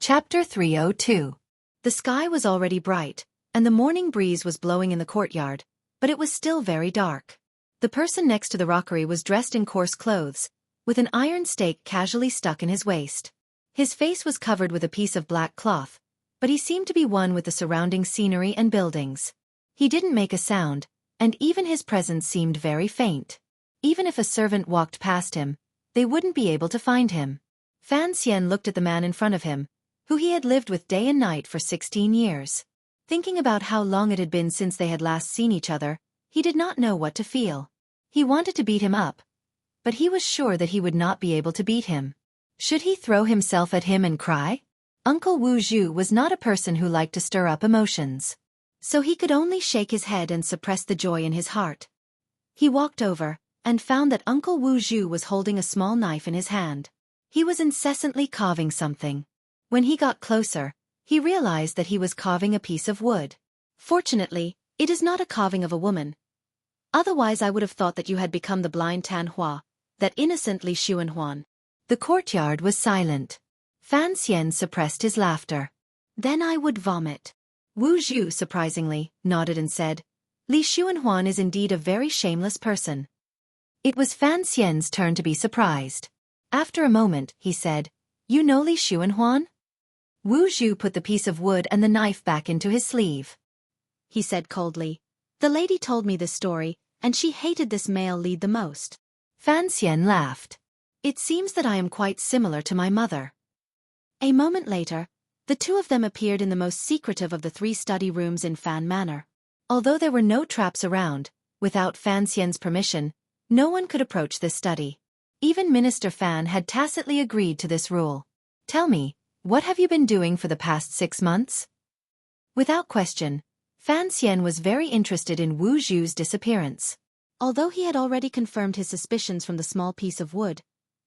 Chapter 302. The sky was already bright, and the morning breeze was blowing in the courtyard, but it was still very dark. The person next to the rockery was dressed in coarse clothes, with an iron stake casually stuck in his waist. His face was covered with a piece of black cloth, but he seemed to be one with the surrounding scenery and buildings. He didn't make a sound, and even his presence seemed very faint. Even if a servant walked past him, they wouldn't be able to find him. Fan Xian looked at the man in front of him, who he had lived with day and night for 16 years. Thinking about how long it had been since they had last seen each other, he did not know what to feel. He wanted to beat him up, but he was sure that he would not be able to beat him. Should he throw himself at him and cry? Uncle Wu Zhu was not a person who liked to stir up emotions, so he could only shake his head and suppress the joy in his heart. He walked over, and found that Uncle Wu Zhu was holding a small knife in his hand. He was incessantly carving something. When he got closer, he realized that he was carving a piece of wood. Fortunately, it is not a carving of a woman. Otherwise I would have thought that you had become the blind Tan Hua, that innocent Li Xuanhuan. The courtyard was silent. Fan Xian suppressed his laughter. Then I would vomit. Wu Zhu surprisingly nodded and said, Li Xuanhuan is indeed a very shameless person. It was Fan Xian's turn to be surprised. After a moment, he said, You know Li Xuanhuan? Wu Zhu put the piece of wood and the knife back into his sleeve. He said coldly, The lady told me this story, and she hated this male lead the most. Fan Xian laughed. It seems that I am quite similar to my mother. A moment later, the two of them appeared in the most secretive of the 3 study rooms in Fan Manor. Although there were no traps around, without Fan Xian's permission, no one could approach this study. Even Minister Fan had tacitly agreed to this rule. Tell me, what have you been doing for the past 6 months? Without question, Fan Xian was very interested in Wu Zhu's disappearance. Although he had already confirmed his suspicions from the small piece of wood,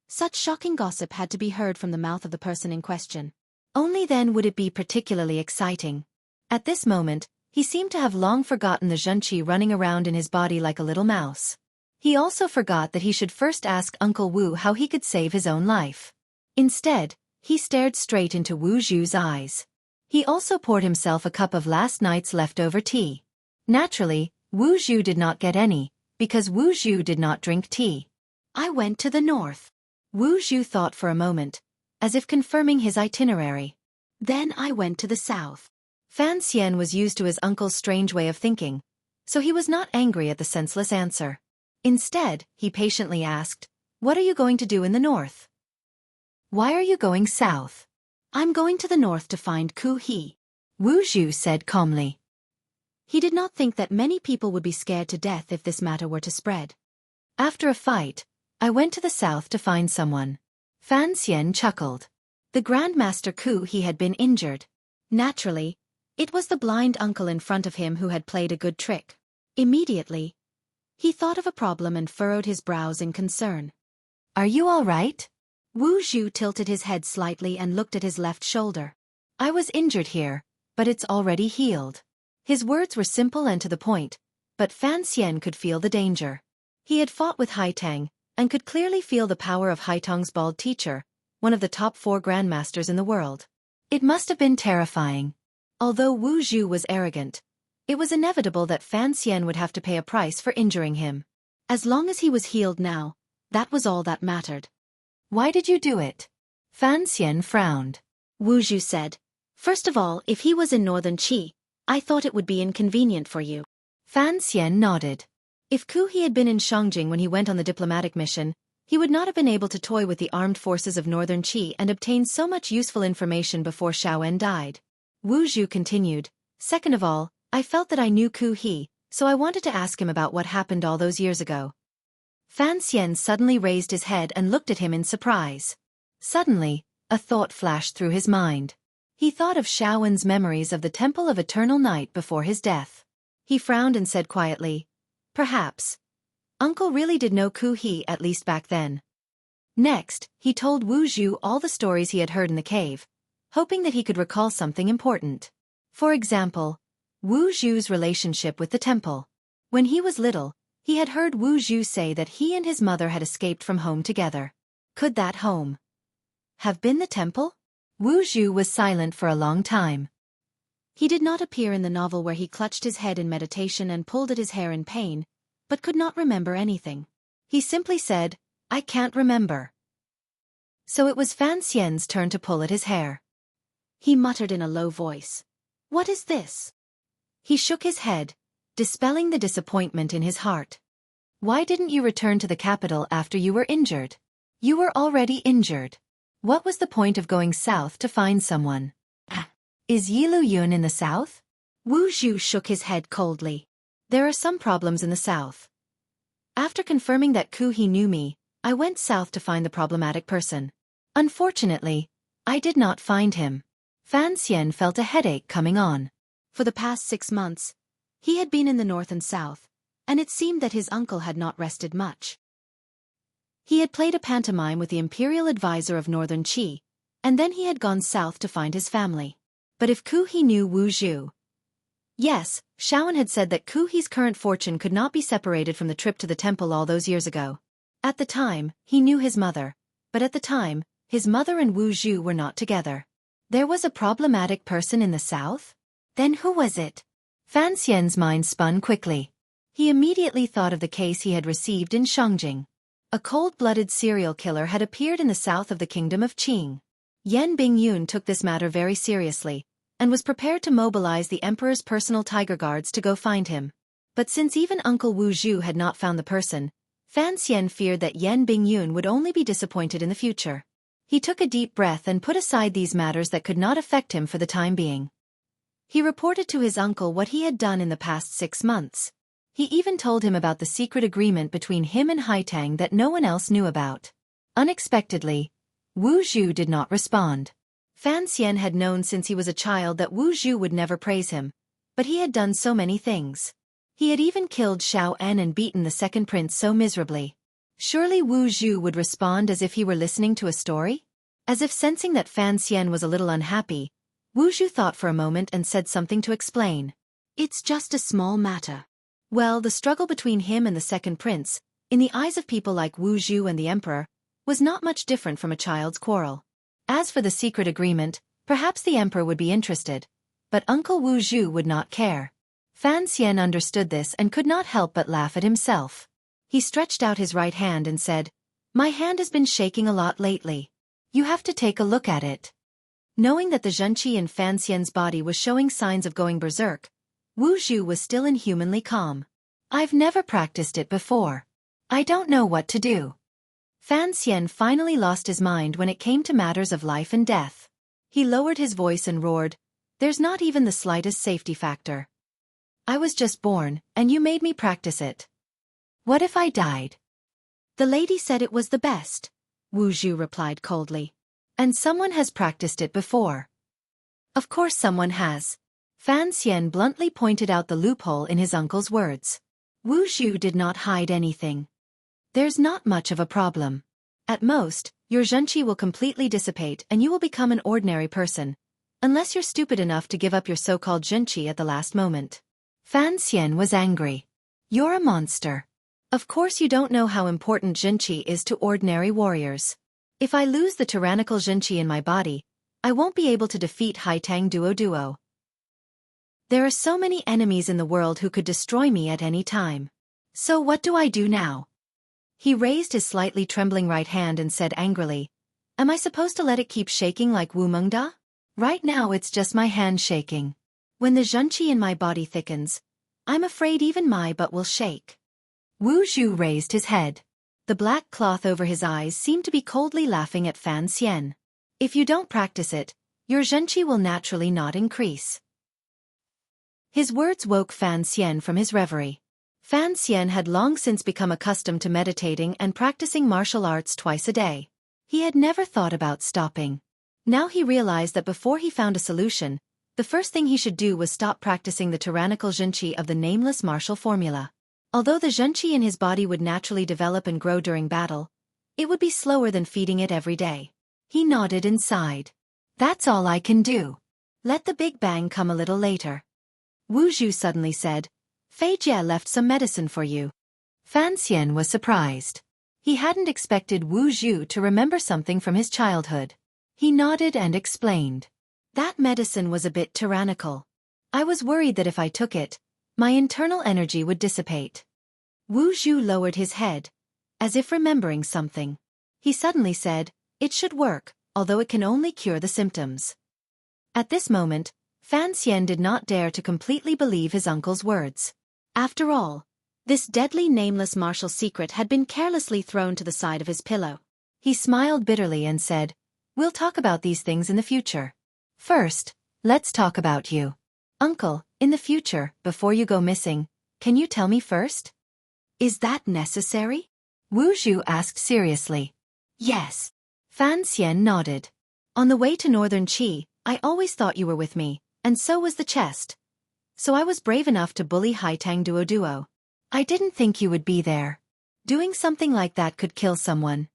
such shocking gossip had to be heard from the mouth of the person in question. Only then would it be particularly exciting. At this moment, he seemed to have long forgotten the Xueqi running around in his body like a little mouse. He also forgot that he should first ask Uncle Wu how he could save his own life. Instead, he stared straight into Wu Zhu's eyes. He also poured himself a cup of last night's leftover tea. Naturally, Wu Zhu did not get any, because Wu Zhu did not drink tea. I went to the north. Wu Zhu thought for a moment, as if confirming his itinerary. Then I went to the south. Fan Xian was used to his uncle's strange way of thinking, so he was not angry at the senseless answer. Instead, he patiently asked, What are you going to do in the north? Why are you going south? I'm going to the north to find Ku He. Wu Zhu said calmly. He did not think that many people would be scared to death if this matter were to spread. After a fight, I went to the south to find someone. Fan Xian chuckled. The Grandmaster Ku He had been injured. Naturally, it was the blind uncle in front of him who had played a good trick. Immediately, he thought of a problem and furrowed his brows in concern. Are you all right? Wu Zhu tilted his head slightly and looked at his left shoulder. I was injured here, but it's already healed. His words were simple and to the point, but Fan Xian could feel the danger. He had fought with Haitang, and could clearly feel the power of Haitang's bald teacher, one of the top 4 grandmasters in the world. It must have been terrifying. Although Wu Zhu was arrogant, it was inevitable that Fan Xian would have to pay a price for injuring him. As long as he was healed now, that was all that mattered. Why did you do it? Fan Xian frowned. Wu Zhu said, First of all, if he was in northern Qi, I thought it would be inconvenient for you. Fan Xian nodded. If Ku He had been in Shangjing when he went on the diplomatic mission, he would not have been able to toy with the armed forces of northern Qi and obtain so much useful information before Xiaowen died. Wu Zhu continued, Second of all, I felt that I knew Ku He, so I wanted to ask him about what happened all those years ago. Fan Xian suddenly raised his head and looked at him in surprise. Suddenly, a thought flashed through his mind. He thought of Xiaowen's memories of the Temple of Eternal Night before his death. He frowned and said quietly, Perhaps. Uncle really did know Ku He at least back then. Next, he told Wu Zhu all the stories he had heard in the cave, hoping that he could recall something important. For example, Wu Zhu's relationship with the temple. When he was little, he had heard Wu Zhu say that he and his mother had escaped from home together. Could that home have been the temple? Wu Zhu was silent for a long time. He did not appear in the novel where he clutched his head in meditation and pulled at his hair in pain, but could not remember anything. He simply said, "I can't remember." So it was Fan Xian's turn to pull at his hair. He muttered in a low voice, "What is this?" He shook his head, dispelling the disappointment in his heart. "Why didn't you return to the capital after you were injured? You were already injured. What was the point of going south to find someone? Is Yilu Yun in the south?" Wu Zhu shook his head coldly. "There are some problems in the south. After confirming that Xueqi knew me, I went south to find the problematic person. Unfortunately, I did not find him." Fan Xian felt a headache coming on. For the past 6 months, he had been in the north and south, and it seemed that his uncle had not rested much. He had played a pantomime with the imperial advisor of northern Qi, and then he had gone south to find his family. But if Xueqi knew Wu Zhu... Yes, Shaoan had said that Xueqi's current fortune could not be separated from the trip to the temple all those years ago. At the time, he knew his mother, but at the time, his mother and Wu Zhu were not together. There was a problematic person in the south? Then who was it? Fan Xian's mind spun quickly. He immediately thought of the case he had received in Shangjing. A cold-blooded serial killer had appeared in the south of the kingdom of Qing. Yan Bingyun took this matter very seriously, and was prepared to mobilize the emperor's personal tiger guards to go find him. But since even Uncle Wu Zhu had not found the person, Fan Xian feared that Yan Bingyun would only be disappointed in the future. He took a deep breath and put aside these matters that could not affect him for the time being. He reported to his uncle what he had done in the past 6 months. He even told him about the secret agreement between him and Haitang that no one else knew about. Unexpectedly, Wu Zhu did not respond. Fan Xian had known since he was a child that Wu Zhu would never praise him, but he had done so many things. He had even killed Xiao En and beaten the second prince so miserably. Surely Wu Zhu would respond as if he were listening to a story? As if sensing that Fan Xian was a little unhappy, Wu Zhu thought for a moment and said something to explain. "It's just a small matter." Well, the struggle between him and the second prince, in the eyes of people like Wu Zhu and the emperor, was not much different from a child's quarrel. As for the secret agreement, perhaps the emperor would be interested, but Uncle Wu Zhu would not care. Fan Xian understood this and could not help but laugh at himself. He stretched out his right hand and said, "My hand has been shaking a lot lately. You have to take a look at it." Knowing that the zhenqi in Fan Xian's body was showing signs of going berserk, Wu Zhu was still inhumanly calm. "I've never practiced it before. I don't know what to do." Fan Xian finally lost his mind when it came to matters of life and death. He lowered his voice and roared, "There's not even the slightest safety factor. I was just born, and you made me practice it. What if I died?" "The lady said it was the best," Wu Zhu replied coldly. "And someone has practiced it before." "Of course someone has." Fan Xian bluntly pointed out the loophole in his uncle's words. Wu Zhu did not hide anything. "There's not much of a problem. At most, your zhenqi will completely dissipate and you will become an ordinary person, unless you're stupid enough to give up your so-called zhenqi at the last moment." Fan Xian was angry. "You're a monster. Of course you don't know how important zhenqi is to ordinary warriors. If I lose the tyrannical zhenqi in my body, I won't be able to defeat Haitang Duo. There are so many enemies in the world who could destroy me at any time. So what do I do now?" He raised his slightly trembling right hand and said angrily, "Am I supposed to let it keep shaking like Wu Mengda? Right now it's just my hand shaking. When the zhenqi in my body thickens, I'm afraid even my butt will shake." Wu Zhu raised his head. The black cloth over his eyes seemed to be coldly laughing at Fan Xian. "If you don't practice it, your zhenqi will naturally not increase." His words woke Fan Xian from his reverie. Fan Xian had long since become accustomed to meditating and practicing martial arts twice a day. He had never thought about stopping. Now he realized that before he found a solution, the first thing he should do was stop practicing the tyrannical zhenqi of the nameless martial formula. Although the zhenqi in his body would naturally develop and grow during battle, it would be slower than feeding it every day. He nodded and sighed. "That's all I can do. Let the big bang come a little later." Wu Zhu suddenly said, "Fei Jie left some medicine for you." Fan Xian was surprised. He hadn't expected Wu Zhu to remember something from his childhood. He nodded and explained. That medicine was a bit tyrannical. I was worried that if I took it, my internal energy would dissipate. Wu Zhu lowered his head, as if remembering something. He suddenly said, "It should work, although it can only cure the symptoms." At this moment, Fan Xian did not dare to completely believe his uncle's words. After all, this deadly nameless martial secret had been carelessly thrown to the side of his pillow. He smiled bitterly and said, "We'll talk about these things in the future. First, let's talk about you. Uncle, in the future, before you go missing, can you tell me first?" "Is that necessary?" Wu Zhu asked seriously. "Yes." Fan Xian nodded. "On the way to northern Qi, I always thought you were with me, and so was the chest. So I was brave enough to bully Haitang Duo. I didn't think you would be there. Doing something like that could kill someone."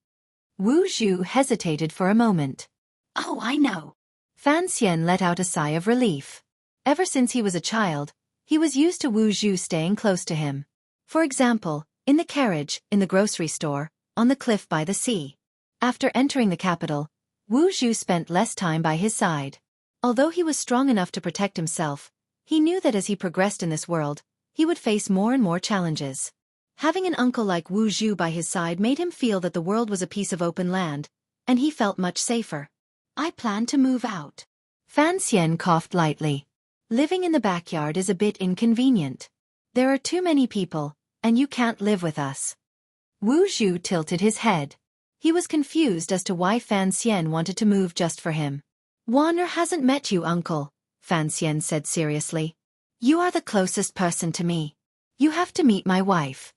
Wu Zhu hesitated for a moment. "Oh, I know." Fan Xian let out a sigh of relief. Ever since he was a child, he was used to Wu Zhu staying close to him. For example, in the carriage, in the grocery store, on the cliff by the sea. After entering the capital, Wu Zhu spent less time by his side. Although he was strong enough to protect himself, he knew that as he progressed in this world, he would face more and more challenges. Having an uncle like Wu Zhu by his side made him feel that the world was a piece of open land, and he felt much safer. "I plan to move out." Fan Xian coughed lightly. "Living in the backyard is a bit inconvenient. There are too many people, and you can't live with us." Wu Zhu tilted his head. He was confused as to why Fan Xian wanted to move just for him. "Warner hasn't met you, uncle," Fan Xian said seriously. "You are the closest person to me. You have to meet my wife."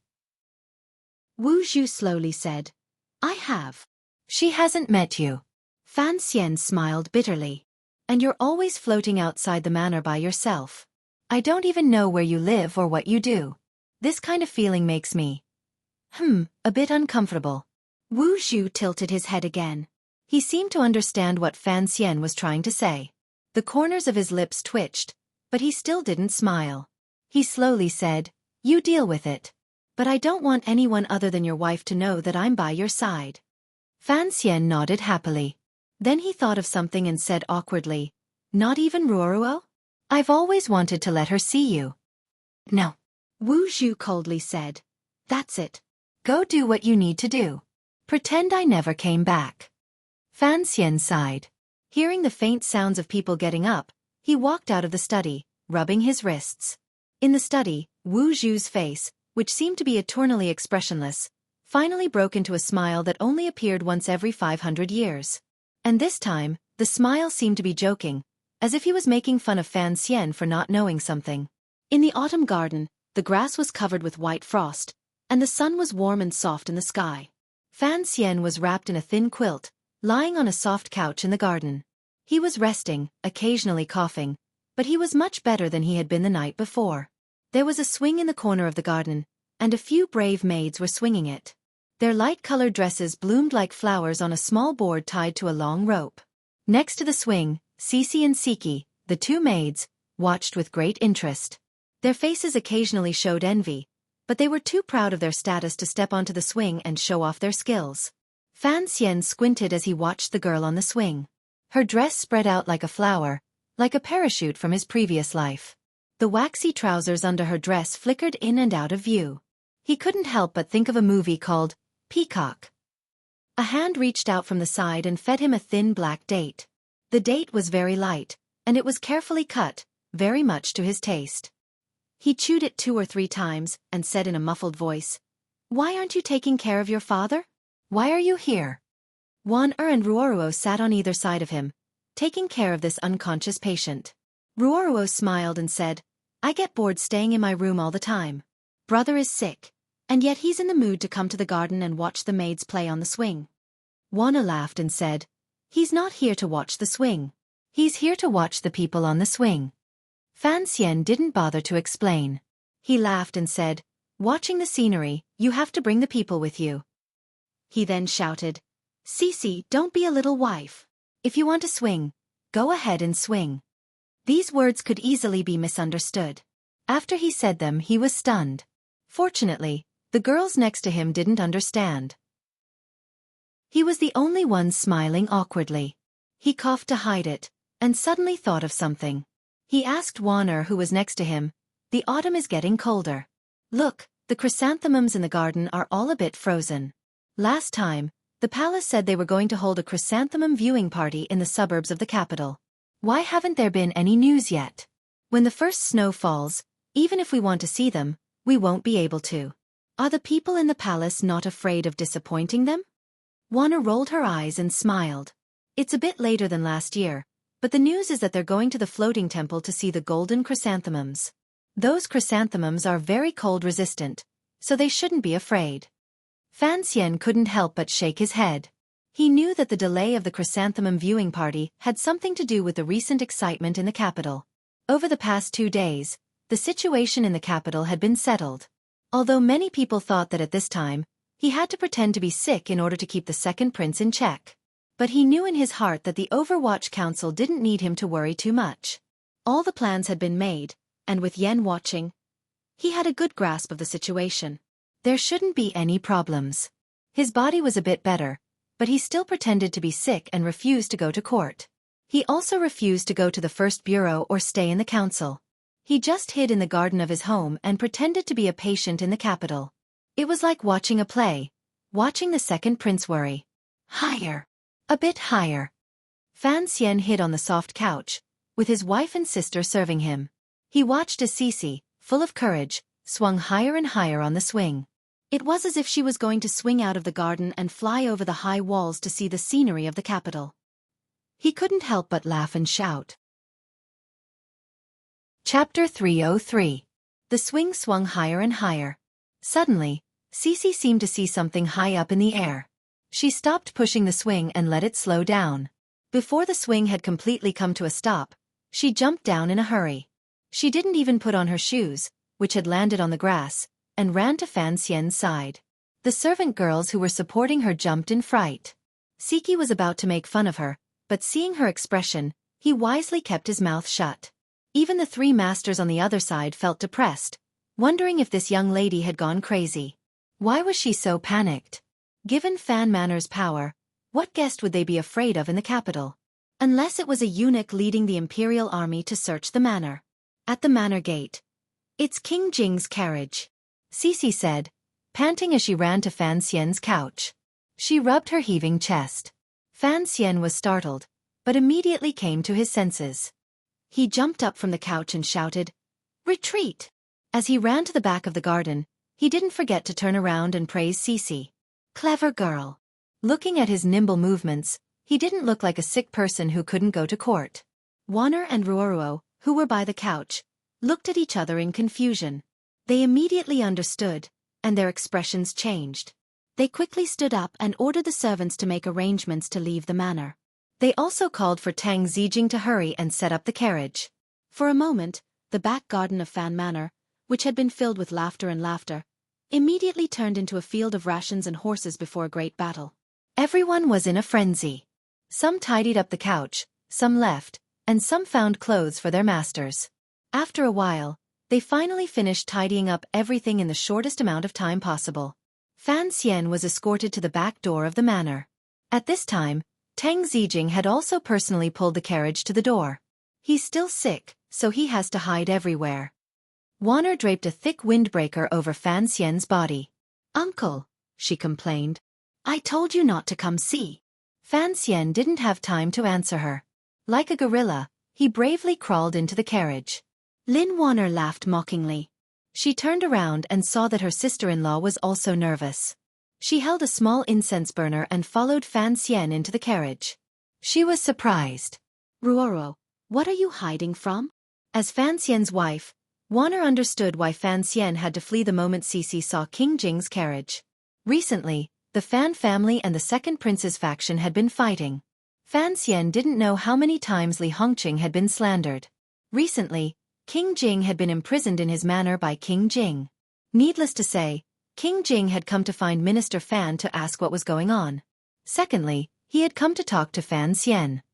Wu Zhu slowly said, "I have." "She hasn't met you." Fan Xian smiled bitterly. "And you're always floating outside the manor by yourself. I don't even know where you live or what you do. This kind of feeling makes me, a bit uncomfortable." Wu Zhu tilted his head again. He seemed to understand what Fan Xian was trying to say. The corners of his lips twitched, but he still didn't smile. He slowly said, "You deal with it. But I don't want anyone other than your wife to know that I'm by your side." Fan Xian nodded happily. Then he thought of something and said awkwardly, "Not even Ruoruo? I've always wanted to let her see you." "No." Wu Zhu coldly said. "That's it. Go do what you need to do. Pretend I never came back." Fan Xian sighed. Hearing the faint sounds of people getting up, he walked out of the study, rubbing his wrists. In the study, Wu Zhu's face, which seemed to be eternally expressionless, finally broke into a smile that only appeared once every 500 years. And this time, the smile seemed to be joking, as if he was making fun of Fan Xian for not knowing something. In the autumn garden, the grass was covered with white frost, and the sun was warm and soft in the sky. Fan Xian was wrapped in a thin quilt, lying on a soft couch in the garden. He was resting, occasionally coughing, but he was much better than he had been the night before. There was a swing in the corner of the garden, and a few brave maids were swinging it. Their light-colored dresses bloomed like flowers on a small board tied to a long rope. Next to the swing, Xueqi and Xueqi, the two maids, watched with great interest. Their faces occasionally showed envy, but they were too proud of their status to step onto the swing and show off their skills. Fan Xian squinted as he watched the girl on the swing. Her dress spread out like a flower, like a parachute from his previous life. The waxy trousers under her dress flickered in and out of view. He couldn't help but think of a movie called Peacock. A hand reached out from the side and fed him a thin black date. The date was very light, and it was carefully cut, very much to his taste. He chewed it 2 or 3 times and said in a muffled voice, "Why aren't you taking care of your father? Why are you here?" Wan-er and Ruoruo sat on either side of him, taking care of this unconscious patient. Ruoruo smiled and said, "I get bored staying in my room all the time. Brother is sick, and yet he's in the mood to come to the garden and watch the maids play on the swing." Wana laughed and said, "He's not here to watch the swing. He's here to watch the people on the swing." Fan Xian didn't bother to explain. He laughed and said, "Watching the scenery, you have to bring the people with you." He then shouted, "Xueqi, don't be a little wife. If you want to swing, go ahead and swing." These words could easily be misunderstood. After he said them, he was stunned. Fortunately, the girls next to him didn't understand. He was the only one smiling awkwardly. He coughed to hide it, and suddenly thought of something. He asked Warner, who was next to him, "The autumn is getting colder. Look, the chrysanthemums in the garden are all a bit frozen. Last time, the palace said they were going to hold a chrysanthemum viewing party in the suburbs of the capital. Why haven't there been any news yet? When the first snow falls, even if we want to see them, we won't be able to. Are the people in the palace not afraid of disappointing them?" Warner rolled her eyes and smiled. "It's a bit later than last year, but the news is that they're going to the floating temple to see the golden chrysanthemums. Those chrysanthemums are very cold resistant, so they shouldn't be afraid." Fan Xian couldn't help but shake his head. He knew that the delay of the chrysanthemum viewing party had something to do with the recent excitement in the capital. Over the past 2 days, the situation in the capital had been settled. Although many people thought that at this time, he had to pretend to be sick in order to keep the second prince in check. But he knew in his heart that the Overwatch Council didn't need him to worry too much. All the plans had been made, and with Yen watching, he had a good grasp of the situation. There shouldn't be any problems. His body was a bit better, but he still pretended to be sick and refused to go to court. He also refused to go to the first bureau or stay in the council. He just hid in the garden of his home and pretended to be a patient in the capital. It was like watching a play, watching the second prince worry. Higher. A bit higher. Fan Xian hid on the soft couch, with his wife and sister serving him. He watched as Xueqi, full of courage, swung higher and higher on the swing. It was as if she was going to swing out of the garden and fly over the high walls to see the scenery of the capital. He couldn't help but laugh and shout. Chapter 303. The swing swung higher and higher. Suddenly, Xueqi seemed to see something high up in the air. She stopped pushing the swing and let it slow down. Before the swing had completely come to a stop, she jumped down in a hurry. She didn't even put on her shoes, which had landed on the grass, and ran to Fan Xian's side. The servant girls who were supporting her jumped in fright. Xueqi was about to make fun of her, but seeing her expression, he wisely kept his mouth shut. Even the 3 masters on the other side felt depressed, wondering if this young lady had gone crazy. Why was she so panicked? Given Fan Manor's power, what guest would they be afraid of in the capital? Unless it was a eunuch leading the imperial army to search the manor. At the manor gate. "It's King Jing's carriage," Xueqi said, panting as she ran to Fan Xian's couch. She rubbed her heaving chest. Fan Xian was startled, but immediately came to his senses. He jumped up from the couch and shouted, "Retreat!" As he ran to the back of the garden, he didn't forget to turn around and praise Xueqi. Clever girl. Looking at his nimble movements, he didn't look like a sick person who couldn't go to court. Warner and Ruoruo, who were by the couch, looked at each other in confusion. They immediately understood, and their expressions changed. They quickly stood up and ordered the servants to make arrangements to leave the manor. They also called for Tang Zijing to hurry and set up the carriage. For a moment, the back garden of Fan Manor, which had been filled with laughter, immediately turned into a field of rations and horses before a great battle. Everyone was in a frenzy. Some tidied up the couch, some left, and some found clothes for their masters. After a while, they finally finished tidying up everything in the shortest amount of time possible. Fan Xian was escorted to the back door of the manor. At this time, Tang Zijing had also personally pulled the carriage to the door. He's still sick, so he has to hide everywhere. Warner draped a thick windbreaker over Fan Xian's body. "Uncle," she complained, "I told you not to come see." Fan Xian didn't have time to answer her. Like a gorilla, he bravely crawled into the carriage. Lin Warner laughed mockingly. She turned around and saw that her sister-in-law was also nervous. She held a small incense burner and followed Fan Xian into the carriage. She was surprised. "Ruoro, what are you hiding from?" As Fan Xian's wife, Warner understood why Fan Xian had to flee the moment Xueqi saw King Jing's carriage. Recently, the Fan family and the second prince's faction had been fighting. Fan Xian didn't know how many times Li Hongqing had been slandered. Recently, King Jing had been imprisoned in his manor by King Jing. Needless to say, King Jing had come to find Minister Fan to ask what was going on. Secondly, he had come to talk to Fan Xian.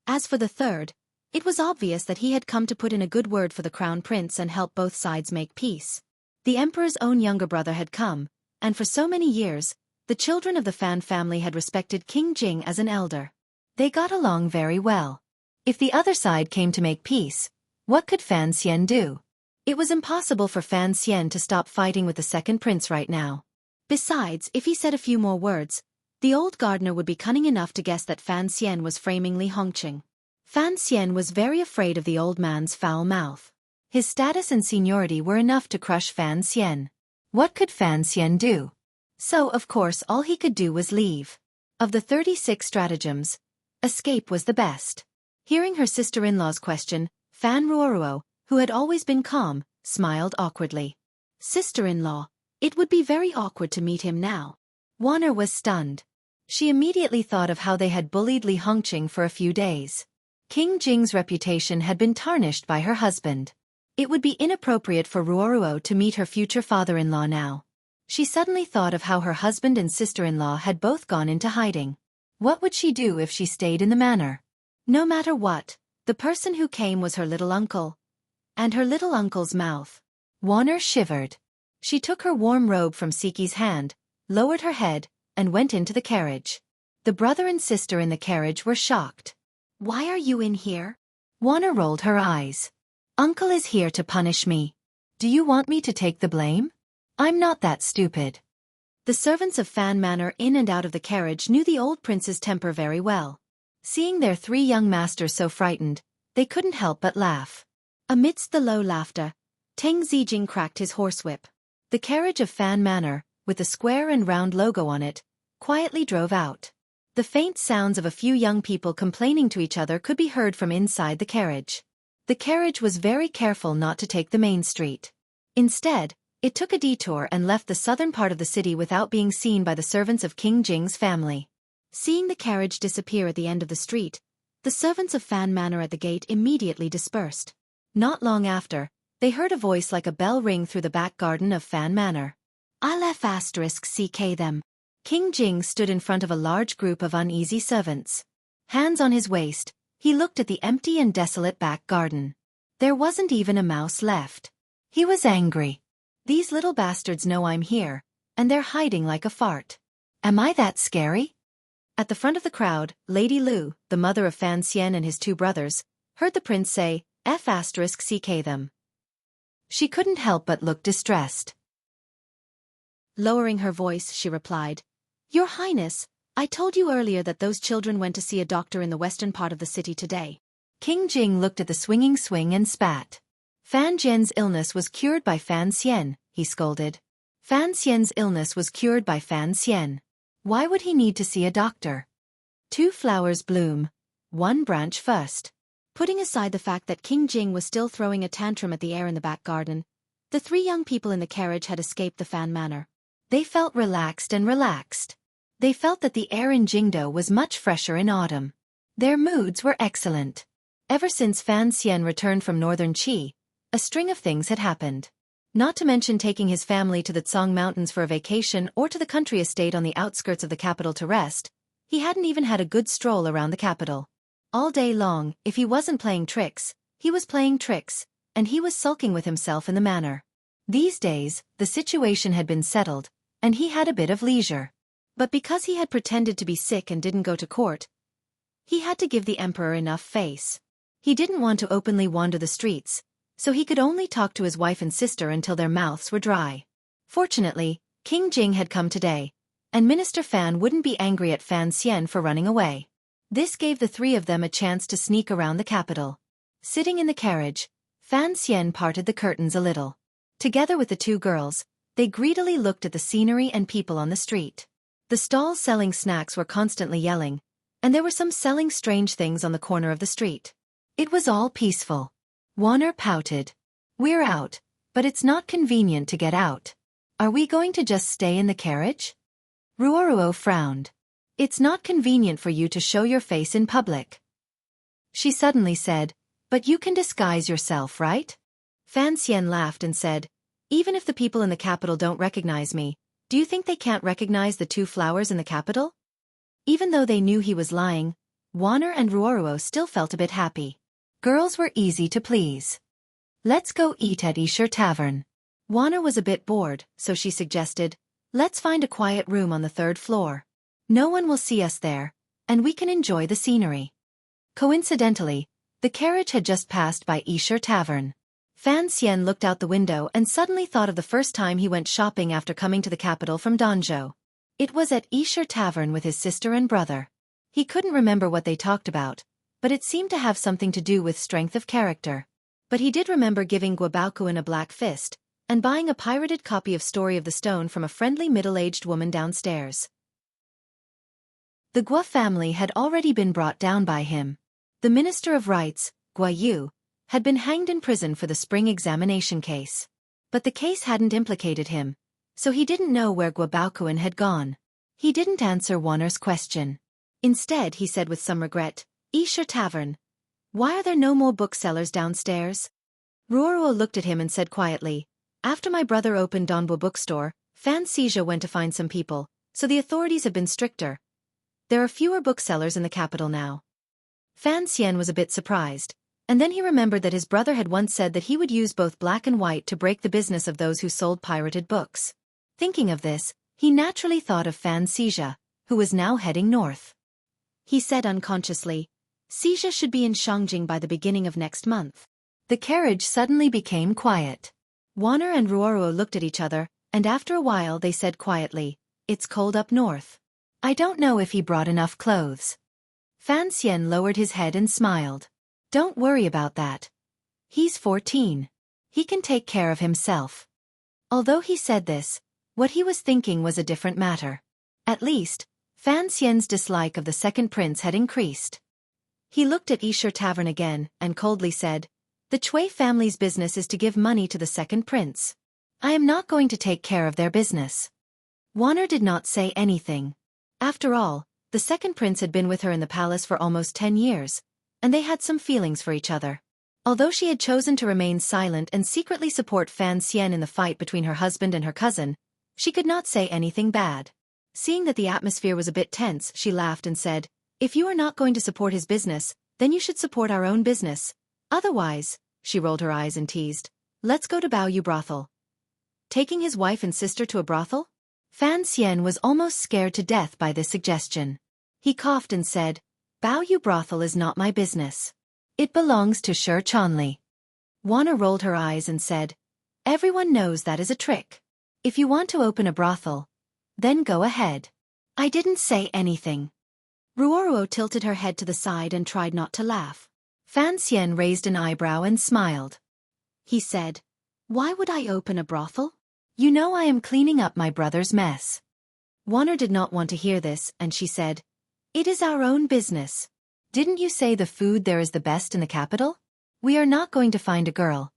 As for the third, it was obvious that he had come to put in a good word for the crown prince and help both sides make peace. The emperor's own younger brother had come, and for so many years, the children of the Fan family had respected King Jing as an elder. They got along very well. If the other side came to make peace, what could Fan Xian do? It was impossible for Fan Xian to stop fighting with the second prince right now. Besides, if he said a few more words, the old gardener would be cunning enough to guess that Fan Xian was framing Li Hongqing. Fan Xian was very afraid of the old man's foul mouth. His status and seniority were enough to crush Fan Xian. What could Fan Xian do? So, of course, all he could do was leave. Of the 36 stratagems, escape was the best. Hearing her sister-in-law's question, Fan Ruoruo, who had always been calm, smiled awkwardly. Sister-in-law, it would be very awkward to meet him now. Wanner was stunned. She immediately thought of how they had bullied Li Hongqing for a few days. King Jing's reputation had been tarnished by her husband. It would be inappropriate for Ruoruo to meet her future father-in-law now. She suddenly thought of how her husband and sister-in-law had both gone into hiding. What would she do if she stayed in the manor? No matter what, the person who came was her little uncle. And her little uncle's mouth. Wanner shivered. She took her warm robe from Xueqi's hand, lowered her head, and went into the carriage. The brother and sister in the carriage were shocked. Why are you in here? Wanner rolled her eyes. Uncle is here to punish me. Do you want me to take the blame? I'm not that stupid. The servants of Fan Manor in and out of the carriage knew the old prince's temper very well. Seeing their 3 young masters so frightened, they couldn't help but laugh. Amidst the low laughter, Teng Zijing cracked his horsewhip. The carriage of Fan Manor, with the square and round logo on it, quietly drove out. The faint sounds of a few young people complaining to each other could be heard from inside the carriage. The carriage was very careful not to take the main street. Instead, it took a detour and left the southern part of the city without being seen by the servants of King Jing's family. Seeing the carriage disappear at the end of the street, the servants of Fan Manor at the gate immediately dispersed. Not long after, they heard a voice like a bell ring through the back garden of Fan Manor. **CK them. King Jing stood in front of a large group of uneasy servants. Hands on his waist, he looked at the empty and desolate back garden. There wasn't even a mouse left. He was angry. These little bastards know I'm here, and they're hiding like a fart. Am I that scary? At the front of the crowd, Lady Lu, the mother of Fan Xian and his 2 brothers, heard the prince say, **CK them. She couldn't help but look distressed. Lowering her voice, she replied, Your Highness, I told you earlier that those children went to see a doctor in the western part of the city today. King Jing looked at the swinging swing and spat. Fan Jian's illness was cured by Fan Xian, he scolded. Fan Xian's illness was cured by Fan Xian. Why would he need to see a doctor? 2 flowers bloom, 1 branch first. Putting aside the fact that King Jing was still throwing a tantrum at the air in the back garden, the 3 young people in the carriage had escaped the Fan Manor. They felt relaxed and relaxed. They felt that the air in Jingdo was much fresher in autumn. Their moods were excellent. Ever since Fan Xian returned from northern Qi, a string of things had happened. Not to mention taking his family to the Tsang Mountains for a vacation or to the country estate on the outskirts of the capital to rest, he hadn't even had a good stroll around the capital. All day long, if he wasn't playing tricks, he was playing tricks, and he was sulking with himself in the manor. These days, the situation had been settled, and he had a bit of leisure. But because he had pretended to be sick and didn't go to court, he had to give the emperor enough face. He didn't want to openly wander the streets, so he could only talk to his wife and sister until their mouths were dry. Fortunately, King Jing had come today, and Minister Fan wouldn't be angry at Fan Xian for running away. This gave the 3 of them a chance to sneak around the capital. Sitting in the carriage, Fan Xian parted the curtains a little. Together with the 2 girls, they greedily looked at the scenery and people on the street. The stalls selling snacks were constantly yelling, and there were some selling strange things on the corner of the street. It was all peaceful. Wanner pouted. We're out, but it's not convenient to get out. Are we going to just stay in the carriage? Ruoruo frowned. It's not convenient for you to show your face in public. She suddenly said, But you can disguise yourself, right? Fan Xian laughed and said, Even if the people in the capital don't recognize me, do you think they can't recognize the 2 flowers in the capital? Even though they knew he was lying, Wanner and Ruoruo still felt a bit happy. Girls were easy to please. Let's go eat at Isher Tavern. Wanner was a bit bored, so she suggested, Let's find a quiet room on the 3rd floor. No one will see us there, and we can enjoy the scenery. Coincidentally, the carriage had just passed by Yisher Tavern. Fan Xian looked out the window and suddenly thought of the first time he went shopping after coming to the capital from Danzhou. It was at Yisher Tavern with his sister and brother. He couldn't remember what they talked about, but it seemed to have something to do with strength of character. But he did remember giving Guobaokuan a black fist, and buying a pirated copy of Story of the Stone from a friendly middle-aged woman downstairs. The Guo family had already been brought down by him. The Minister of Rights, Guo Yu, had been hanged in prison for the spring examination case. But the case hadn't implicated him, so he didn't know where Guobaokuan had gone. He didn't answer Wanner's question. Instead, he said with some regret, Yisher Tavern. Why are there no more booksellers downstairs? Ruoruo looked at him and said quietly, after my brother opened Donbo bookstore, Fan Xizha went to find some people, so the authorities have been stricter. There are fewer booksellers in the capital now. Fan Xian was a bit surprised, and then he remembered that his brother had once said that he would use both black and white to break the business of those who sold pirated books. Thinking of this, he naturally thought of Fan Xizha, who was now heading north. He said unconsciously, Xizha should be in Shangjing by the beginning of next month. The carriage suddenly became quiet. Wanner and Ruoruo looked at each other, and after a while they said quietly, it's cold up north. I don't know if he brought enough clothes. Fan Xian lowered his head and smiled. Don't worry about that. He's 14. He can take care of himself. Although he said this, what he was thinking was a different matter. At least, Fan Xian's dislike of the second prince had increased. He looked at Yisher Tavern again and coldly said, the Chui family's business is to give money to the second prince. I am not going to take care of their business. Wanner did not say anything. After all, the second prince had been with her in the palace for almost 10 years, and they had some feelings for each other. Although she had chosen to remain silent and secretly support Fan Xian in the fight between her husband and her cousin, she could not say anything bad. Seeing that the atmosphere was a bit tense, she laughed and said, if you are not going to support his business, then you should support our own business. Otherwise, she rolled her eyes and teased, let's go to Baoyu brothel. Taking his wife and sister to a brothel? Fan Xian was almost scared to death by this suggestion. He coughed and said, Baoyu brothel is not my business. It belongs to Shi Chanli. Wanner rolled her eyes and said, everyone knows that is a trick. If you want to open a brothel, then go ahead. I didn't say anything. Ruoruo tilted her head to the side and tried not to laugh. Fan Xian raised an eyebrow and smiled. He said, why would I open a brothel? You know I am cleaning up my brother's mess. Wanner did not want to hear this, and she said, it is our own business. Didn't you say the food there is the best in the capital? We are not going to find a girl.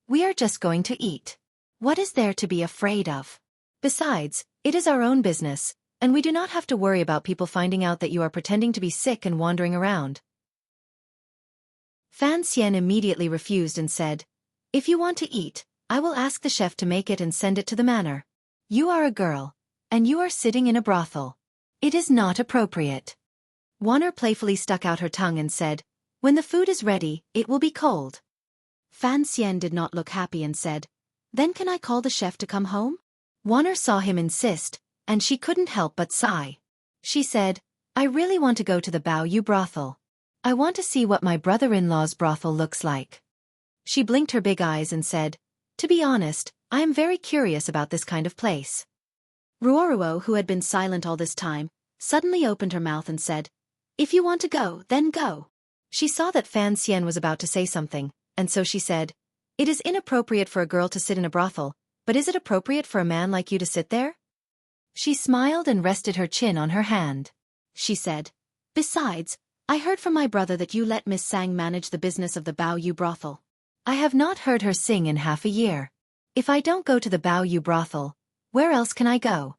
We are just going to eat. What is there to be afraid of? Besides, it is our own business, and we do not have to worry about people finding out that you are pretending to be sick and wandering around. Fan Xian immediately refused and said, if you want to eat, I will ask the chef to make it and send it to the manor. You are a girl, and you are sitting in a brothel. It is not appropriate. Wanner playfully stuck out her tongue and said, when the food is ready, it will be cold. Fan Xian did not look happy and said, then can I call the chef to come home? Wanner saw him insist, and she couldn't help but sigh. She said, I really want to go to the Baoyu brothel. I want to see what my brother-in-law's brothel looks like. She blinked her big eyes and said, to be honest, I am very curious about this kind of place. Ruoruo, who had been silent all this time, suddenly opened her mouth and said, if you want to go, then go. She saw that Fan Xian was about to say something, and so she said, it is inappropriate for a girl to sit in a brothel, but is it appropriate for a man like you to sit there? She smiled and rested her chin on her hand. She said, besides, I heard from my brother that you let Miss Sang manage the business of the Baoyu brothel. I have not heard her sing in half a year. If I don't go to the Baoyu brothel, where else can I go?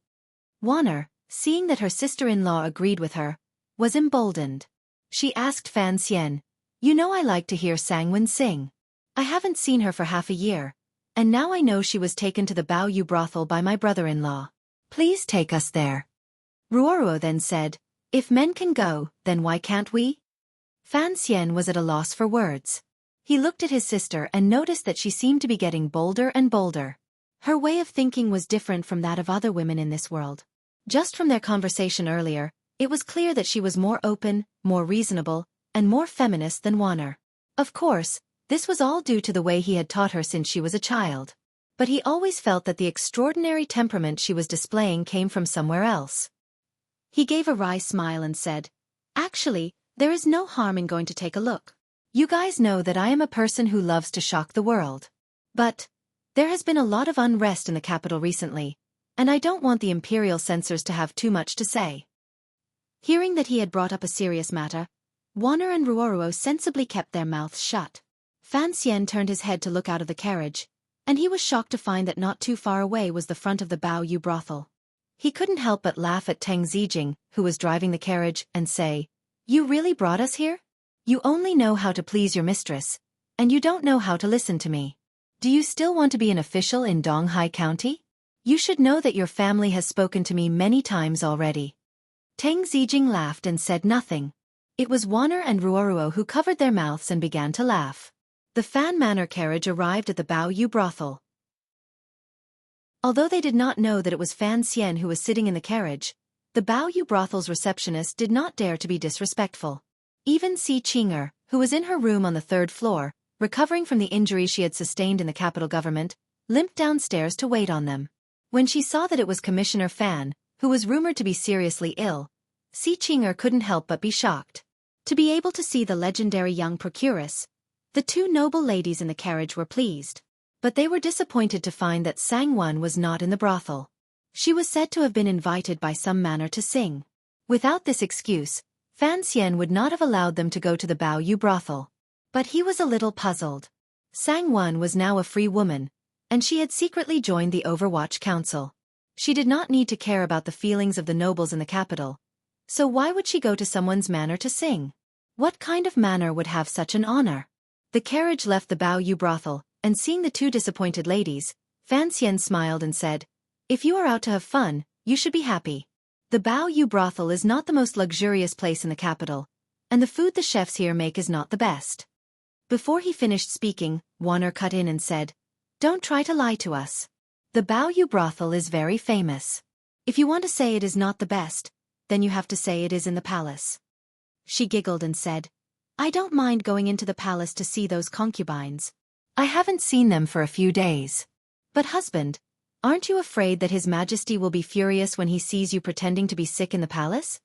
Wanner, seeing that her sister-in-law agreed with her, was emboldened. She asked Fan Xian, you know I like to hear Sangwon sing. I haven't seen her for half a year, and now I know she was taken to the Baoyu brothel by my brother-in-law. Please take us there. Ruoruo then said, if men can go, then why can't we? Fan Xian was at a loss for words. He looked at his sister and noticed that she seemed to be getting bolder and bolder. Her way of thinking was different from that of other women in this world. Just from their conversation earlier, It was clear that she was more open, more reasonable, and more feminist than Warner. Of course, this was all due to the way he had taught her since she was a child. But he always felt that the extraordinary temperament she was displaying came from somewhere else. He gave a wry smile and said, "Actually, there is no harm in going to take a look. You guys know that I am a person who loves to shock the world. But there has been a lot of unrest in the capital recently, and I don't want the imperial censors to have too much to say." Hearing that he had brought up a serious matter, Warner and Ruoruo sensibly kept their mouths shut. Fan Xian turned his head to look out of the carriage, and he was shocked to find that not too far away was the front of the Bao Yu brothel. He couldn't help but laugh at Teng Zijing, who was driving the carriage, and say, "You really brought us here? You only know how to please your mistress, and you don't know how to listen to me. Do you still want to be an official in Donghai County? You should know that your family has spoken to me many times already." Teng Zijing laughed and said nothing. It was Warner and Ruoruo who covered their mouths and began to laugh. The Fan Manor carriage arrived at the Bao Yu brothel. Although they did not know that it was Fan Xian who was sitting in the carriage, the Bao Yu brothel's receptionist did not dare to be disrespectful. Even Si Qinger, who was in her room on the 3rd floor, recovering from the injuries she had sustained in the capital government, limped downstairs to wait on them. When she saw that it was Commissioner Fan, who was rumored to be seriously ill, Si Qinger couldn't help but be shocked. To be able to see the legendary young procuress, the two noble ladies in the carriage were pleased. But they were disappointed to find that Sang-won was not in the brothel. She was said to have been invited by some manner to sing. Without this excuse, Fan Xian would not have allowed them to go to the Bao Yu brothel. But he was a little puzzled. Sang-won was now a free woman, and she had secretly joined the Overwatch Council. She did not need to care about the feelings of the nobles in the capital. So why would she go to someone's manor to sing? What kind of manor would have such an honor? The carriage left the Bao Yu brothel, and seeing the two disappointed ladies, Fan Xian smiled and said, "If you are out to have fun, you should be happy. The Bao Yu brothel is not the most luxurious place in the capital, and the food the chefs here make is not the best." Before he finished speaking, Warner cut in and said, "Don't try to lie to us. The Bao Yu brothel is very famous. If you want to say it is not the best, then you have to say it is in the palace." She giggled and said, "I don't mind going into the palace to see those concubines. I haven't seen them for a few days. But husband, aren't you afraid that His Majesty will be furious when he sees you pretending to be sick in the palace?"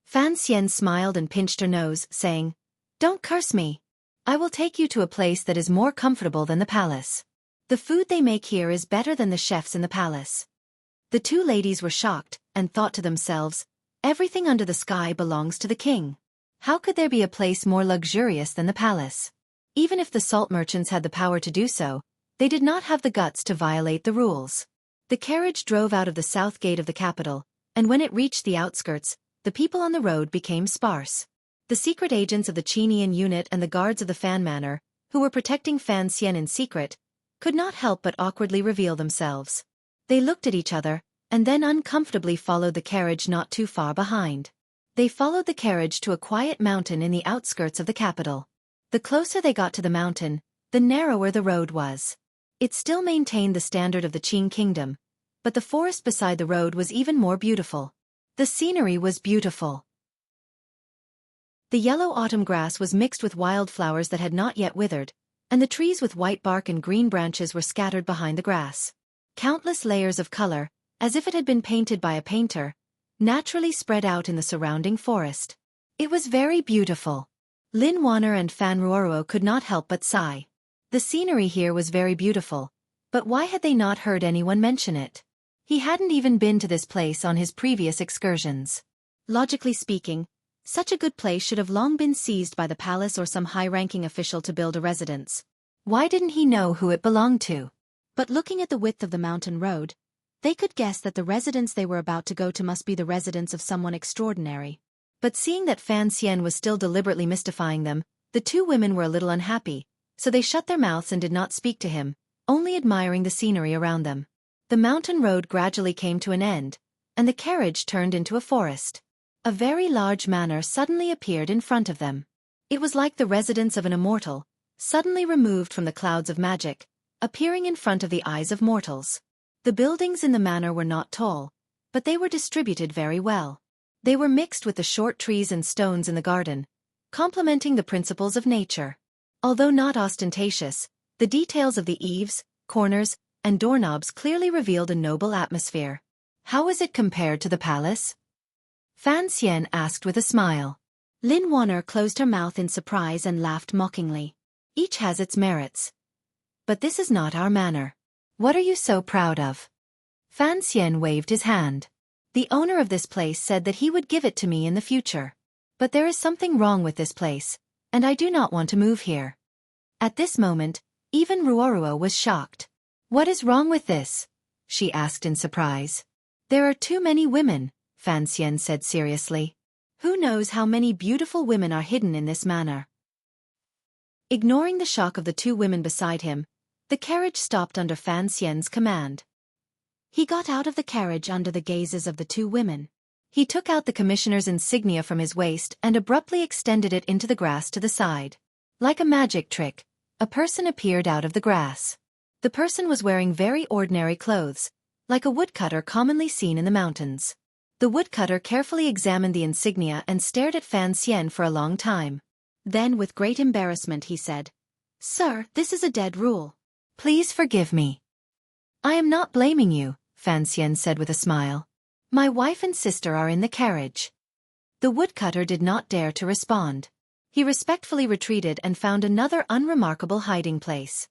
Fan Xian smiled and pinched her nose, saying, "Don't curse me. I will take you to a place that is more comfortable than the palace. The food they make here is better than the chefs in the palace." The two ladies were shocked, and thought to themselves, "Everything under the sky belongs to the king. How could there be a place more luxurious than the palace?" Even if the salt merchants had the power to do so, they did not have the guts to violate the rules. The carriage drove out of the south gate of the capital, and when it reached the outskirts, the people on the road became sparse. The secret agents of the Chinian unit and the guards of the Fan Manor, who were protecting Fan Xian in secret, could not help but awkwardly reveal themselves. They looked at each other, and then uncomfortably followed the carriage not too far behind. They followed the carriage to a quiet mountain in the outskirts of the capital. The closer they got to the mountain, the narrower the road was. It still maintained the standard of the Qing kingdom, but the forest beside the road was even more beautiful. The scenery was beautiful. The yellow autumn grass was mixed with wildflowers that had not yet withered, and the trees with white bark and green branches were scattered behind the grass. Countless layers of color, as if it had been painted by a painter, naturally spread out in the surrounding forest. It was very beautiful. Lin Warner and Fan Ruoruo could not help but sigh. The scenery here was very beautiful, but why had they not heard anyone mention it? He hadn't even been to this place on his previous excursions. Logically speaking, such a good place should have long been seized by the palace or some high-ranking official to build a residence. Why didn't he know who it belonged to? But looking at the width of the mountain road, they could guess that the residence they were about to go to must be the residence of someone extraordinary. But seeing that Fan Xian was still deliberately mystifying them, the two women were a little unhappy, so they shut their mouths and did not speak to him, only admiring the scenery around them. The mountain road gradually came to an end, and the carriage turned into a forest. A very large manor suddenly appeared in front of them. It was like the residence of an immortal, suddenly removed from the clouds of magic, appearing in front of the eyes of mortals. The buildings in the manor were not tall, but they were distributed very well. They were mixed with the short trees and stones in the garden, complementing the principles of nature. Although not ostentatious, the details of the eaves, corners, and doorknobs clearly revealed a noble atmosphere. How is it compared to the palace? Fan Xian asked with a smile. Lin Warner closed her mouth in surprise and laughed mockingly. Each has its merits. But this is not our manor. What are you so proud of? Fan Xian waved his hand. The owner of this place said that he would give it to me in the future. But there is something wrong with this place, and I do not want to move here. At this moment, even Ruorua was shocked. What is wrong with this? She asked in surprise. There are too many women, Fan Xian said seriously. Who knows how many beautiful women are hidden in this manor? Ignoring the shock of the two women beside him, the carriage stopped under Fan Xian's command. He got out of the carriage under the gazes of the two women. He took out the commissioner's insignia from his waist and abruptly extended it into the grass to the side. Like a magic trick, a person appeared out of the grass. The person was wearing very ordinary clothes, like a woodcutter commonly seen in the mountains. The woodcutter carefully examined the insignia and stared at Fan Xian for a long time. Then with great embarrassment he said, "Sir, this is a dead rule. Please forgive me." "I am not blaming you," Fan Xian said with a smile. "My wife and sister are in the carriage." The woodcutter did not dare to respond. He respectfully retreated and found another unremarkable hiding place.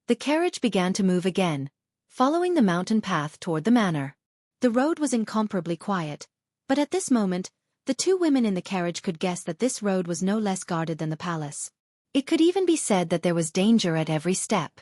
The carriage began to move again, following the mountain path toward the manor. The road was incomparably quiet, but at this moment, the two women in the carriage could guess that this road was no less guarded than the palace. It could even be said that there was danger at every step.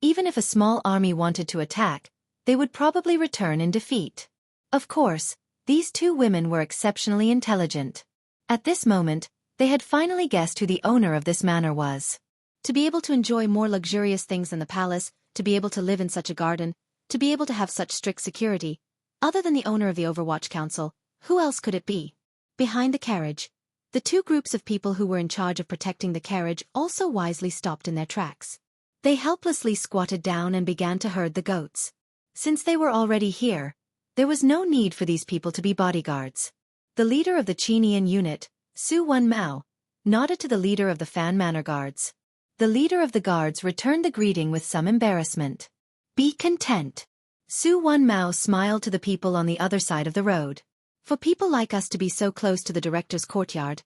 Even if a small army wanted to attack, they would probably return in defeat. Of course, these two women were exceptionally intelligent. At this moment, they had finally guessed who the owner of this manor was. To be able to enjoy more luxurious things than the palace, to be able to live in such a garden, to be able to have such strict security, other than the owner of the Overwatch Council, who else could it be? Behind the carriage, the two groups of people who were in charge of protecting the carriage also wisely stopped in their tracks. They helplessly squatted down and began to herd the goats. Since they were already here, there was no need for these people to be bodyguards. The leader of the Qinian unit, Su Wen Mao, nodded to the leader of the Fan Manor Guards. The leader of the guards returned the greeting with some embarrassment. "Be content." Su Wen Mao smiled to the people on the other side of the road. "For people like us to be so close to the director's courtyard,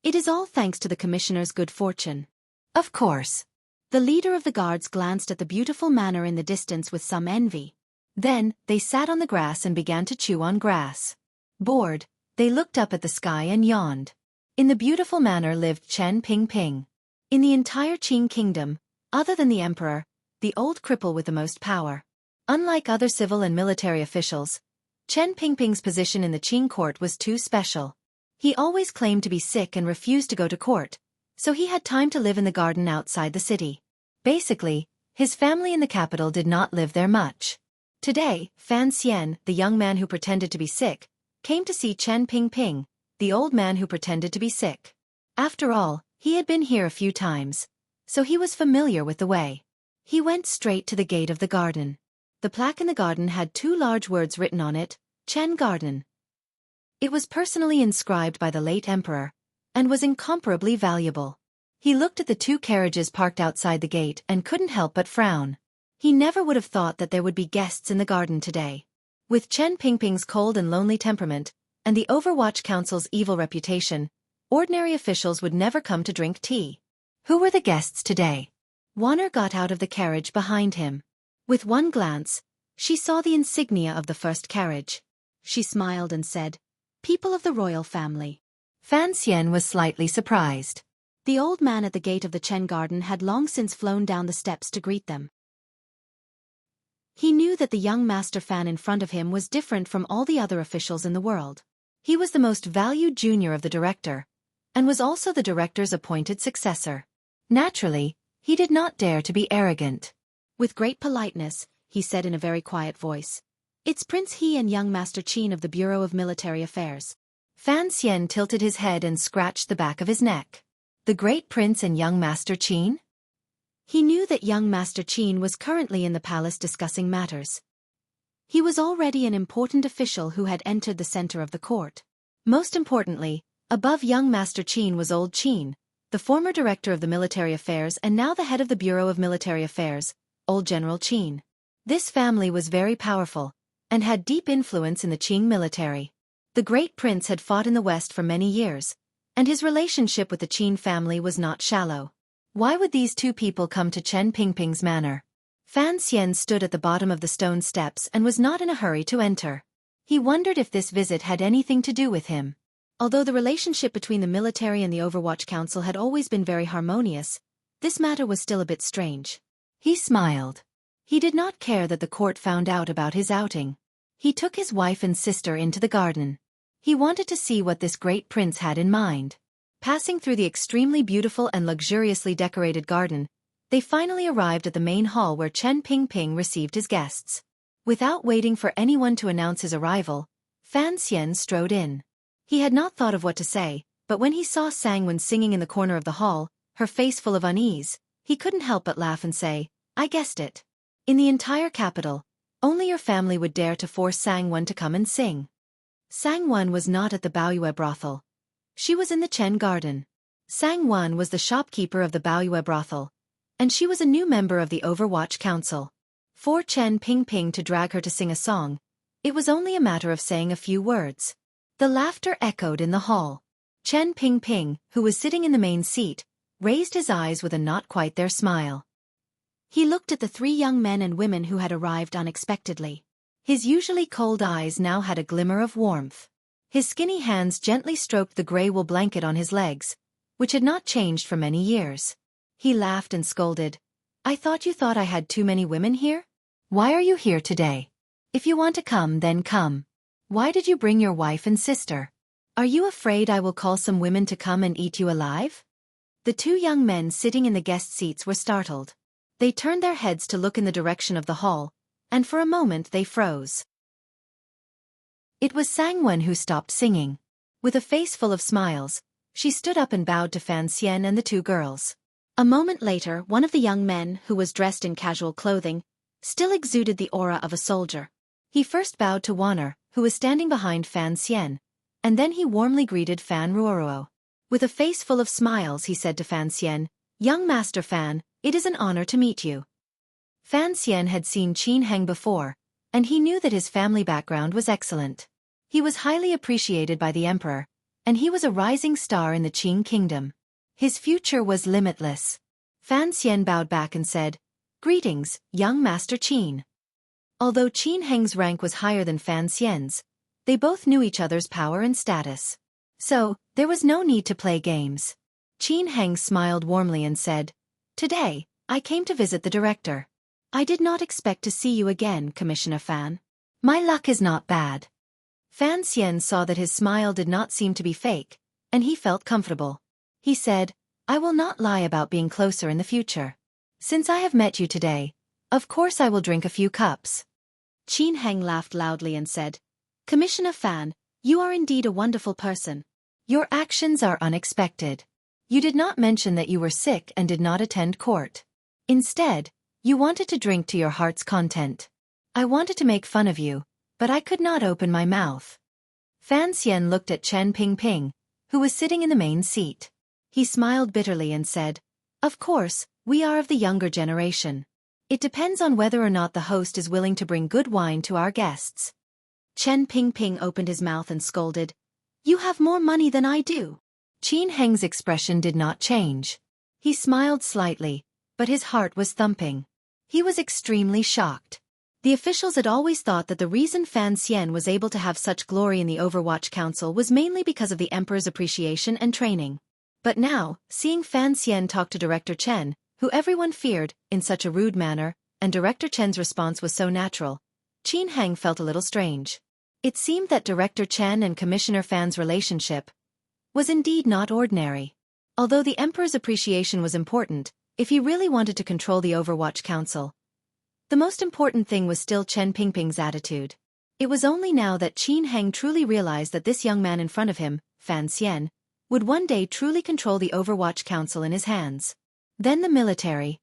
it is all thanks to the commissioner's good fortune." Of course. The leader of the guards glanced at the beautiful manor in the distance with some envy. Then, they sat on the grass and began to chew on grass. Bored, they looked up at the sky and yawned. In the beautiful manor lived Chen Pingping. In the entire Qing kingdom, other than the emperor, the old cripple with the most power. Unlike other civil and military officials, Chen Pingping's position in the Qing court was too special. He always claimed to be sick and refused to go to court, so he had time to live in the garden outside the city. Basically, his family in the capital did not live there much. Today, Fan Xian, the young man who pretended to be sick, came to see Chen Pingping, the old man who pretended to be sick. After all, he had been here a few times, so he was familiar with the way. He went straight to the gate of the garden. The plaque in the garden had two large words written on it, Chen Garden. It was personally inscribed by the late emperor, and was incomparably valuable. He looked at the two carriages parked outside the gate and couldn't help but frown. He never would have thought that there would be guests in the garden today. With Chen Pingping's cold and lonely temperament, and the Overwatch Council's evil reputation, ordinary officials would never come to drink tea. Who were the guests today? Warner got out of the carriage behind him. With one glance, she saw the insignia of the first carriage. She smiled and said, "People of the royal family." Fan Xian was slightly surprised. The old man at the gate of the Chen garden had long since flown down the steps to greet them. He knew that the young master Fan in front of him was different from all the other officials in the world. He was the most valued junior of the director, and was also the director's appointed successor. Naturally, he did not dare to be arrogant. With great politeness, he said in a very quiet voice, "It's Prince He and young Master Qin of the Bureau of Military Affairs." Fan Xian tilted his head and scratched the back of his neck. The great prince and young Master Qin? He knew that young Master Qin was currently in the palace discussing matters. He was already an important official who had entered the center of the court. Most importantly, above young Master Qin was old Qin, the former director of the military affairs and now the head of the Bureau of Military Affairs, old General Qin. This family was very powerful, and had deep influence in the Qing military. The great prince had fought in the West for many years, and his relationship with the Qin family was not shallow. Why would these two people come to Chen Pingping's manor? Fan Xian stood at the bottom of the stone steps and was not in a hurry to enter. He wondered if this visit had anything to do with him. Although the relationship between the military and the Overwatch Council had always been very harmonious, this matter was still a bit strange. He smiled. He did not care that the court found out about his outing. He took his wife and sister into the garden. He wanted to see what this great prince had in mind. Passing through the extremely beautiful and luxuriously decorated garden, they finally arrived at the main hall where Chen Pingping received his guests. Without waiting for anyone to announce his arrival, Fan Xian strode in. He had not thought of what to say, but when he saw Sangwen singing in the corner of the hall, her face full of unease, he couldn't help but laugh and say, "I guessed it. In the entire capital, only your family would dare to force Sangwen to come and sing." Sangwen was not at the Baoyue brothel. She was in the Chen garden. Sangwen was the shopkeeper of the Baoyue brothel, and she was a new member of the Overwatch Council. For Chen Pingping to drag her to sing a song, it was only a matter of saying a few words. The laughter echoed in the hall. Chen Pingping, who was sitting in the main seat, raised his eyes with a not quite there smile. He looked at the three young men and women who had arrived unexpectedly. His usually cold eyes now had a glimmer of warmth. His skinny hands gently stroked the gray wool blanket on his legs, which had not changed for many years. He laughed and scolded, "I thought you thought I had too many women here? Why are you here today? If you want to come, then come. Why did you bring your wife and sister? Are you afraid I will call some women to come and eat you alive?" The two young men sitting in the guest seats were startled. They turned their heads to look in the direction of the hall, and for a moment they froze. It was Sangwen who stopped singing. With a face full of smiles, she stood up and bowed to Fan Xian and the two girls. A moment later, one of the young men, who was dressed in casual clothing, still exuded the aura of a soldier. He first bowed to Wanner, who was standing behind Fan Xian, and then he warmly greeted Fan Ruoruo. With a face full of smiles he said to Fan Xian, "Young Master Fan, it is an honor to meet you." Fan Xian had seen Qin Heng before, and he knew that his family background was excellent. He was highly appreciated by the emperor, and he was a rising star in the Qing kingdom. His future was limitless. Fan Xian bowed back and said, "Greetings, young Master Qin." Although Qin Heng's rank was higher than Fan Xian's, they both knew each other's power and status. So, there was no need to play games. Qin Heng smiled warmly and said, "Today, I came to visit the director. I did not expect to see you again, Commissioner Fan. My luck is not bad." Fan Xian saw that his smile did not seem to be fake, and he felt comfortable. He said, "I will not lie about being closer in the future. Since I have met you today, of course I will drink a few cups." Qin Heng laughed loudly and said, "Commissioner Fan, you are indeed a wonderful person. Your actions are unexpected. You did not mention that you were sick and did not attend court. Instead, you wanted to drink to your heart's content. I wanted to make fun of you, but I could not open my mouth." Fan Xian looked at Chen Pingping, who was sitting in the main seat. He smiled bitterly and said, "Of course, we are of the younger generation. It depends on whether or not the host is willing to bring good wine to our guests." Chen Pingping opened his mouth and scolded, "You have more money than I do." Qin Heng's expression did not change. He smiled slightly, but his heart was thumping. He was extremely shocked. The officials had always thought that the reason Fan Xian was able to have such glory in the Overwatch Council was mainly because of the emperor's appreciation and training. But now, seeing Fan Xian talk to Director Chen, who everyone feared, in such a rude manner, and Director Chen's response was so natural, Qin Heng felt a little strange. It seemed that Director Chen and Commissioner Fan's relationship was indeed not ordinary. Although the emperor's appreciation was important, if he really wanted to control the Overwatch Council, the most important thing was still Chen Pingping's attitude. It was only now that Qin Heng truly realized that this young man in front of him, Fan Xian, would one day truly control the Overwatch Council in his hands. Then the military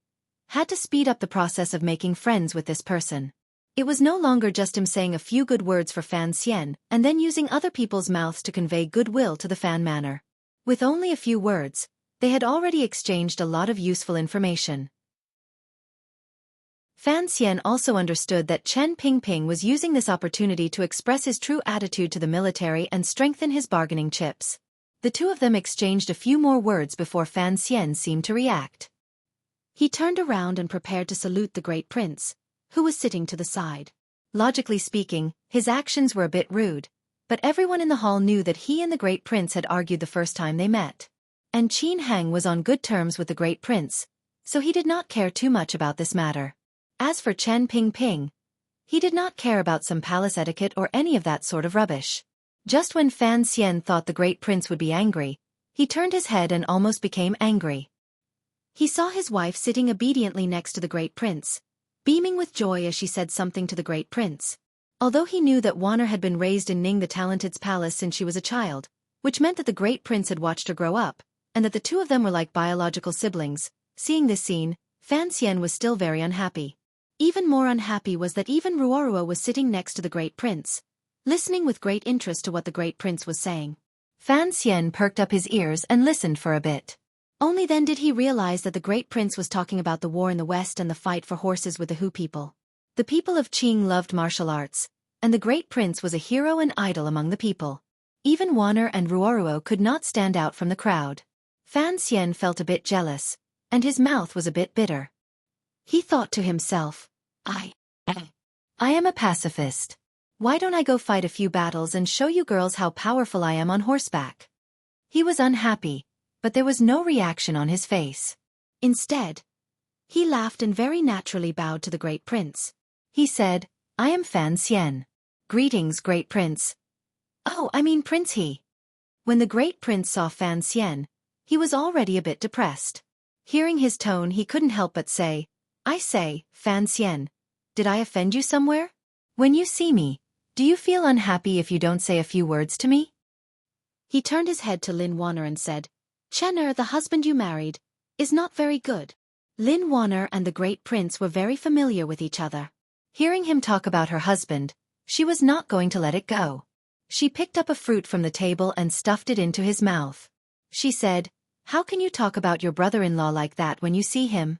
had to speed up the process of making friends with this person. It was no longer just him saying a few good words for Fan Xian and then using other people's mouths to convey goodwill to the Fan manor. With only a few words, they had already exchanged a lot of useful information. Fan Xian also understood that Chen Pingping was using this opportunity to express his true attitude to the military and strengthen his bargaining chips. The two of them exchanged a few more words before Fan Xian seemed to react. He turned around and prepared to salute the great prince, who was sitting to the side. Logically speaking, his actions were a bit rude, but everyone in the hall knew that he and the great prince had argued the first time they met. And Qin Hang was on good terms with the great prince, so he did not care too much about this matter. As for Chen Pingping, he did not care about some palace etiquette or any of that sort of rubbish. Just when Fan Xian thought the great prince would be angry, he turned his head and almost became angry. He saw his wife sitting obediently next to the great prince, beaming with joy as she said something to the great prince. Although he knew that Wanner had been raised in Ning the Talented's palace since she was a child, which meant that the great prince had watched her grow up, and that the two of them were like biological siblings, seeing this scene, Fan Xian was still very unhappy. Even more unhappy was that even Ruoruo was sitting next to the great prince, listening with great interest to what the great prince was saying. Fan Xian perked up his ears and listened for a bit. Only then did he realize that the great prince was talking about the war in the west and the fight for horses with the Hu people. The people of Qing loved martial arts, and the great prince was a hero and idol among the people. Even Wanner and Ruoruo could not stand out from the crowd. Fan Xian felt a bit jealous, and his mouth was a bit bitter. He thought to himself, I am a pacifist. Why don't I go fight a few battles and show you girls how powerful I am on horseback? He was unhappy, but there was no reaction on his face. Instead, he laughed and very naturally bowed to the great prince. He said, I am Fan Xian. Greetings, great prince. Oh, I mean Prince He. When the great prince saw Fan Xian, he was already a bit depressed. Hearing his tone, he couldn't help but say, I say, Fan Xian, did I offend you somewhere? When you see me, do you feel unhappy if you don't say a few words to me? He turned his head to Lin Wanner and said, Chen the husband you married, is not very good. Lin Wanner and the great prince were very familiar with each other. Hearing him talk about her husband, she was not going to let it go. She picked up a fruit from the table and stuffed it into his mouth. She said, How can you talk about your brother-in-law like that when you see him?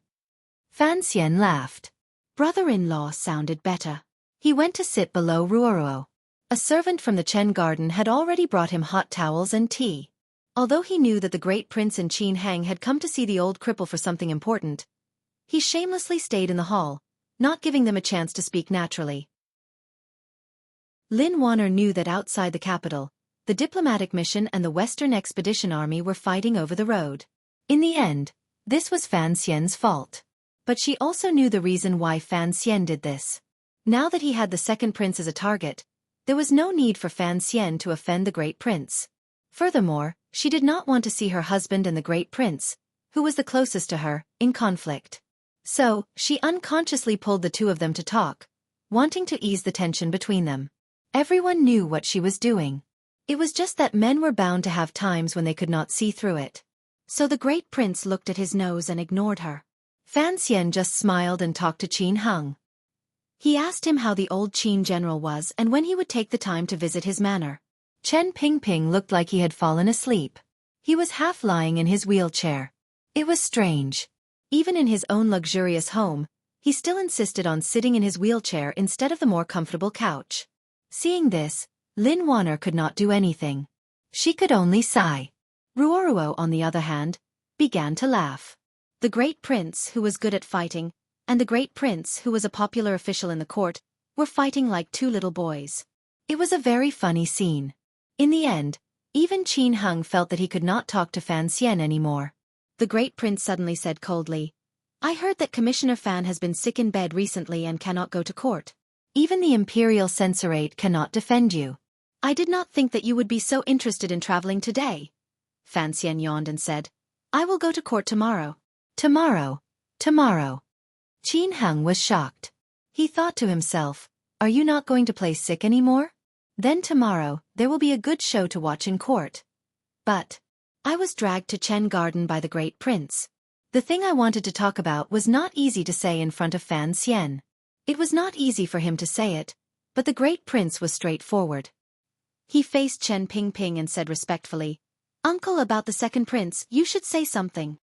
Fan Xian laughed. Brother-in-law sounded better. He went to sit below Ruoruo. A servant from the Chen garden had already brought him hot towels and tea. Although he knew that the great prince and Qin Hang had come to see the old cripple for something important, he shamelessly stayed in the hall, not giving them a chance to speak naturally. Lin Wanner knew that outside the capital, the diplomatic mission and the Western Expedition Army were fighting over the road. In the end, this was Fan Xian's fault. But she also knew the reason why Fan Xian did this. Now that he had the second prince as a target, there was no need for Fan Xian to offend the great prince. Furthermore, she did not want to see her husband and the great prince, who was the closest to her, in conflict. So, she unconsciously pulled the two of them to talk, wanting to ease the tension between them. Everyone knew what she was doing. It was just that men were bound to have times when they could not see through it. So the great prince looked at his nose and ignored her. Fan Xian just smiled and talked to Qin Hang. He asked him how the old Qin general was and when he would take the time to visit his manor. Chen Pingping looked like he had fallen asleep. He was half lying in his wheelchair. It was strange. Even in his own luxurious home, he still insisted on sitting in his wheelchair instead of the more comfortable couch. Seeing this, Lin Wanner could not do anything. She could only sigh. Ruoruo, on the other hand, began to laugh. The great prince, who was good at fighting, and the great prince, who was a popular official in the court, were fighting like two little boys. It was a very funny scene. In the end, even Qin Hang felt that he could not talk to Fan Xian anymore. The great prince suddenly said coldly, I heard that Commissioner Fan has been sick in bed recently and cannot go to court. Even the Imperial Censorate cannot defend you. I did not think that you would be so interested in traveling today. Fan Xian yawned and said, I will go to court tomorrow. Tomorrow. Qin Hang was shocked. He thought to himself, are you not going to play sick anymore? Then tomorrow, there will be a good show to watch in court. But I was dragged to Chen Garden by the great prince. The thing I wanted to talk about was not easy to say in front of Fan Xian. It was not easy for him to say it, but the great prince was straightforward. He faced Chen Pingping and said respectfully, "Uncle, about the second prince, you should say something."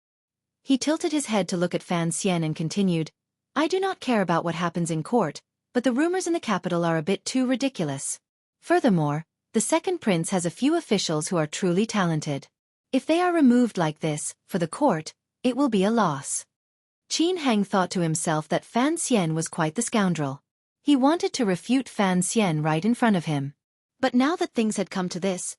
He tilted his head to look at Fan Xian and continued, "I do not care about what happens in court, but the rumors in the capital are a bit too ridiculous. Furthermore, the second prince has a few officials who are truly talented. If they are removed like this, for the court, it will be a loss." Qin Heng thought to himself that Fan Xian was quite the scoundrel. He wanted to refute Fan Xian right in front of him. But now that things had come to this,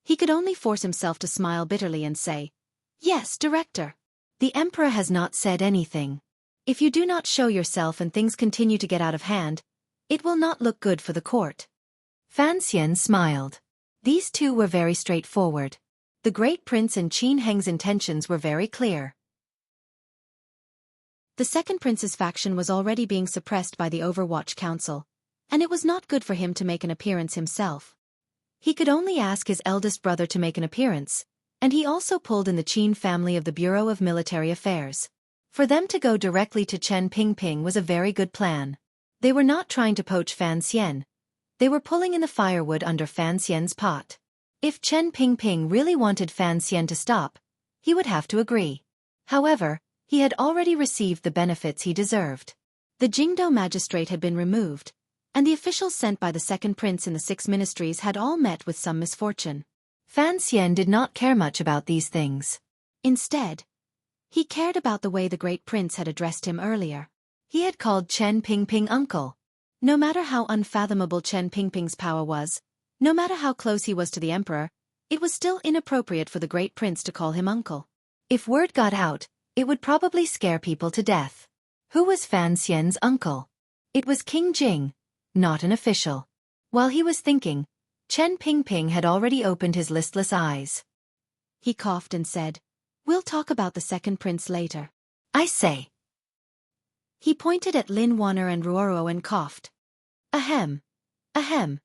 he could only force himself to smile bitterly and say, "Yes, director. The emperor has not said anything. If you do not show yourself and things continue to get out of hand, it will not look good for the court." Fan Xian smiled. These two were very straightforward. The great prince and Qin Heng's intentions were very clear. The second prince's faction was already being suppressed by the Overwatch Council, and it was not good for him to make an appearance himself. He could only ask his eldest brother to make an appearance, and he also pulled in the Qin family of the Bureau of Military Affairs. For them to go directly to Chen Pingping was a very good plan. They were not trying to poach Fan Xian. They were pulling in the firewood under Fan Xian's pot. If Chen Pingping really wanted Fan Xian to stop, he would have to agree. However, he had already received the benefits he deserved. The Jingdo magistrate had been removed, and the officials sent by the second prince in the 6 ministries had all met with some misfortune. Fan Xian did not care much about these things. Instead, he cared about the way the great prince had addressed him earlier. He had called Chen Pingping uncle. No matter how unfathomable Chen Pingping's power was, no matter how close he was to the emperor, it was still inappropriate for the great prince to call him uncle. If word got out, it would probably scare people to death. Who was Fan Xian's uncle? It was King Jing, not an official. While he was thinking, Chen Pingping had already opened his listless eyes. He coughed and said, "We'll talk about the second prince later." "I say." He pointed at Lin Wanner and Ruoro and coughed. Ahem. Ahem.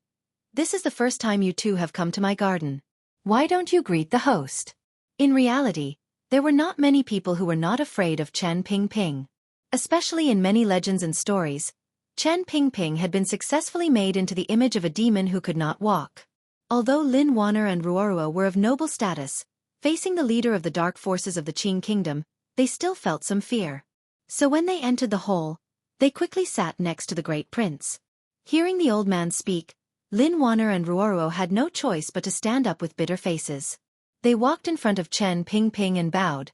This is the first time you two have come to my garden. Why don't you greet the host?" In reality, there were not many people who were not afraid of Chen Pingping. Especially in many legends and stories, Chen Pingping had been successfully made into the image of a demon who could not walk. Although Lin Wanner and Ruoro were of noble status, facing the leader of the dark forces of the Qing kingdom, they still felt some fear. So when they entered the hall, they quickly sat next to the great prince. Hearing the old man speak, Lin Wanner and Ruoro had no choice but to stand up with bitter faces. They walked in front of Chen Pingping and bowed,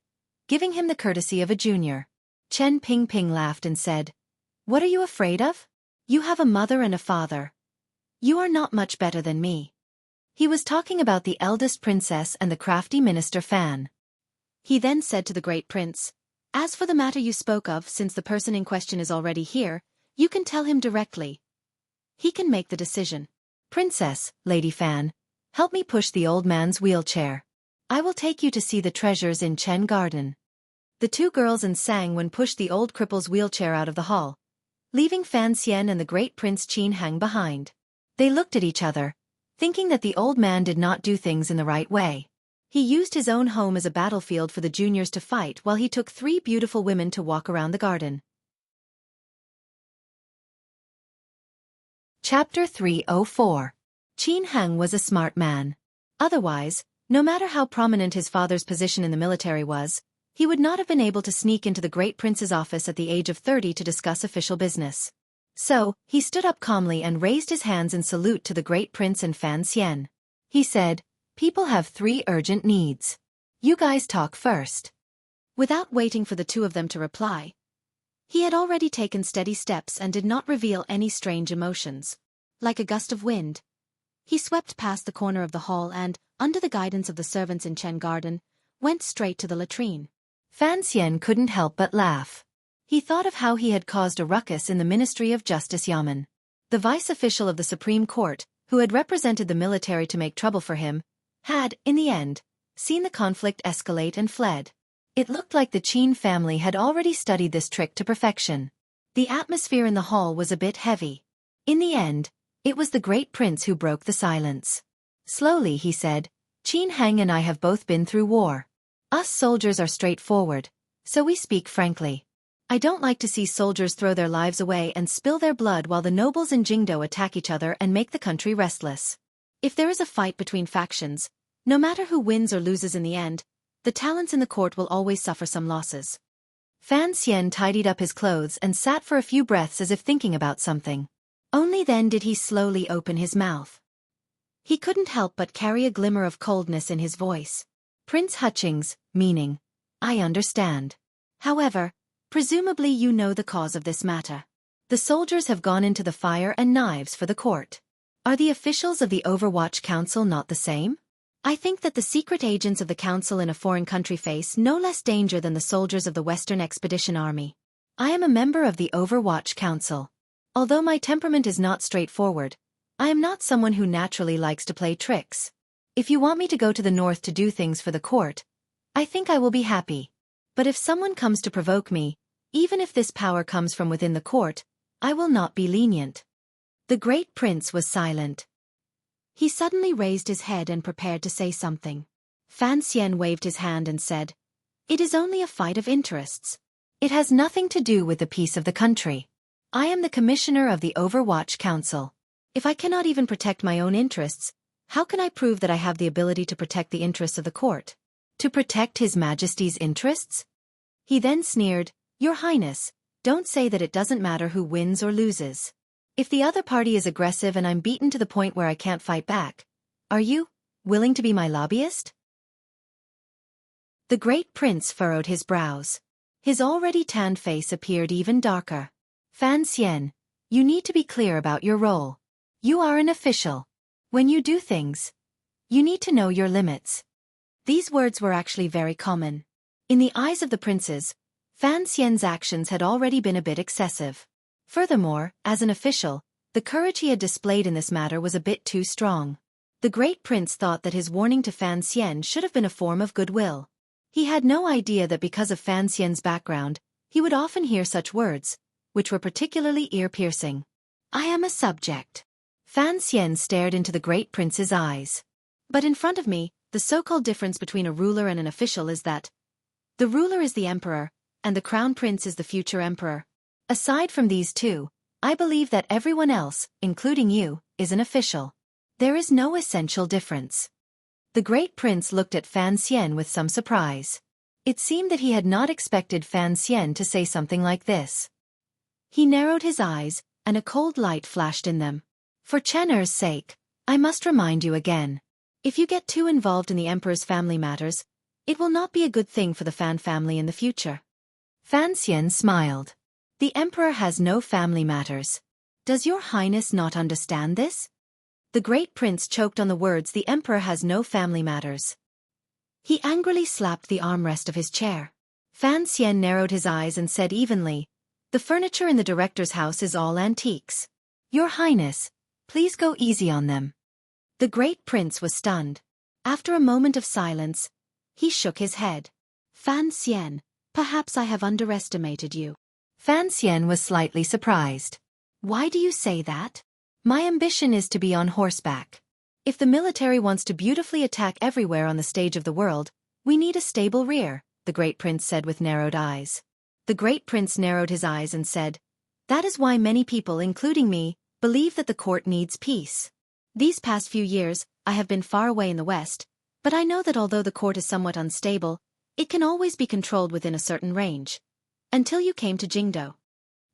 giving him the courtesy of a junior. Chen Pingping laughed and said, "What are you afraid of? You have a mother and a father. You are not much better than me." He was talking about the eldest princess and the crafty minister Fan. He then said to the great prince, "As for the matter you spoke of, since the person in question is already here, you can tell him directly. He can make the decision." "Princess, Lady Fan, help me push the old man's wheelchair. I will take you to see the treasures in Chen Garden." The two girls and Sang Wen pushed the old cripple's wheelchair out of the hall, leaving Fan Xian and the great Prince Qin Heng behind. They looked at each other, thinking that the old man did not do things in the right way. He used his own home as a battlefield for the juniors to fight while he took 3 beautiful women to walk around the garden. Chapter 304. Qin Heng was a smart man. Otherwise, no matter how prominent his father's position in the military was, he would not have been able to sneak into the great prince's office at the age of 30 to discuss official business. So, he stood up calmly and raised his hands in salute to the great prince and Fan Xian. He said, "People have 3 urgent needs. You guys talk first." Without waiting for the two of them to reply, he had already taken steady steps and did not reveal any strange emotions. Like a gust of wind, he swept past the corner of the hall and, under the guidance of the servants in Chen Garden, went straight to the latrine. Fan Xian couldn't help but laugh. He thought of how he had caused a ruckus in the Ministry of Justice Yamen. The vice official of the Supreme Court, who had represented the military to make trouble for him, had, in the end, seen the conflict escalate and fled. It looked like the Qin family had already studied this trick to perfection. The atmosphere in the hall was a bit heavy. In the end, it was the great prince who broke the silence. Slowly he said, "Qin Heng and I have both been through war. Us soldiers are straightforward, so we speak frankly. I don't like to see soldiers throw their lives away and spill their blood while the nobles in Jingdo attack each other and make the country restless. If there is a fight between factions, no matter who wins or loses in the end, the talents in the court will always suffer some losses. Fan Xian tidied up his clothes and sat for a few breaths as if thinking about something. Only then did he slowly open his mouth. He couldn't help but carry a glimmer of coldness in his voice. Prince Hutchings, meaning, I understand. However, presumably you know the cause of this matter. The soldiers have gone into the fire and knives for the court. Are the officials of the Overwatch Council not the same? I think that the secret agents of the council in a foreign country face no less danger than the soldiers of the Western Expedition Army. I am a member of the Overwatch Council. Although my temperament is not straightforward, I am not someone who naturally likes to play tricks. If you want me to go to the north to do things for the court, I think I will be happy. But if someone comes to provoke me, even if this power comes from within the court, I will not be lenient. The great prince was silent. He suddenly raised his head and prepared to say something. Fan Xian waved his hand and said, It is only a fight of interests. It has nothing to do with the peace of the country. I am the commissioner of the Overwatch Council. If I cannot even protect my own interests, how can I prove that I have the ability to protect the interests of the court? To protect His Majesty's interests? He then sneered, Your Highness, don't say that it doesn't matter who wins or loses. If the other party is aggressive and I'm beaten to the point where I can't fight back, are you willing to be my lobbyist? The great prince furrowed his brows. His already tanned face appeared even darker. Fan Xian, you need to be clear about your role. You are an official. When you do things, you need to know your limits. These words were actually very common. In the eyes of the princes, Fan Xian's actions had already been a bit excessive. Furthermore, as an official, the courage he had displayed in this matter was a bit too strong. The great prince thought that his warning to Fan Xian should have been a form of goodwill. He had no idea that because of Fan Xian's background, he would often hear such words, which were particularly ear-piercing. I am a subject. Fan Xian stared into the great prince's eyes. But in front of me, the so-called difference between a ruler and an official is that the ruler is the emperor, and the crown prince is the future emperor. Aside from these two, I believe that everyone else, including you, is an official. There is no essential difference. The great prince looked at Fan Xian with some surprise. It seemed that he had not expected Fan Xian to say something like this. He narrowed his eyes, and a cold light flashed in them. For Chener's sake, I must remind you again. If you get too involved in the emperor's family matters, it will not be a good thing for the Fan family in the future. Fan Xian smiled. The emperor has no family matters. Does your highness not understand this? The great prince choked on the words the emperor has no family matters. He angrily slapped the armrest of his chair. Fan Xian narrowed his eyes and said evenly, The furniture in the director's house is all antiques. Your highness, please go easy on them. The great prince was stunned. After a moment of silence, he shook his head. Fan Xian, perhaps I have underestimated you. Fan Xian was slightly surprised. Why do you say that? My ambition is to be on horseback. If the military wants to beautifully attack everywhere on the stage of the world, we need a stable rear, the great prince said with narrowed eyes. The great prince narrowed his eyes and said, That is why many people, including me, believe that the court needs peace. These past few years, I have been far away in the west, but I know that although the court is somewhat unstable, it can always be controlled within a certain range. Until you came to Jingdo.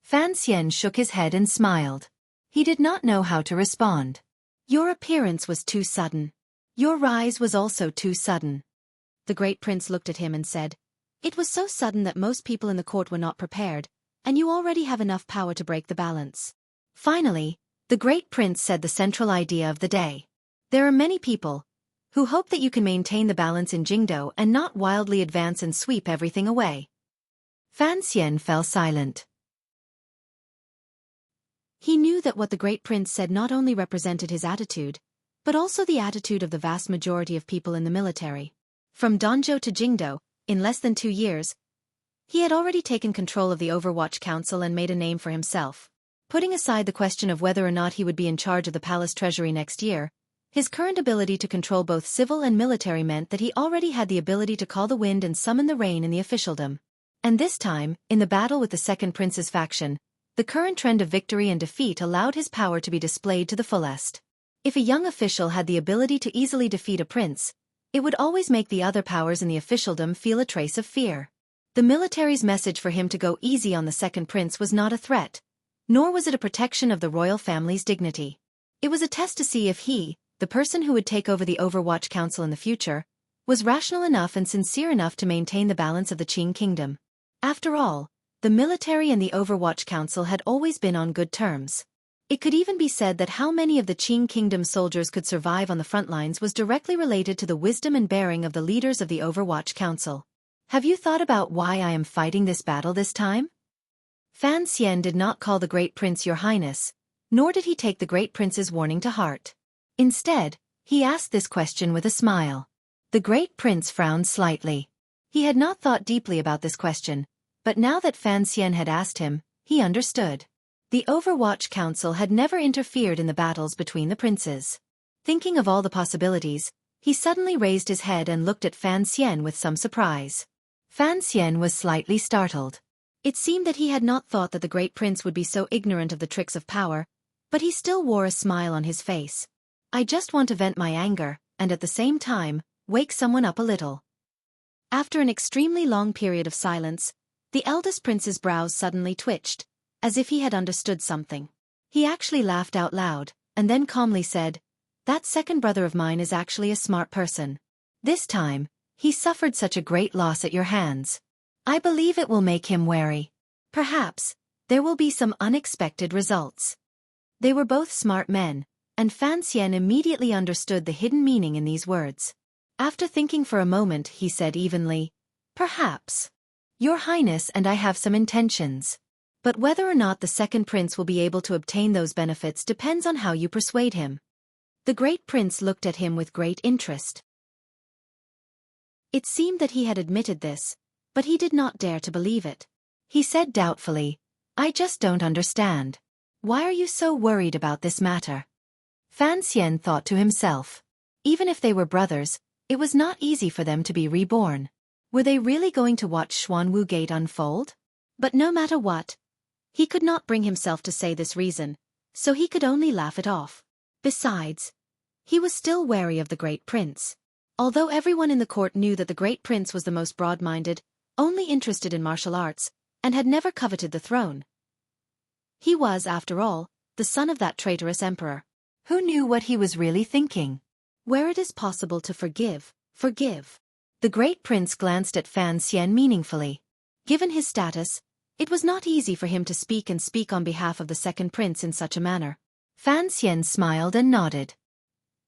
Fan Xian shook his head and smiled. He did not know how to respond. Your appearance was too sudden. Your rise was also too sudden. The great prince looked at him and said, It was so sudden that most people in the court were not prepared, and you already have enough power to break the balance. Finally, the great prince said the central idea of the day. There are many people who hope that you can maintain the balance in Jingdo and not wildly advance and sweep everything away. Fan Xian fell silent. He knew that what the great prince said not only represented his attitude, but also the attitude of the vast majority of people in the military. From Danzhou to Jingdo, in less than 2 years, he had already taken control of the Overwatch Council and made a name for himself. Putting aside the question of whether or not he would be in charge of the palace treasury next year, his current ability to control both civil and military meant that he already had the ability to call the wind and summon the rain in the officialdom. And this time, in the battle with the second prince's faction, the current trend of victory and defeat allowed his power to be displayed to the fullest. If a young official had the ability to easily defeat a prince, it would always make the other powers in the officialdom feel a trace of fear. The military's message for him to go easy on the second prince was not a threat, nor was it a protection of the royal family's dignity. It was a test to see if he, the person who would take over the Overwatch Council in the future, was rational enough and sincere enough to maintain the balance of the Qing kingdom. After all, the military and the Overwatch Council had always been on good terms. It could even be said that how many of the Qing kingdom soldiers could survive on the front lines was directly related to the wisdom and bearing of the leaders of the Overwatch Council. Have you thought about why I am fighting this battle this time? Fan Xian did not call the Great Prince Your Highness, nor did he take the Great Prince's warning to heart. Instead, he asked this question with a smile. The Great Prince frowned slightly. He had not thought deeply about this question, but now that Fan Xian had asked him, he understood. The Overwatch Council had never interfered in the battles between the princes. Thinking of all the possibilities, he suddenly raised his head and looked at Fan Xian with some surprise. Fan Xian was slightly startled. It seemed that he had not thought that the Great Prince would be so ignorant of the tricks of power, but he still wore a smile on his face. I just want to vent my anger, and at the same time, wake someone up a little. After an extremely long period of silence, the eldest prince's brows suddenly twitched, as if he had understood something. He actually laughed out loud, and then calmly said, "That second brother of mine is actually a smart person. This time, he suffered such a great loss at your hands. I believe it will make him wary. Perhaps, there will be some unexpected results." They were both smart men, and Fan Xian immediately understood the hidden meaning in these words. After thinking for a moment, he said evenly, "Perhaps. Your Highness and I have some intentions. But whether or not the second prince will be able to obtain those benefits depends on how you persuade him." The Great Prince looked at him with great interest. It seemed that he had admitted this, but he did not dare to believe it. He said doubtfully, "I just don't understand. Why are you so worried about this matter?" Fan Xian thought to himself. Even if they were brothers, it was not easy for them to be reborn. Were they really going to watch Xuanwu Gate unfold? But no matter what, he could not bring himself to say this reason, so he could only laugh it off. Besides, he was still wary of the Great Prince. Although everyone in the court knew that the Great Prince was the most broad-minded, only interested in martial arts, and had never coveted the throne. He was, after all, the son of that traitorous emperor. Who knew what he was really thinking? Where it is possible to forgive, forgive. The Great Prince glanced at Fan Xian meaningfully. Given his status, it was not easy for him to speak on behalf of the second prince in such a manner. Fan Xian smiled and nodded.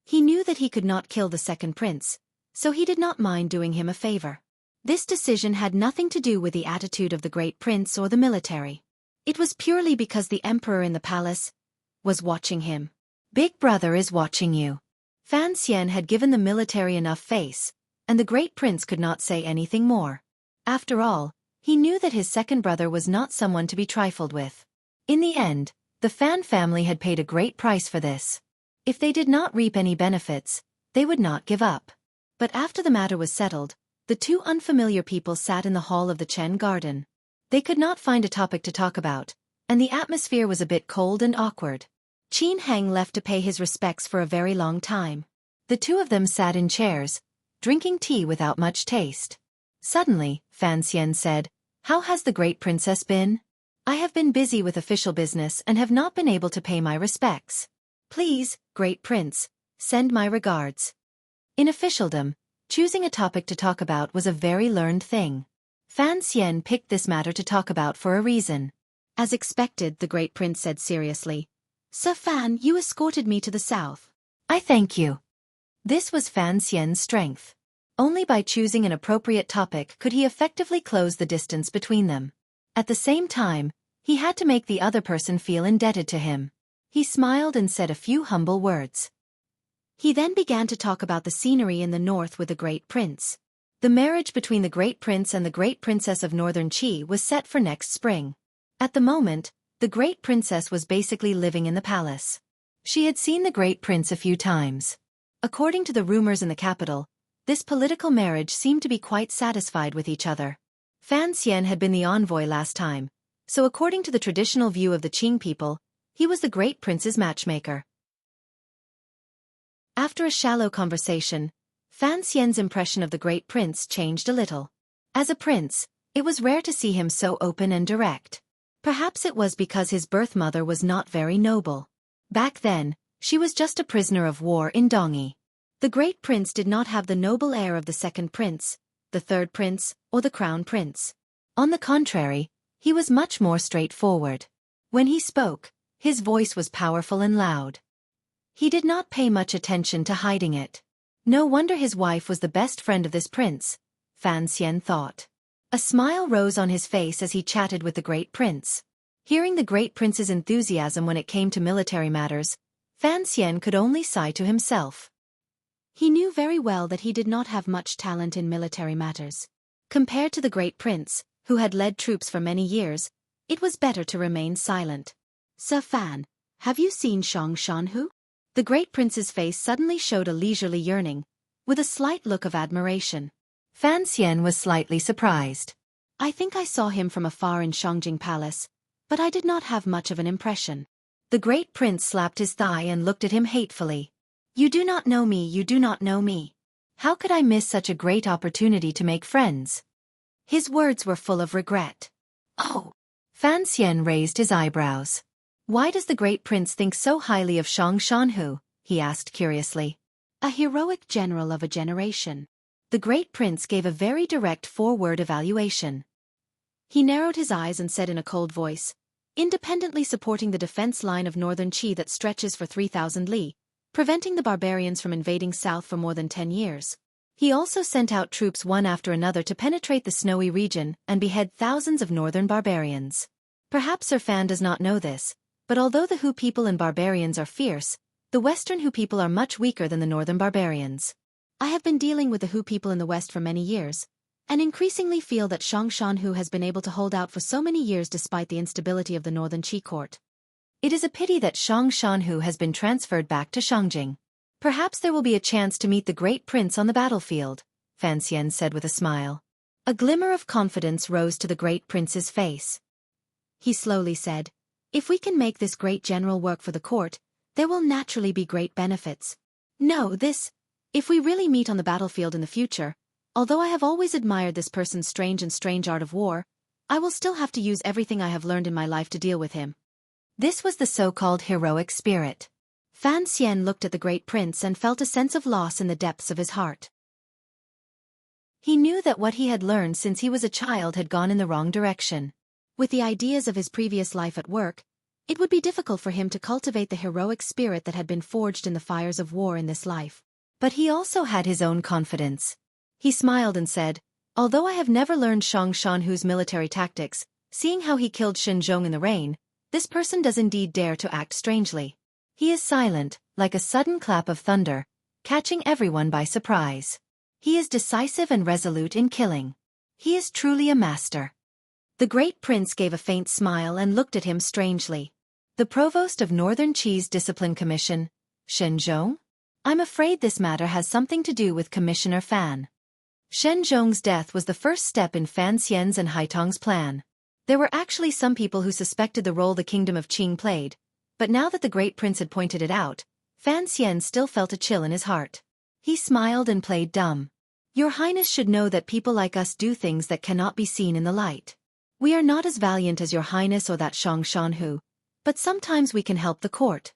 He knew that he could not kill the second prince, so he did not mind doing him a favor. This decision had nothing to do with the attitude of the Great Prince or the military. It was purely because the emperor in the palace was watching him. Big Brother is watching you. Fan Xian had given the military enough face, and the Great Prince could not say anything more. After all, he knew that his second brother was not someone to be trifled with. In the end, the Fan family had paid a great price for this. If they did not reap any benefits, they would not give up. But after the matter was settled, the two unfamiliar people sat in the hall of the Chen garden. They could not find a topic to talk about, and the atmosphere was a bit cold and awkward. Qin Heng left to pay his respects for a very long time. The two of them sat in chairs, drinking tea without much taste. Suddenly, Fan Xian said, "How has the Great Princess been? I have been busy with official business and have not been able to pay my respects. Please, Great Prince, send my regards." In officialdom, choosing a topic to talk about was a very learned thing. Fan Xian picked this matter to talk about for a reason. As expected, the Great Prince said seriously, "Sir Fan, you escorted me to the south. I thank you." This was Fan Xian's strength. Only by choosing an appropriate topic could he effectively close the distance between them. At the same time, he had to make the other person feel indebted to him. He smiled and said a few humble words. He then began to talk about the scenery in the north with the Great Prince. The marriage between the Great Prince and the Great Princess of Northern Qi was set for next spring. At the moment, the Great Princess was basically living in the palace. She had seen the Great Prince a few times. According to the rumors in the capital, this political marriage seemed to be quite satisfied with each other. Fan Xian had been the envoy last time, so according to the traditional view of the Qing people, he was the great prince's matchmaker. After a shallow conversation, Fan Xian's impression of the great prince changed a little. As a prince, it was rare to see him so open and direct. Perhaps it was because his birth mother was not very noble. Back then, she was just a prisoner of war in Dongyi. The great prince did not have the noble air of the second prince, the third prince, or the crown prince. On the contrary, he was much more straightforward. When he spoke, his voice was powerful and loud. He did not pay much attention to hiding it. No wonder his wife was the best friend of this prince, Fan Xian thought. A smile rose on his face as he chatted with the great prince. Hearing the great prince's enthusiasm when it came to military matters, Fan Xian could only sigh to himself. He knew very well that he did not have much talent in military matters. Compared to the great prince, who had led troops for many years, it was better to remain silent. "Sir Fan, have you seen Shang Shanhu?" The great prince's face suddenly showed a leisurely yearning, with a slight look of admiration. Fan Xian was slightly surprised. "I think I saw him from afar in Shangjing Palace, but I did not have much of an impression." The great prince slapped his thigh and looked at him hatefully. "You do not know me, you do not know me. How could I miss such a great opportunity to make friends?" His words were full of regret. "Oh!" Fan Xian raised his eyebrows. "Why does the great prince think so highly of Shang Shanhu?" he asked curiously. "A heroic general of a generation." The great prince gave a very direct four-word evaluation. He narrowed his eyes and said in a cold voice, "Independently supporting the defense line of northern Qi that stretches for 3,000 li, preventing the barbarians from invading south for more than 10 years. He also sent out troops one after another to penetrate the snowy region and behead thousands of northern barbarians." Perhaps Sir Fan does not know this, but although the Hu people and barbarians are fierce, the western Hu people are much weaker than the northern barbarians. I have been dealing with the Hu people in the west for many years, and increasingly feel that Shang Shanhu has been able to hold out for so many years despite the instability of the northern Qi court. It is a pity that Shang Shanhu has been transferred back to Shangjing. Perhaps there will be a chance to meet the great prince on the battlefield, Fan Xian said with a smile. A glimmer of confidence rose to the great prince's face. He slowly said, "If we can make this great general work for the court, there will naturally be great benefits. If we really meet on the battlefield in the future, although I have always admired this person's strange art of war, I will still have to use everything I have learned in my life to deal with him." This was the so-called heroic spirit. Fan Xian looked at the great prince and felt a sense of loss in the depths of his heart. He knew that what he had learned since he was a child had gone in the wrong direction. With the ideas of his previous life at work, it would be difficult for him to cultivate the heroic spirit that had been forged in the fires of war in this life. But he also had his own confidence. He smiled and said, "Although I have never learned Shang Shanhu's military tactics, seeing how he killed Xinzhong in the rain, this person does indeed dare to act strangely. He is silent, like a sudden clap of thunder, catching everyone by surprise. He is decisive and resolute in killing. He is truly a master." The great prince gave a faint smile and looked at him strangely. "The provost of Northern Qi's Discipline Commission, Xinzhong? I'm afraid this matter has something to do with Commissioner Fan." Shenzhong's death was the first step in Fan Xian's and Haitong's plan. There were actually some people who suspected the role the kingdom of Qing played, but now that the great prince had pointed it out, Fan Xian still felt a chill in his heart. He smiled and played dumb. "Your Highness should know that people like us do things that cannot be seen in the light. We are not as valiant as your Highness or that Shang Shanhu, but sometimes we can help the court."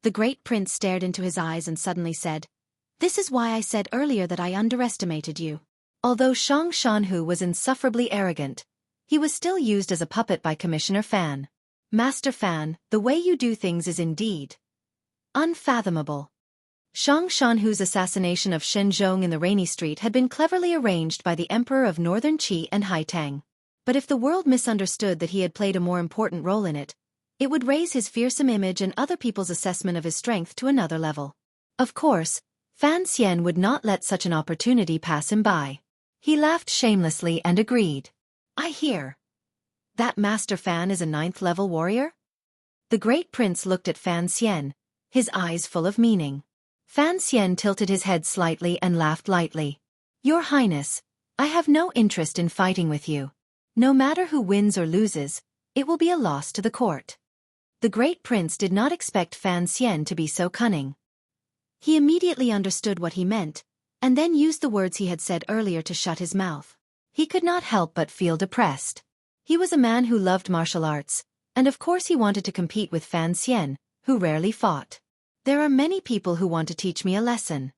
The great prince stared into his eyes and suddenly said, "This is why I said earlier that I underestimated you." Although Shang Shanhu was insufferably arrogant, he was still used as a puppet by Commissioner Fan. "Master Fan, the way you do things is indeed unfathomable." Shang Shanhu's assassination of Shenzhong in the rainy street had been cleverly arranged by the Emperor of Northern Qi and Haitang. But if the world misunderstood that he had played a more important role in it, it would raise his fearsome image and other people's assessment of his strength to another level. Of course, Fan Xian would not let such an opportunity pass him by. He laughed shamelessly and agreed. "I hear that Master Fan is a 9th-level warrior?" The great prince looked at Fan Xian, his eyes full of meaning. Fan Xian tilted his head slightly and laughed lightly. "Your Highness, I have no interest in fighting with you. No matter who wins or loses, it will be a loss to the court. The great prince did not expect Fan Xian to be so cunning. He immediately understood what he meant, and then used the words he had said earlier to shut his mouth. He could not help but feel depressed. He was a man who loved martial arts, and of course he wanted to compete with Fan Xian, who rarely fought. There are many people who want to teach me a lesson.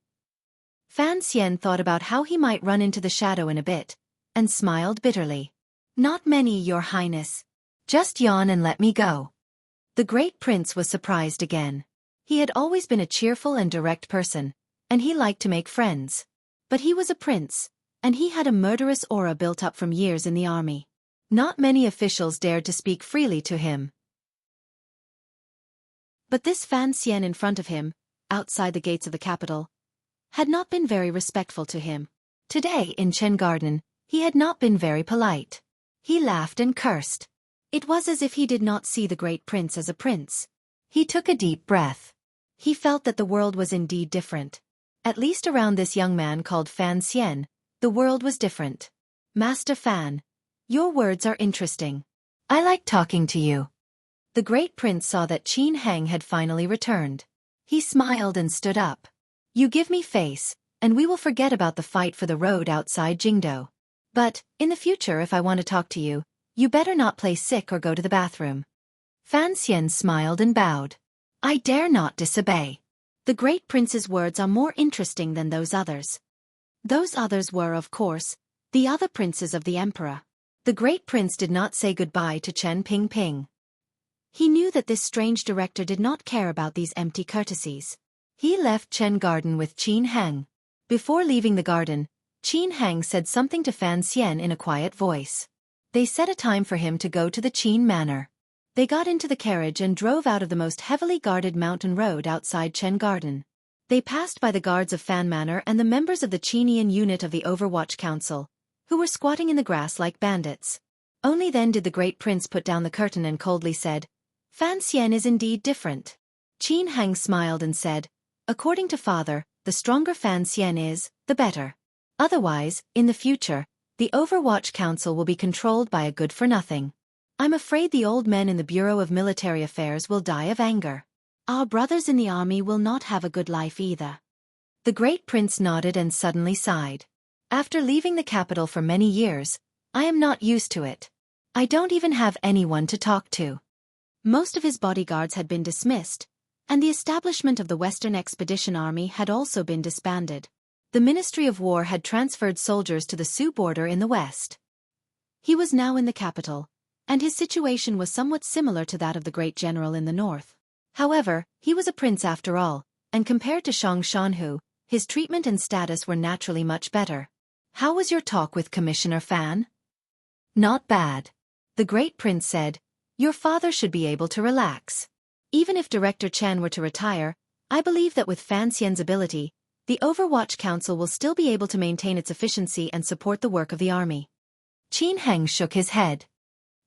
Fan Xian thought about how he might run into the shadow in a bit, and smiled bitterly. Not many, Your Highness. Just yawn and let me go. The great prince was surprised again. He had always been a cheerful and direct person, and he liked to make friends. But he was a prince, and he had a murderous aura built up from years in the army. Not many officials dared to speak freely to him. But this Fan Xian in front of him, outside the gates of the capital, had not been very respectful to him. Today in Chen Garden, he had not been very polite. He laughed and cursed. It was as if he did not see the great prince as a prince. He took a deep breath. He felt that the world was indeed different. At least around this young man called Fan Xian, the world was different. Master Fan, your words are interesting. I like talking to you. The great prince saw that Qin Heng had finally returned. He smiled and stood up. You give me face, and we will forget about the fight for the road outside Jingdo. But, in the future if I want to talk to you, you better not play sick or go to the bathroom. Fan Xian smiled and bowed. I dare not disobey. The great prince's words are more interesting than those others. Those others were, of course, the other princes of the emperor. The great prince did not say goodbye to Chen Pingping. He knew that this strange director did not care about these empty courtesies. He left Chen Garden with Qin Heng. Before leaving the garden, Qin Heng said something to Fan Xian in a quiet voice. They set a time for him to go to the Qin Manor. They got into the carriage and drove out of the most heavily guarded mountain road outside Chen Garden. They passed by the guards of Fan Manor and the members of the Qinian unit of the Overwatch Council, who were squatting in the grass like bandits. Only then did the great prince put down the curtain and coldly said, Fan Xian is indeed different. Qin Heng smiled and said, according to father, the stronger Fan Xian is, the better. Otherwise, in the future, the Overwatch Council will be controlled by a good-for-nothing. I'm afraid the old men in the Bureau of Military Affairs will die of anger. Our brothers in the army will not have a good life either. The great prince nodded and suddenly sighed. After leaving the capital for many years, I am not used to it. I don't even have anyone to talk to. Most of his bodyguards had been dismissed, and the establishment of the Western Expedition Army had also been disbanded. The Ministry of War had transferred soldiers to the Sioux border in the west. He was now in the capital, and his situation was somewhat similar to that of the great general in the north. However, he was a prince after all, and compared to Shang Shanhu, his treatment and status were naturally much better. How was your talk with Commissioner Fan? Not bad. The great prince said, your father should be able to relax. Even if Director Chen were to retire, I believe that with Fan Xian's ability, the Overwatch Council will still be able to maintain its efficiency and support the work of the army. Qin Heng shook his head.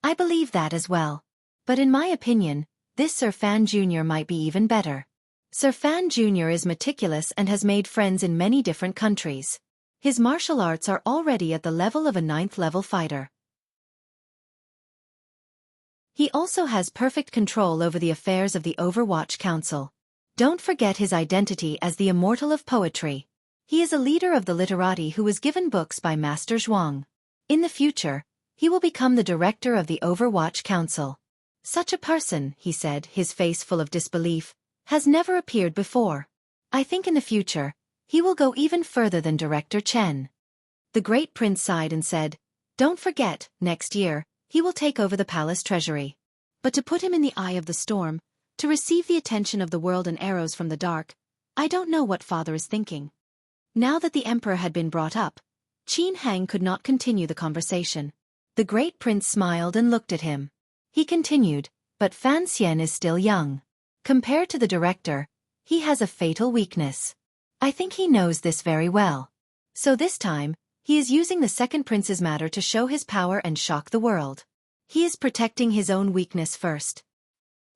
I believe that as well. But in my opinion, this Sir Fan Jr. might be even better. Sir Fan Jr. is meticulous and has made friends in many different countries. His martial arts are already at the level of a 9th-level fighter. He also has perfect control over the affairs of the Overwatch Council. Don't forget his identity as the Immortal of Poetry. He is a leader of the literati who was given books by Master Zhuang. In the future, he will become the director of the Overwatch Council. Such a person, he said, his face full of disbelief, has never appeared before. I think in the future, he will go even further than Director Chen. The great prince sighed and said, don't forget, next year, he will take over the palace treasury. But to put him in the eye of the storm, to receive the attention of the world and arrows from the dark, I don't know what father is thinking. Now that the emperor had been brought up, Qin Heng could not continue the conversation. The great prince smiled and looked at him. He continued, but Fan Xian is still young. Compared to the director, he has a fatal weakness. I think he knows this very well. So this time, he is using the second prince's matter to show his power and shock the world. He is protecting his own weakness first.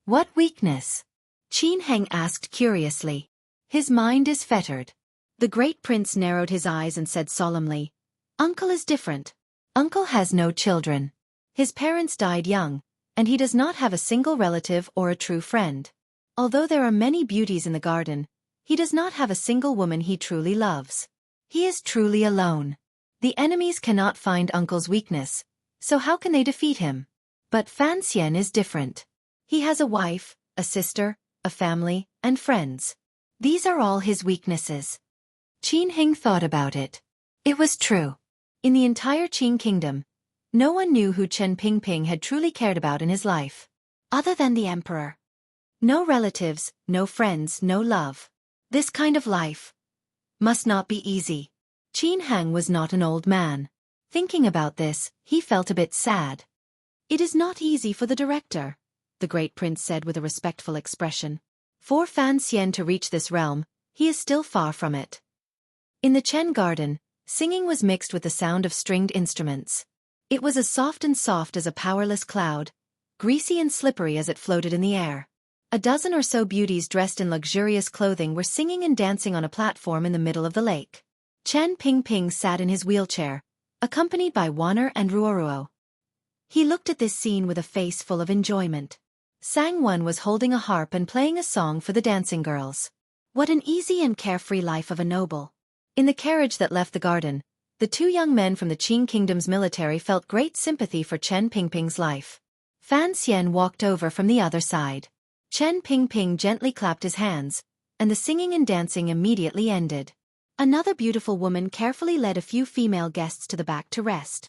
What weakness? Qin Heng asked curiously. His mind is fettered. The great prince narrowed his eyes and said solemnly, Uncle is different. Uncle has no children. His parents died young, and he does not have a single relative or a true friend. Although there are many beauties in the garden, he does not have a single woman he truly loves. He is truly alone. The enemies cannot find Uncle's weakness, so how can they defeat him? But Fan Xian is different. He has a wife, a sister, a family, and friends. These are all his weaknesses. Qin Hing thought about it. It was true. In the entire Qin kingdom, no one knew who Chen Pingping had truly cared about in his life. Other than the emperor. No relatives, no friends, no love. This kind of life must not be easy. Qin Hang was not an old man. Thinking about this, he felt a bit sad. It is not easy for the director, the great prince said with a respectful expression. For Fan Xian to reach this realm, he is still far from it. In the Chen garden, singing was mixed with the sound of stringed instruments. It was as soft as a powerless cloud, greasy and slippery as it floated in the air. A dozen or so beauties dressed in luxurious clothing were singing and dancing on a platform in the middle of the lake. Chen Pingping sat in his wheelchair, accompanied by Wanner and Ruoruo. He looked at this scene with a face full of enjoyment. Sang Wen was holding a harp and playing a song for the dancing girls. What an easy and carefree life of a noble. In the carriage that left the garden, the two young men from the Qin Kingdom's military felt great sympathy for Chen Pingping's life. Fan Xian walked over from the other side. Chen Pingping gently clapped his hands, and the singing and dancing immediately ended. Another beautiful woman carefully led a few female guests to the back to rest.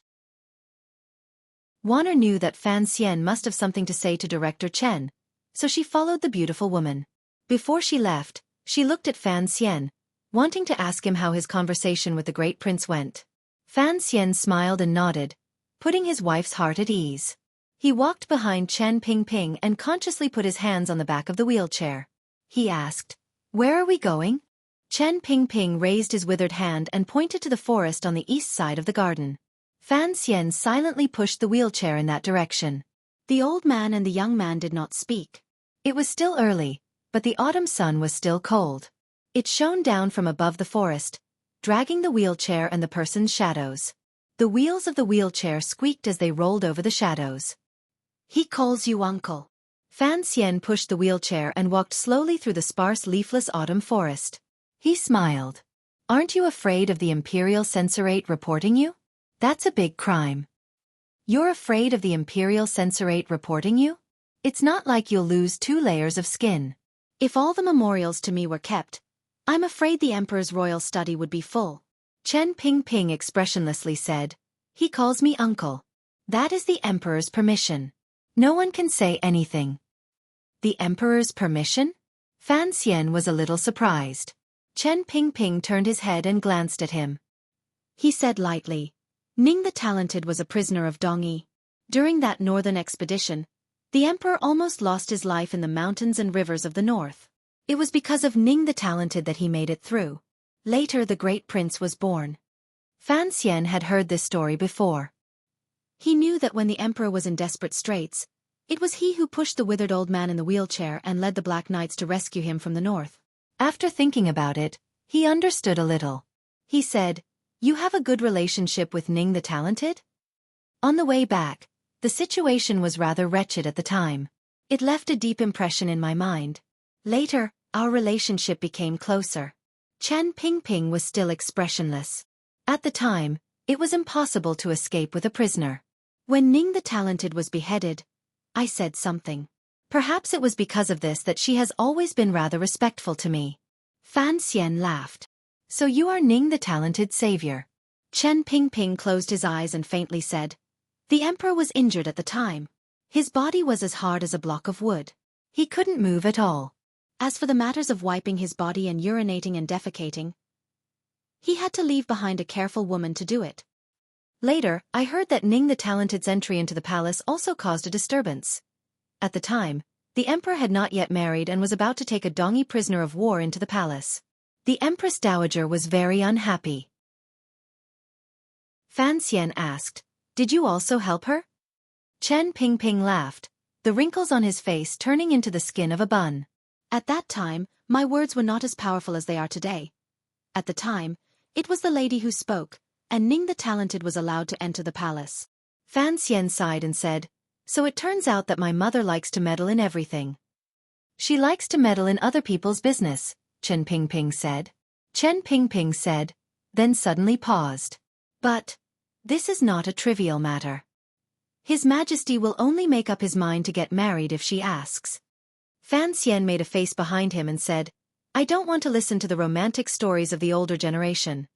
Wanner knew that Fan Xian must have something to say to Director Chen, so she followed the beautiful woman. Before she left, she looked at Fan Xian, wanting to ask him how his conversation with the great prince went. Fan Xian smiled and nodded, putting his wife's heart at ease. He walked behind Chen Pingping and consciously put his hands on the back of the wheelchair. He asked, "Where are we going?" Chen Pingping raised his withered hand and pointed to the forest on the east side of the garden. Fan Xian silently pushed the wheelchair in that direction. The old man and the young man did not speak. It was still early, but the autumn sun was still cold. It shone down from above the forest, dragging the wheelchair and the person's shadows. The wheels of the wheelchair squeaked as they rolled over the shadows. "He calls you uncle." Fan Xian pushed the wheelchair and walked slowly through the sparse leafless autumn forest. He smiled. "Aren't you afraid of the Imperial Censorate reporting you? That's a big crime." "You're afraid of the Imperial Censorate reporting you? It's not like you'll lose 2 layers of skin. If all the memorials to me were kept, I'm afraid the Emperor's royal study would be full." Chen Pingping expressionlessly said, "He calls me uncle. That is the Emperor's permission. No one can say anything." "The Emperor's permission?" Fan Xian was a little surprised. Chen Pingping turned his head and glanced at him. He said lightly, "Ning the Talented was a prisoner of Dongyi. During that northern expedition, the Emperor almost lost his life in the mountains and rivers of the north. It was because of Ning the Talented that he made it through. Later the great prince was born." Fan Xian had heard this story before. He knew that when the Emperor was in desperate straits, it was he who pushed the withered old man in the wheelchair and led the Black Knights to rescue him from the north. After thinking about it, he understood a little. He said, "You have a good relationship with Ning the Talented?" On the way back, the situation was rather wretched at the time. It left a deep impression in my mind. Later, our relationship became closer. Chen Pingping was still expressionless. At the time, it was impossible to escape with a prisoner. When Ning the Talented was beheaded, I said something. Perhaps it was because of this that she has always been rather respectful to me. Fan Xian laughed. "So you are Ning the Talented savior." Chen Pingping closed his eyes and faintly said, "The Emperor was injured at the time. His body was as hard as a block of wood. He couldn't move at all. As for the matters of wiping his body and urinating and defecating, he had to leave behind a careful woman to do it. Later, I heard that Ning the Talented's entry into the palace also caused a disturbance. At the time, the Emperor had not yet married and was about to take a Dongyi prisoner of war into the palace. The Empress Dowager was very unhappy." Fan Xian asked, "Did you also help her?" Chen Pingping laughed, the wrinkles on his face turning into the skin of a bun. "At that time, my words were not as powerful as they are today. At the time, it was the lady who spoke, and Ning the Talented was allowed to enter the palace. Fan Xian sighed and said, "So it turns out that my mother likes to meddle in everything." "She likes to meddle in other people's business," Chen Pingping said. Chen Pingping said, then suddenly paused. "But this is not a trivial matter. His Majesty will only make up his mind to get married if she asks." Fan Xian made a face behind him and said, "I don't want to listen to the romantic stories of the older generation."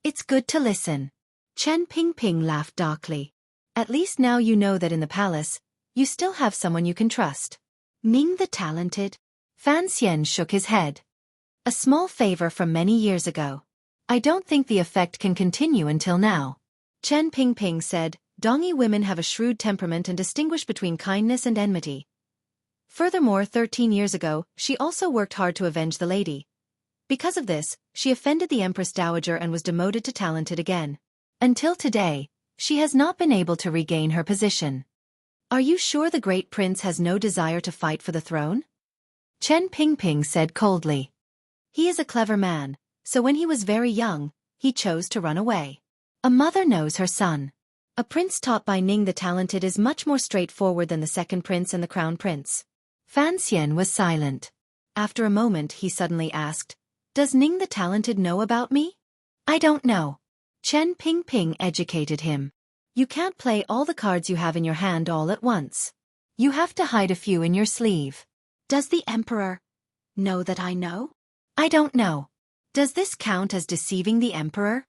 "It's good to listen." Chen Pingping laughed darkly. "At least now you know that in the palace, you still have someone you can trust." "Ning the Talented?" Fan Xian shook his head. "A small favor from many years ago. I don't think the effect can continue until now." Chen Pingping said, "Dongi women have a shrewd temperament and distinguish between kindness and enmity. Furthermore, 13 years ago, she also worked hard to avenge the lady. Because of this, she offended the Empress Dowager and was demoted to Talented again. Until today, she has not been able to regain her position." "Are you sure the great prince has no desire to fight for the throne?" Chen Pingping said coldly. "He is a clever man, so when he was very young, he chose to run away. A mother knows her son. A prince taught by Ning the Talented is much more straightforward than the second prince and the crown prince." Fan Xian was silent. After a moment he suddenly asked, "Does Ning the Talented know about me?" "I don't know." Chen Pingping educated him. "You can't play all the cards you have in your hand all at once. You have to hide a few in your sleeve." "Does the Emperor know that I know?" "I don't know." "Does this count as deceiving the Emperor?"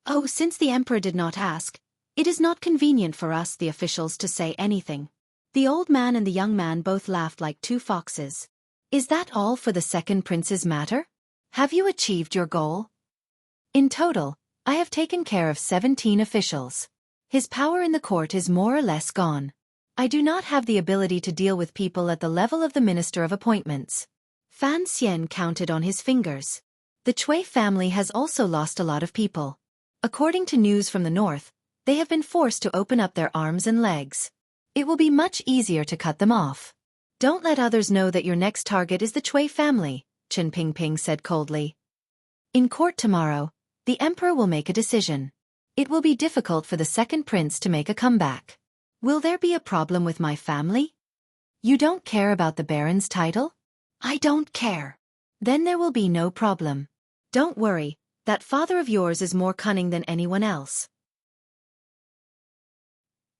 "Oh, since the Emperor did not ask, it is not convenient for us, the officials, to say anything." The old man and the young man both laughed like two foxes. "Is that all for the second prince's matter? Have you achieved your goal?" "In total, I have taken care of 17 officials. His power in the court is more or less gone. I do not have the ability to deal with people at the level of the Minister of Appointments." Fan Xian counted on his fingers. "The Chui family has also lost a lot of people. According to news from the north, they have been forced to open up their arms and legs. It will be much easier to cut them off." "Don't let others know that your next target is the Chui family," Chen Pingping said coldly. "In court tomorrow, the Emperor will make a decision. It will be difficult for the second prince to make a comeback. Will there be a problem with my family?" "You don't care about the Baron's title?" "I don't care." "Then there will be no problem. Don't worry, that father of yours is more cunning than anyone else.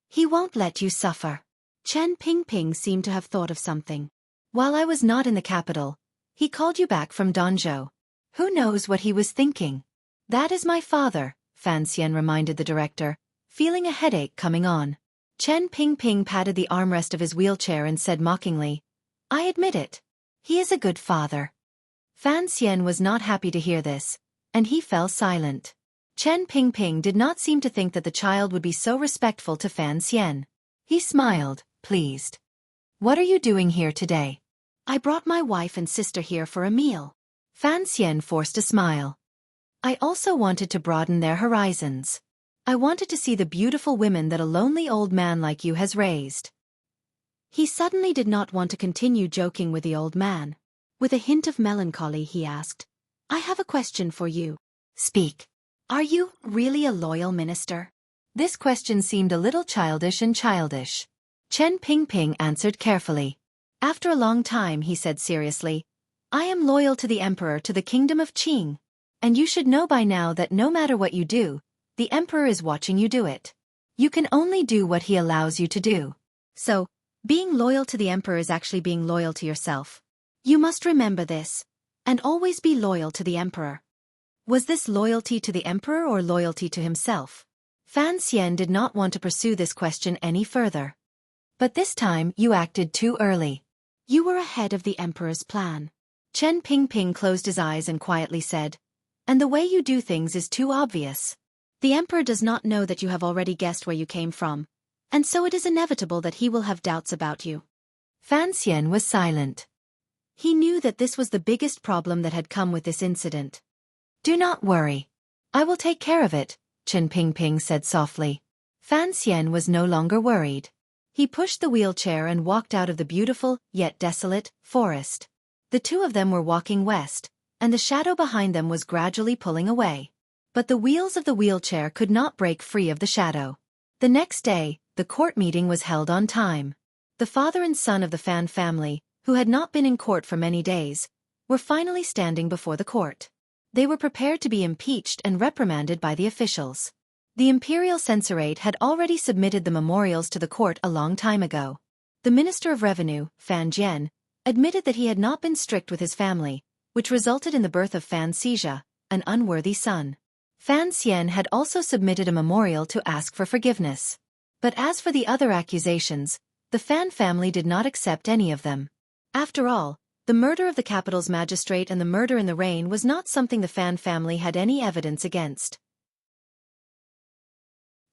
He won't let you suffer." Chen Pingping seemed to have thought of something. "While I was not in the capital, he called you back from Danzhou. Who knows what he was thinking?" "That is my father," Fan Xian reminded the director, feeling a headache coming on. Chen Pingping patted the armrest of his wheelchair and said mockingly, "I admit it. He is a good father." Fan Xian was not happy to hear this, and he fell silent. Chen Pingping did not seem to think that the child would be so respectful to Fan Xian. He smiled, pleased. "What are you doing here today?" "I brought my wife and sister here for a meal." Fan Xian forced a smile. "I also wanted to broaden their horizons. I wanted to see the beautiful women that a lonely old man like you has raised." He suddenly did not want to continue joking with the old man. With a hint of melancholy he asked, "I have a question for you." "Speak." "Are you really a loyal minister?" This question seemed a little childish. Chen Pingping answered carefully. After a long time he said seriously, "I am loyal to the Emperor, to the kingdom of Qing. And you should know by now that no matter what you do, the Emperor is watching you do it. You can only do what he allows you to do. So, being loyal to the Emperor is actually being loyal to yourself. You must remember this, and always be loyal to the Emperor." Was this loyalty to the Emperor or loyalty to himself? Fan Xian did not want to pursue this question any further. "But this time you acted too early. You were ahead of the Emperor's plan." Chen Pingping closed his eyes and quietly said, "And the way you do things is too obvious. The Emperor does not know that you have already guessed where you came from, and so it is inevitable that he will have doubts about you." Fan Xian was silent. He knew that this was the biggest problem that had come with this incident. "Do not worry. I will take care of it," Chen Pingping said softly. Fan Xian was no longer worried. He pushed the wheelchair and walked out of the beautiful, yet desolate, forest. The two of them were walking west, and the shadow behind them was gradually pulling away. But the wheels of the wheelchair could not break free of the shadow. The next day, the court meeting was held on time. The father and son of the Fan family, who had not been in court for many days, were finally standing before the court. They were prepared to be impeached and reprimanded by the officials. The imperial censorate had already submitted the memorials to the court a long time ago. The Minister of Revenue, Fan Jian, admitted that he had not been strict with his family, which resulted in the birth of Fan Xija, an unworthy son. Fan Xian had also submitted a memorial to ask for forgiveness. But as for the other accusations, the Fan family did not accept any of them. After all, the murder of the capital's magistrate and the murder in the rain was not something the Fan family had any evidence against.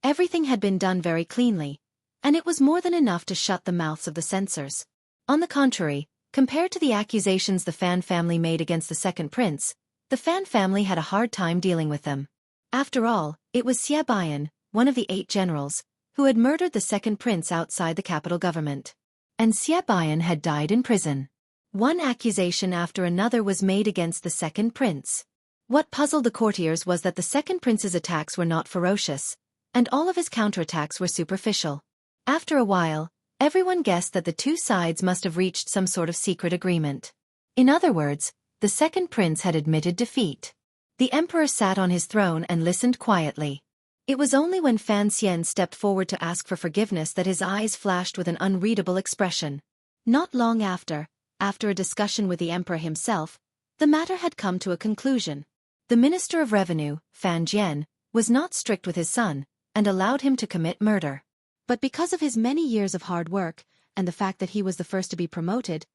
Everything had been done very cleanly, and it was more than enough to shut the mouths of the censors. On the contrary, compared to the accusations the Fan family made against the second prince, the Fan family had a hard time dealing with them. After all, it was Xie Bian, one of the 8 generals, who had murdered the second prince outside the capital government. And Xie Bian had died in prison. One accusation after another was made against the second prince. What puzzled the courtiers was that the second prince's attacks were not ferocious, and all of his counterattacks were superficial. After a while, everyone guessed that the two sides must have reached some sort of secret agreement. In other words, the second prince had admitted defeat. The emperor sat on his throne and listened quietly. It was only when Fan Xian stepped forward to ask for forgiveness that his eyes flashed with an unreadable expression. Not long after a discussion with the emperor himself, the matter had come to a conclusion. The Minister of Revenue, Fan Jian, was not strict with his son, and allowed him to commit murder. But because of his many years of hard work, and the fact that he was the first to be promoted,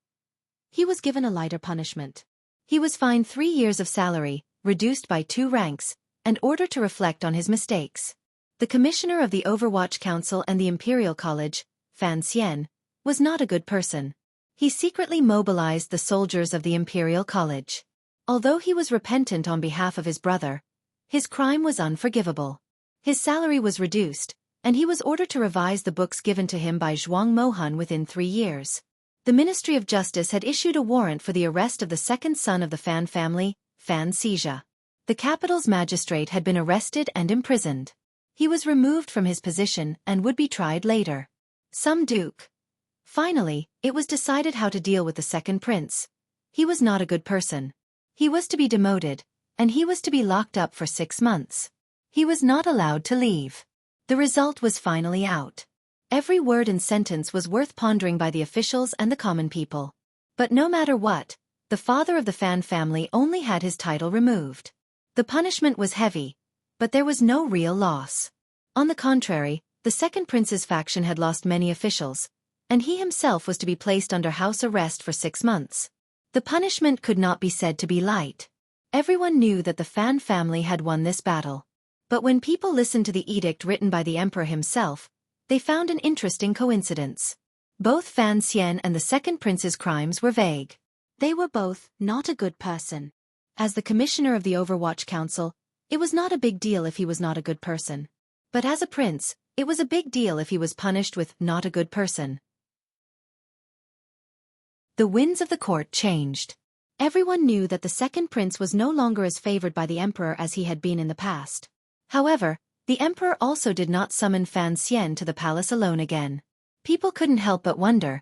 he was given a lighter punishment. He was fined 3 years of salary, reduced by 2 ranks, and ordered to reflect on his mistakes. The commissioner of the Overwatch Council and the Imperial College, Fan Xian, was not a good person. He secretly mobilized the soldiers of the Imperial College. Although he was repentant on behalf of his brother, his crime was unforgivable. His salary was reduced, and he was ordered to revise the books given to him by Zhuang Mohan within 3 years. The Ministry of Justice had issued a warrant for the arrest of the second son of the Fan family, Fan Xija. The capital's magistrate had been arrested and imprisoned. He was removed from his position and would be tried later. Some duke. Finally, it was decided how to deal with the second prince. He was not a good person. He was to be demoted, and he was to be locked up for 6 months. He was not allowed to leave. The result was finally out. Every word and sentence was worth pondering by the officials and the common people. But no matter what, the father of the Fan family only had his title removed. The punishment was heavy, but there was no real loss. On the contrary, the second prince's faction had lost many officials, and he himself was to be placed under house arrest for 6 months. The punishment could not be said to be light. Everyone knew that the Fan family had won this battle. But when people listened to the edict written by the emperor himself, they found an interesting coincidence. Both Fan Xian and the second prince's crimes were vague. They were both not a good person. As the commissioner of the Overwatch Council, it was not a big deal if he was not a good person. But as a prince, it was a big deal if he was punished with not a good person. The winds of the court changed. Everyone knew that the second prince was no longer as favored by the emperor as he had been in the past. However, the emperor also did not summon Fan Xian to the palace alone again. People couldn't help but wonder,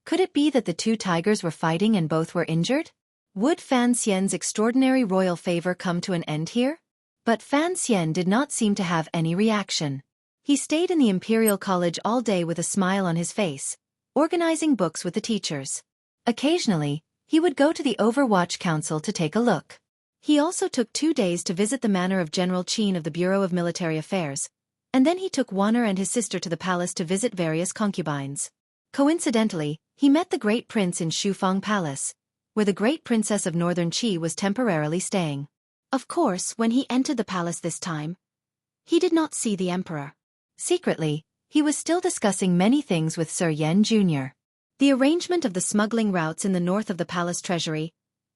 could it be that the 2 tigers were fighting and both were injured? Would Fan Xian's extraordinary royal favor come to an end here? But Fan Xian did not seem to have any reaction. He stayed in the Imperial College all day with a smile on his face, organizing books with the teachers. Occasionally, he would go to the Overwatch Council to take a look. He also took 2 days to visit the manor of General Qin of the Bureau of Military Affairs, and then he took Wanner and his sister to the palace to visit various concubines. Coincidentally, he met the Great Prince in Shufang Palace, where the Great Princess of Northern Qi was temporarily staying. Of course, when he entered the palace this time, he did not see the emperor. Secretly, he was still discussing many things with Sir Yan Jr. The arrangement of the smuggling routes in the north of the palace treasury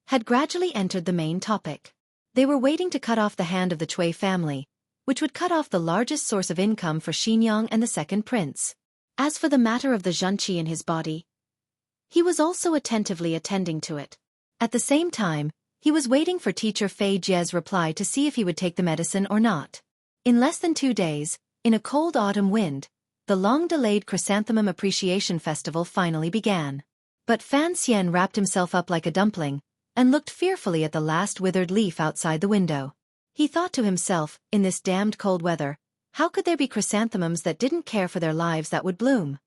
had gradually entered the main topic. They were waiting to cut off the hand of the Cui family, which would cut off the largest source of income for Xinyang and the second prince. As for the matter of the zhenqi in his body, he was also attentively attending to it. At the same time, he was waiting for teacher Fei Jie's reply to see if he would take the medicine or not. In less than 2 days, in a cold autumn wind, the long-delayed Chrysanthemum Appreciation Festival finally began. But Fan Xian wrapped himself up like a dumpling, and looked fearfully at the last withered leaf outside the window. He thought to himself, in this damned cold weather, how could there be chrysanthemums that didn't care for their lives that would bloom?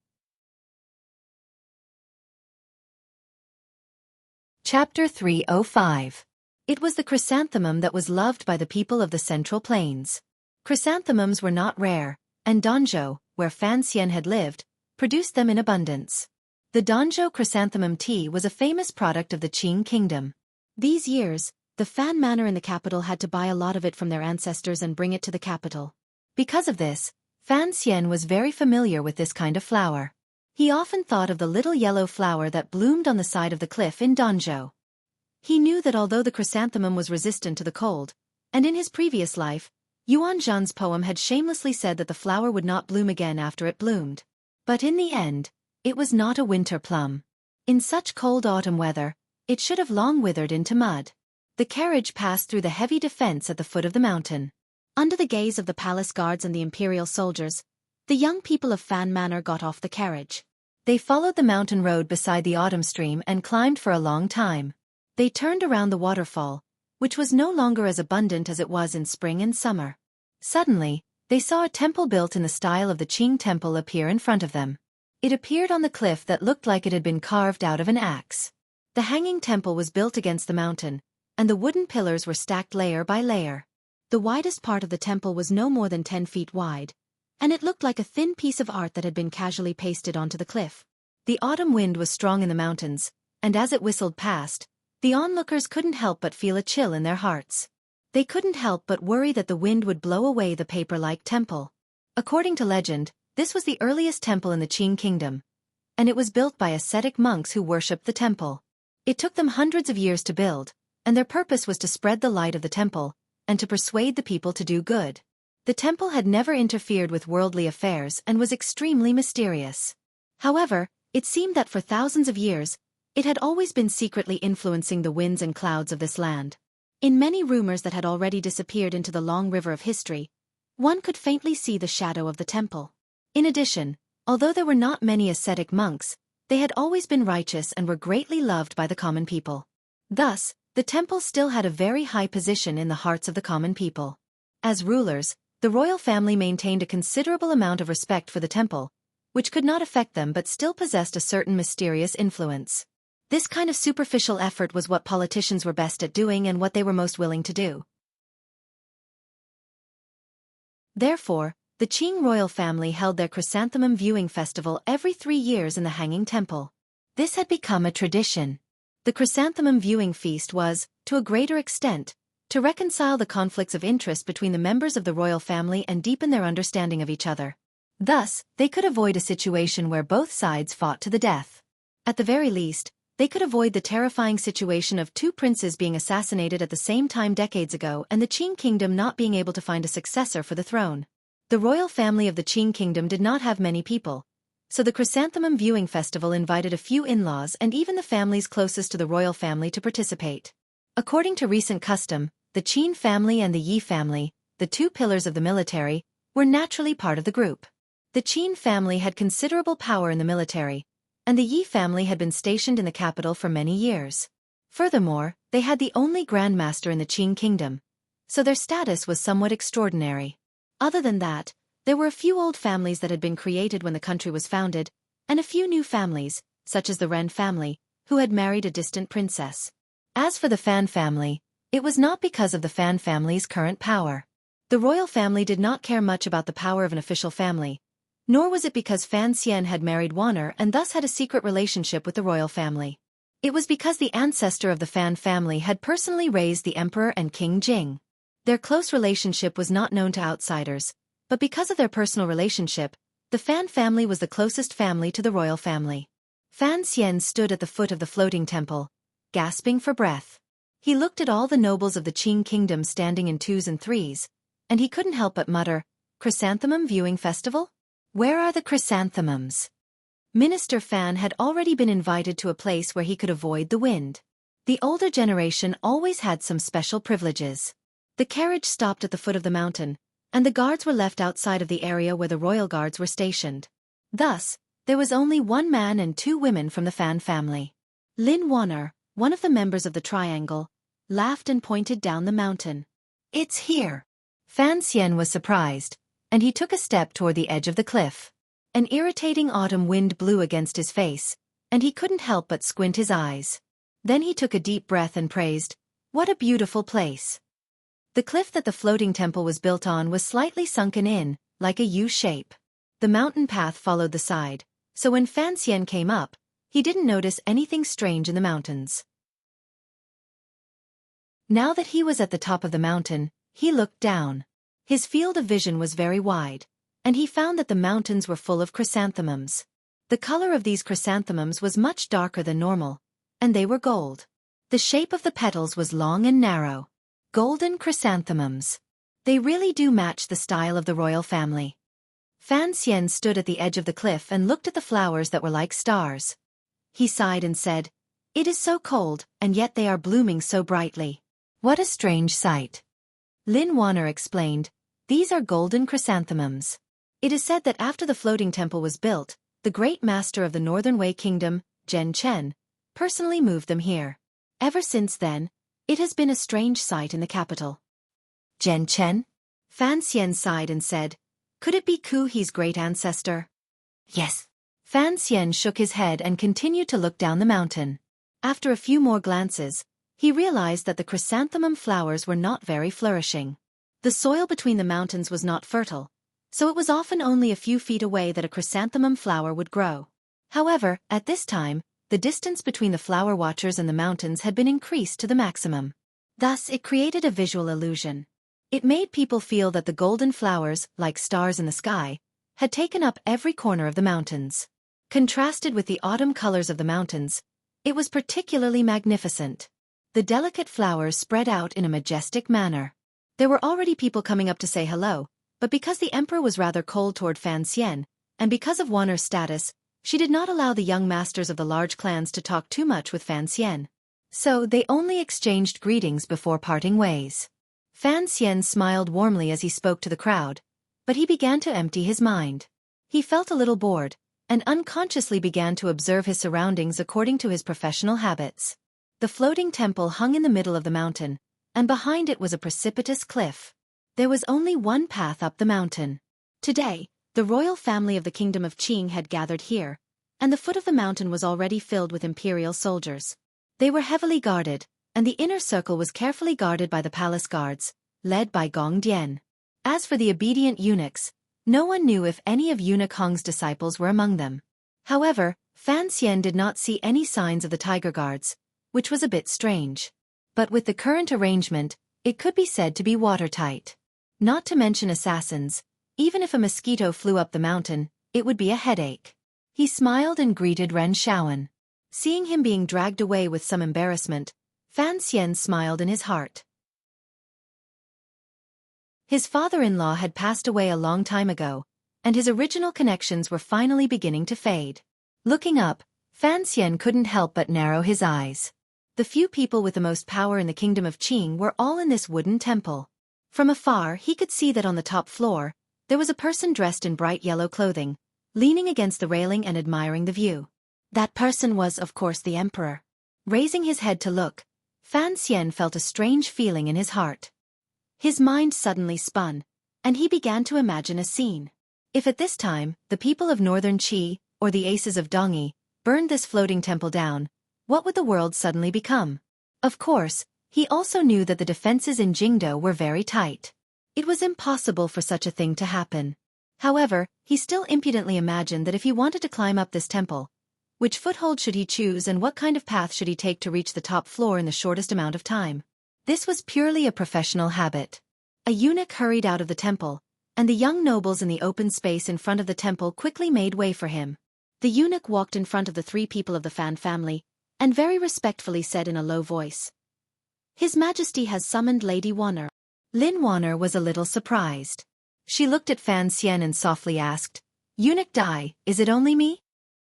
Chapter 305. It was the chrysanthemum that was loved by the people of the Central Plains. Chrysanthemums were not rare, and Danzhou, where Fan Xian had lived, produced them in abundance. The Danzhou chrysanthemum tea was a famous product of the Qing kingdom. These years, the Fan manor in the capital had to buy a lot of it from their ancestors and bring it to the capital. Because of this, Fan Xian was very familiar with this kind of flower. He often thought of the little yellow flower that bloomed on the side of the cliff in Danzhou. He knew that although the chrysanthemum was resistant to the cold, and in his previous life, Yuan Zhan's poem had shamelessly said that the flower would not bloom again after it bloomed. But in the end, it was not a winter plum. In such cold autumn weather, it should have long withered into mud. The carriage passed through the heavy defense at the foot of the mountain. Under the gaze of the palace guards and the imperial soldiers, the young people of Fan Manor got off the carriage. They followed the mountain road beside the autumn stream and climbed for a long time. They turned around the waterfall, which was no longer as abundant as it was in spring and summer. Suddenly, they saw a temple built in the style of the Qing temple appear in front of them. It appeared on the cliff that looked like it had been carved out of an axe. The hanging temple was built against the mountain, and the wooden pillars were stacked layer by layer. The widest part of the temple was no more than 10 feet wide, and it looked like a thin piece of art that had been casually pasted onto the cliff. The autumn wind was strong in the mountains, and as it whistled past, the onlookers couldn't help but feel a chill in their hearts. They couldn't help but worry that the wind would blow away the paper-like temple. According to legend, this was the earliest temple in the Qing kingdom, and it was built by ascetic monks who worshipped the temple. It took them hundreds of years to build, and their purpose was to spread the light of the temple, and to persuade the people to do good. The temple had never interfered with worldly affairs and was extremely mysterious. However, it seemed that for thousands of years, it had always been secretly influencing the winds and clouds of this land. In many rumors that had already disappeared into the long river of history, one could faintly see the shadow of the temple. In addition, although there were not many ascetic monks, they had always been righteous and were greatly loved by the common people. Thus, the temple still had a very high position in the hearts of the common people. As rulers, the royal family maintained a considerable amount of respect for the temple, which could not affect them but still possessed a certain mysterious influence. This kind of superficial effort was what politicians were best at doing and what they were most willing to do. Therefore, the Qing royal family held their chrysanthemum viewing festival every 3 years in the Hanging Temple. This had become a tradition. The chrysanthemum viewing feast was, to a greater extent, to reconcile the conflicts of interest between the members of the royal family and deepen their understanding of each other. Thus, they could avoid a situation where both sides fought to the death. At the very least, they could avoid the terrifying situation of 2 princes being assassinated at the same time decades ago and the Qing kingdom not being able to find a successor for the throne. The royal family of the Qing kingdom did not have many people, so the chrysanthemum viewing festival invited a few in-laws and even the families closest to the royal family to participate. According to recent custom, the Qin family and the Yi family, the 2 pillars of the military, were naturally part of the group. The Qin family had considerable power in the military, and the Yi family had been stationed in the capital for many years. Furthermore, they had the only grandmaster in the Qing kingdom, so their status was somewhat extraordinary. Other than that, there were a few old families that had been created when the country was founded, and a few new families, such as the Ren family, who had married a distant princess. As for the Fan family, it was not because of the Fan family's current power. The royal family did not care much about the power of an official family, nor was it because Fan Xian had married Wanner and thus had a secret relationship with the royal family. It was because the ancestor of the Fan family had personally raised the emperor and King Jing. Their close relationship was not known to outsiders, but because of their personal relationship, the Fan family was the closest family to the royal family. Fan Xian stood at the foot of the floating temple, gasping for breath. He looked at all the nobles of the Qing kingdom standing in 2s and 3s, and he couldn't help but mutter, "Chrysanthemum viewing festival? Where are the chrysanthemums?" Minister Fan had already been invited to a place where he could avoid the wind. The older generation always had some special privileges. The carriage stopped at the foot of the mountain, and the guards were left outside of the area where the royal guards were stationed. Thus, there was only one man and two women from the Fan family. Lin Wanner, one of the members of the triangle, laughed and pointed down the mountain. "It's here." Fan Xian was surprised, and he took a step toward the edge of the cliff. An irritating autumn wind blew against his face, and he couldn't help but squint his eyes. Then he took a deep breath and praised, "What a beautiful place." The cliff that the floating temple was built on was slightly sunken in, like a U shape. The mountain path followed the side, so when Fan Xian came up, he didn't notice anything strange in the mountains. Now that he was at the top of the mountain, he looked down. His field of vision was very wide, and he found that the mountains were full of chrysanthemums. The color of these chrysanthemums was much darker than normal, and they were gold. The shape of the petals was long and narrow. Golden chrysanthemums. They really do match the style of the royal family. Fan Xian stood at the edge of the cliff and looked at the flowers that were like stars. He sighed and said, "It is so cold, and yet they are blooming so brightly. What a strange sight." Lin Wanner explained, "These are golden chrysanthemums. It is said that after the floating temple was built, the great master of the Northern Wei Kingdom, Zhen Chen, personally moved them here. Ever since then, it has been a strange sight in the capital." "Zhen Chen?" Fan Xian sighed and said, "Could it be Ku He's great ancestor?" "Yes." Fan Xian shook his head and continued to look down the mountain. After a few more glances, he realized that the chrysanthemum flowers were not very flourishing. The soil between the mountains was not fertile, so it was often only a few feet away that a chrysanthemum flower would grow. However, at this time, the distance between the flower watchers and the mountains had been increased to the maximum. Thus, it created a visual illusion. It made people feel that the golden flowers, like stars in the sky, had taken up every corner of the mountains. Contrasted with the autumn colors of the mountains, it was particularly magnificent. The delicate flowers spread out in a majestic manner. There were already people coming up to say hello, but because the emperor was rather cold toward Fan Xian, and because of Wanner's status, she did not allow the young masters of the large clans to talk too much with Fan Xian. So they only exchanged greetings before parting ways. Fan Xian smiled warmly as he spoke to the crowd, but he began to empty his mind. He felt a little bored, and unconsciously began to observe his surroundings according to his professional habits. The floating temple hung in the middle of the mountain, and behind it was a precipitous cliff. There was only one path up the mountain. Today, the royal family of the kingdom of Qing had gathered here, and the foot of the mountain was already filled with imperial soldiers. They were heavily guarded, and the inner circle was carefully guarded by the palace guards, led by Gong Dian. As for the obedient eunuchs, no one knew if any of Eunuch Hong's disciples were among them. However, Fan Xian did not see any signs of the tiger guards, which was a bit strange. But with the current arrangement, it could be said to be watertight. Not to mention assassins, even if a mosquito flew up the mountain, it would be a headache. He smiled and greeted Ren Shaoan. Seeing him being dragged away with some embarrassment, Fan Xian smiled in his heart. His father-in-law had passed away a long time ago, and his original connections were finally beginning to fade. Looking up, Fan Xian couldn't help but narrow his eyes. The few people with the most power in the kingdom of Qing were all in this wooden temple. From afar he could see that on the top floor, there was a person dressed in bright yellow clothing, leaning against the railing and admiring the view. That person was, of course, the emperor. Raising his head to look, Fan Xian felt a strange feeling in his heart. His mind suddenly spun, and he began to imagine a scene. If at this time, the people of northern Qi, or the aces of Dongyi, burned this floating temple down, what would the world suddenly become? Of course, he also knew that the defenses in Jingdo were very tight. It was impossible for such a thing to happen. However, he still impudently imagined that if he wanted to climb up this temple, which foothold should he choose and what kind of path should he take to reach the top floor in the shortest amount of time? This was purely a professional habit. A eunuch hurried out of the temple, and the young nobles in the open space in front of the temple quickly made way for him. The eunuch walked in front of the three people of the Fan family, and very respectfully said in a low voice, "His Majesty has summoned Lady Wanner." Lin Wanner was a little surprised. She looked at Fan Xian and softly asked, "Eunuch Dai, is it only me?"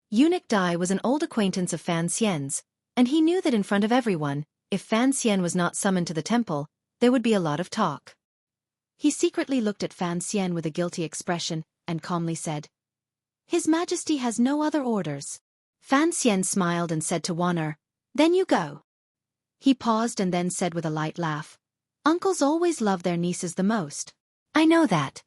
Eunuch Dai was an old acquaintance of Fan Xian's, and he knew that in front of everyone, if Fan Xian was not summoned to the temple, there would be a lot of talk. He secretly looked at Fan Xian with a guilty expression and calmly said, "His Majesty has no other orders." Fan Xian smiled and said to Wanner, "Then you go." He paused and then said with a light laugh, "Uncles always love their nieces the most." "I know that."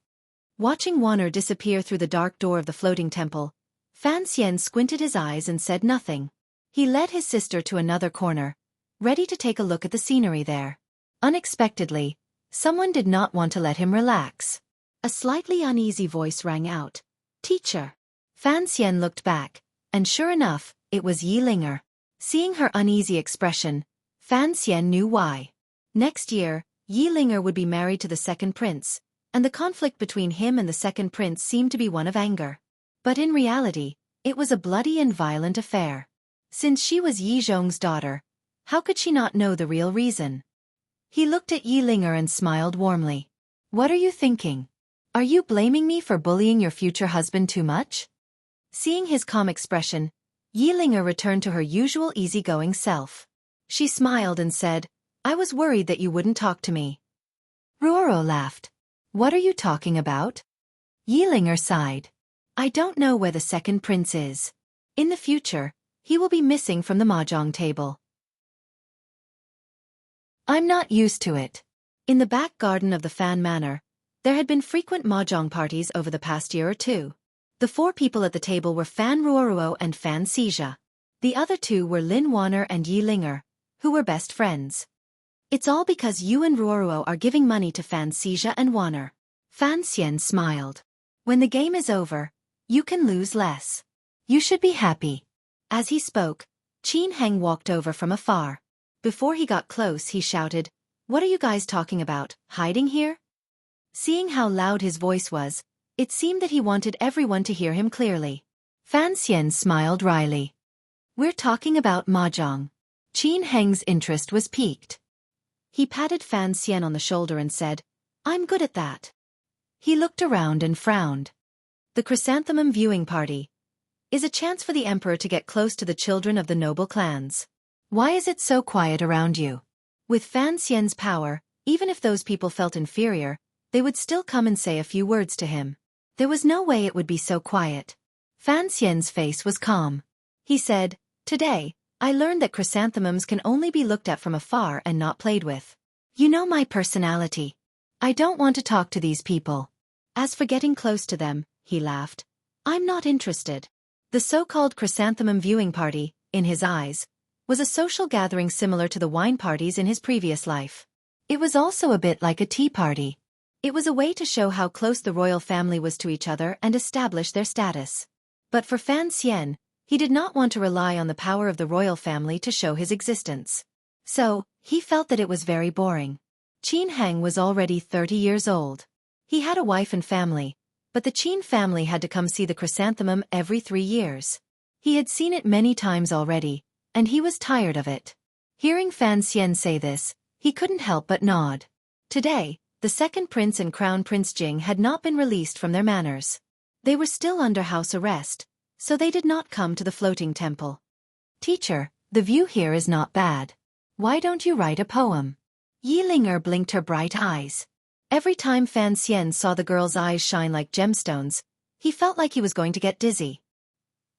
Watching Wanner disappear through the dark door of the floating temple, Fan Xian squinted his eyes and said nothing. He led his sister to another corner, ready to take a look at the scenery there. Unexpectedly, someone did not want to let him relax. A slightly uneasy voice rang out, "Teacher." Fan Xian looked back, and sure enough, it was Yi Linger. Seeing her uneasy expression, Fan Xian knew why. Next year, Yi Linger would be married to the second prince, and the conflict between him and the second prince seemed to be one of anger. But in reality, it was a bloody and violent affair. Since she was Yi Zhong's daughter, how could she not know the real reason? He looked at Yi Linger and smiled warmly. "What are you thinking? Are you blaming me for bullying your future husband too much?" Seeing his calm expression, Yi Linger returned to her usual easygoing self. She smiled and said, "I was worried that you wouldn't talk to me." Ruoro laughed. "What are you talking about?" Yi Linger sighed. "I don't know where the second prince is. In the future, he will be missing from the mahjong table. I'm not used to it." In the back garden of the Fan Manor, there had been frequent mahjong parties over the past year or two. The four people at the table were Fan Ruoruo and Fan Xija. The other two were Lin Wanner and Yi Linger, who were best friends. "It's all because you and Ruoruo are giving money to Fan Xija and Wanner." Fan Xian smiled. "When the game is over, you can lose less. You should be happy." As he spoke, Qin Heng walked over from afar. Before he got close, he shouted, "What are you guys talking about, hiding here?" Seeing how loud his voice was, it seemed that he wanted everyone to hear him clearly. Fan Xian smiled wryly. "We're talking about mahjong." Qin Heng's interest was piqued. He patted Fan Xian on the shoulder and said, "I'm good at that." He looked around and frowned. The chrysanthemum viewing party is a chance for the emperor to get close to the children of the noble clans. Why is it so quiet around you? With Fan Xian's power, even if those people felt inferior, they would still come and say a few words to him. There was no way it would be so quiet. Fan Xian's face was calm. He said, "Today, I learned that chrysanthemums can only be looked at from afar and not played with. You know my personality. I don't want to talk to these people. As for getting close to them," he laughed, "I'm not interested." The so-called chrysanthemum viewing party, in his eyes, was a social gathering similar to the wine parties in his previous life. It was also a bit like a tea party. It was a way to show how close the royal family was to each other and establish their status. But for Fan Xian, he did not want to rely on the power of the royal family to show his existence. So, he felt that it was very boring. Qin Heng was already 30 years old. He had a wife and family, but the Qin family had to come see the chrysanthemum every 3 years. He had seen it many times already, and he was tired of it. Hearing Fan Xian say this, he couldn't help but nod. Today, the second prince and crown prince Jing had not been released from their manors. They were still under house arrest, so they did not come to the floating temple. "Teacher, the view here is not bad. Why don't you write a poem?" Yi Linger blinked her bright eyes. Every time Fan Xian saw the girl's eyes shine like gemstones, he felt like he was going to get dizzy.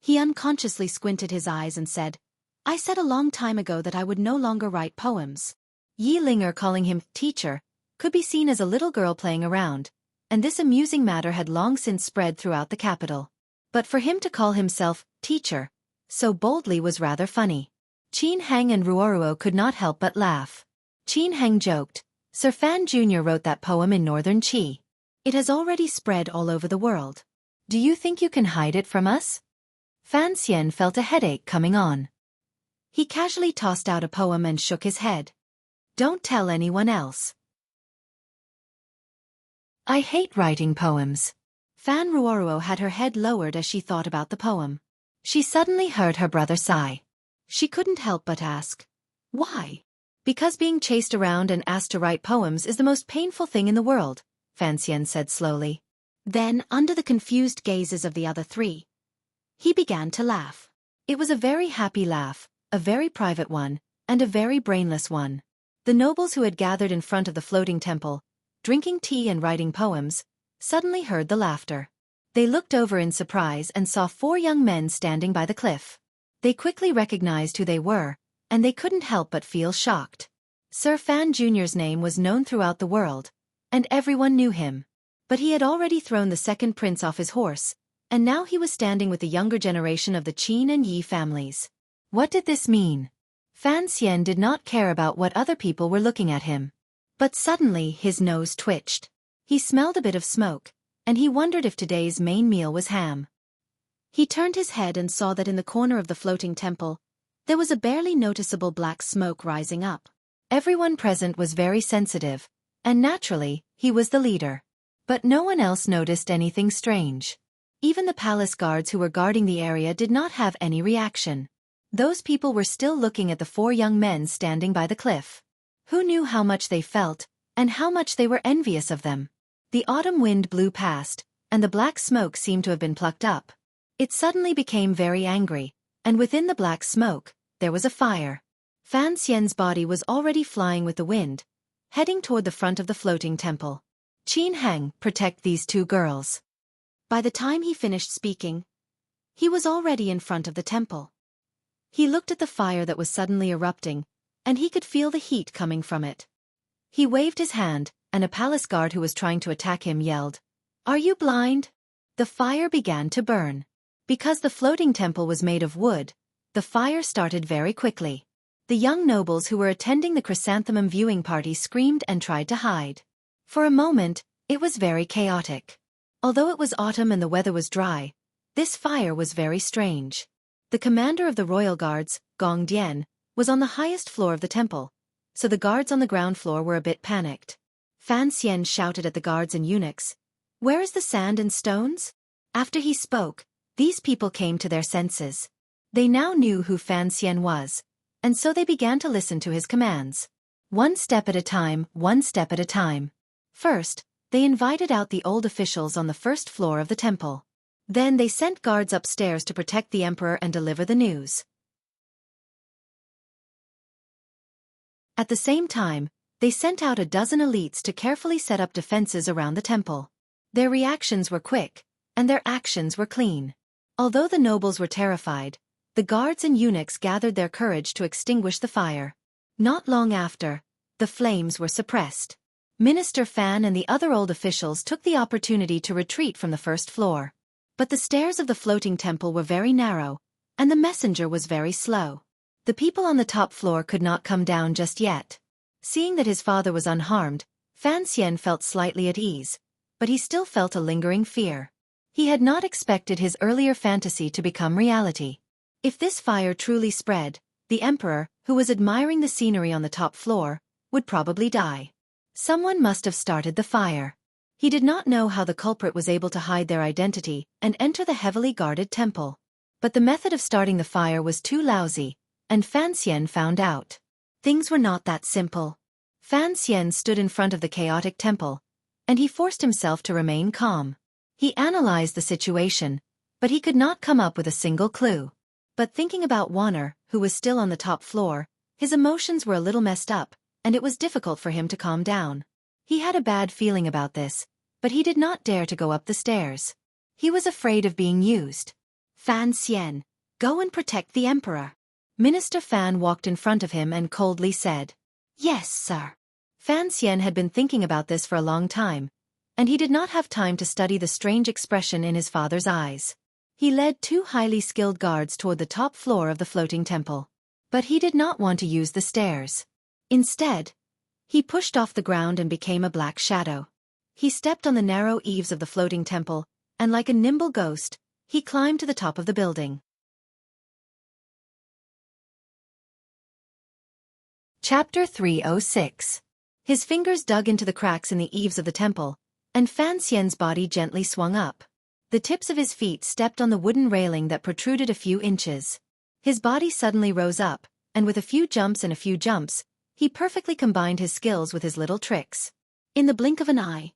He unconsciously squinted his eyes and said, "I said a long time ago that I would no longer write poems." Yi Linger calling him teacher could be seen as a little girl playing around, and this amusing matter had long since spread throughout the capital. But for him to call himself teacher so boldly was rather funny. Qin Heng and Ruoruo could not help but laugh. Qin Heng joked, "Sir Fan Jr. wrote that poem in northern Qi. It has already spread all over the world. Do you think you can hide it from us?" Fan Xian felt a headache coming on. He casually tossed out a poem and shook his head. "Don't tell anyone else." "I hate writing poems." Fan Ruoruo had her head lowered as she thought about the poem. She suddenly heard her brother sigh. She couldn't help but ask, "Why?" "Because being chased around and asked to write poems is the most painful thing in the world," Fan Xian said slowly. Then, under the confused gazes of the other three, he began to laugh. It was a very happy laugh, a very private one, and a very brainless one. The nobles who had gathered in front of the floating temple drinking tea and writing poems, suddenly heard the laughter. They looked over in surprise and saw 4 young men standing by the cliff. They quickly recognized who they were, and they couldn't help but feel shocked. Sir Fan Jr.'s name was known throughout the world, and everyone knew him. But he had already thrown the second prince off his horse, and now he was standing with the younger generation of the Qin and Yi families. What did this mean? Fan Xian did not care about what other people were looking at him. But suddenly his nose twitched. He smelled a bit of smoke, and he wondered if today's main meal was ham. He turned his head and saw that in the corner of the floating temple, there was a barely noticeable black smoke rising up. Everyone present was very sensitive, and naturally, he was the leader. But no one else noticed anything strange. Even the palace guards who were guarding the area did not have any reaction. Those people were still looking at the 4 young men standing by the cliff. Who knew how much they felt, and how much they were envious of them? The autumn wind blew past, and the black smoke seemed to have been plucked up. It suddenly became very angry, and within the black smoke, there was a fire. Fan Xian's body was already flying with the wind, heading toward the front of the floating temple. Qin Heng, protect these 2 girls. By the time he finished speaking, he was already in front of the temple. He looked at the fire that was suddenly erupting, and he could feel the heat coming from it. He waved his hand, and a palace guard who was trying to attack him yelled, "Are you blind?" The fire began to burn. Because the floating temple was made of wood, the fire started very quickly. The young nobles who were attending the chrysanthemum viewing party screamed and tried to hide. For a moment, it was very chaotic. Although it was autumn and the weather was dry, this fire was very strange. The commander of the royal guards, Gong Dian, was on the highest floor of the temple, so the guards on the ground floor were a bit panicked. Fan Xian shouted at the guards and eunuchs, "Where is the sand and stones?" After he spoke, these people came to their senses. They now knew who Fan Xian was, and so they began to listen to his commands. One step at a time, one step at a time. First, they invited out the old officials on the first floor of the temple. Then they sent guards upstairs to protect the emperor and deliver the news. At the same time, they sent out a dozen elites to carefully set up defenses around the temple. Their reactions were quick, and their actions were clean. Although the nobles were terrified, the guards and eunuchs gathered their courage to extinguish the fire. Not long after, the flames were suppressed. Minister Fan and the other old officials took the opportunity to retreat from the first floor. But the stairs of the floating temple were very narrow, and the messenger was very slow. The people on the top floor could not come down just yet. Seeing that his father was unharmed, Fan Xian felt slightly at ease, but he still felt a lingering fear. He had not expected his earlier fantasy to become reality. If this fire truly spread, the emperor, who was admiring the scenery on the top floor, would probably die. Someone must have started the fire. He did not know how the culprit was able to hide their identity and enter the heavily guarded temple. But the method of starting the fire was too lousy, and Fan Xian found out. Things were not that simple. Fan Xian stood in front of the chaotic temple, and he forced himself to remain calm. He analyzed the situation, but he could not come up with a single clue. But thinking about Warner, who was still on the top floor, his emotions were a little messed up, and it was difficult for him to calm down. He had a bad feeling about this, but he did not dare to go up the stairs. He was afraid of being used. "Fan Xian, go and protect the emperor." Minister Fan walked in front of him and coldly said, "Yes, sir." Fan Xian had been thinking about this for a long time, and he did not have time to study the strange expression in his father's eyes. He led 2 highly skilled guards toward the top floor of the floating temple. But he did not want to use the stairs. Instead, he pushed off the ground and became a black shadow. He stepped on the narrow eaves of the floating temple, and like a nimble ghost, he climbed to the top of the building. Chapter 306. His fingers dug into the cracks in the eaves of the temple, and Fan Xian's body gently swung up. The tips of his feet stepped on the wooden railing that protruded a few inches. His body suddenly rose up, and with a few jumps, he perfectly combined his skills with his little tricks. In the blink of an eye,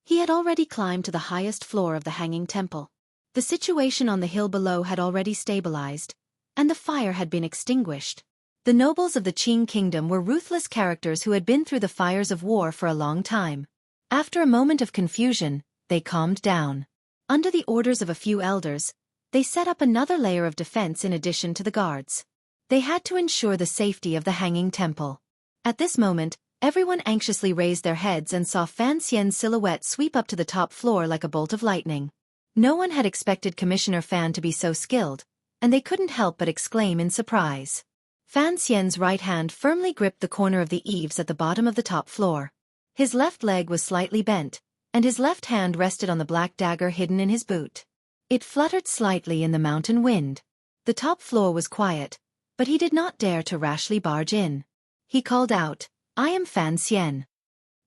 he had already climbed to the highest floor of the hanging temple. The situation on the hill below had already stabilized, and the fire had been extinguished. The nobles of the Qing kingdom were ruthless characters who had been through the fires of war for a long time. After a moment of confusion, they calmed down. Under the orders of a few elders, they set up another layer of defense in addition to the guards. They had to ensure the safety of the hanging temple. At this moment, everyone anxiously raised their heads and saw Fan Xian's silhouette sweep up to the top floor like a bolt of lightning. No one had expected Commissioner Fan to be so skilled, and they couldn't help but exclaim in surprise. Fan Xian's right hand firmly gripped the corner of the eaves at the bottom of the top floor. His left leg was slightly bent, and his left hand rested on the black dagger hidden in his boot. It fluttered slightly in the mountain wind. The top floor was quiet, but he did not dare to rashly barge in. He called out, "I am Fan Xian."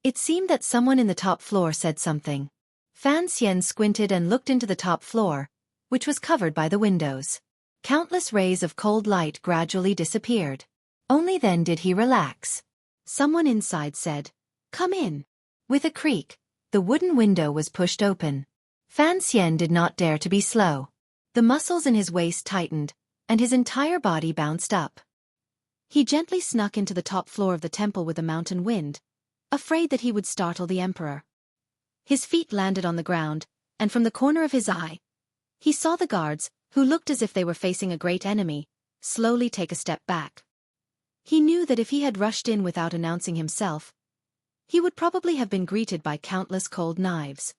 It seemed that someone in the top floor said something. Fan Xian squinted and looked into the top floor, which was covered by the windows. Countless rays of cold light gradually disappeared. Only then did he relax. Someone inside said, "Come in." With a creak, the wooden window was pushed open. Fan Xian did not dare to be slow. The muscles in his waist tightened, and his entire body bounced up. He gently snuck into the top floor of the temple with the mountain wind, afraid that he would startle the emperor. His feet landed on the ground, and from the corner of his eye, he saw the guards, who looked as if they were facing a great enemy, slowly take a step back. He knew that if he had rushed in without announcing himself, he would probably have been greeted by countless cold knives.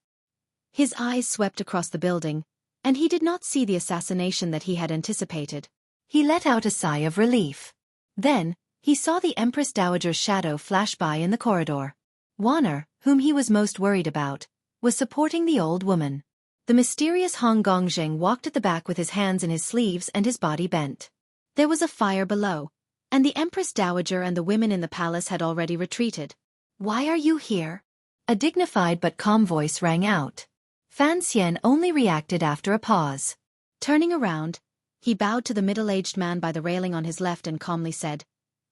His eyes swept across the building, and he did not see the assassination that he had anticipated. He let out a sigh of relief. Then, he saw the Empress Dowager's shadow flash by in the corridor. Wanner, whom he was most worried about, was supporting the old woman. The mysterious Hong Gongzheng walked at the back with his hands in his sleeves and his body bent. There was a fire below, and the Empress Dowager and the women in the palace had already retreated. "Why are you here?" A dignified but calm voice rang out. Fan Xian only reacted after a pause. Turning around, he bowed to the middle-aged man by the railing on his left and calmly said,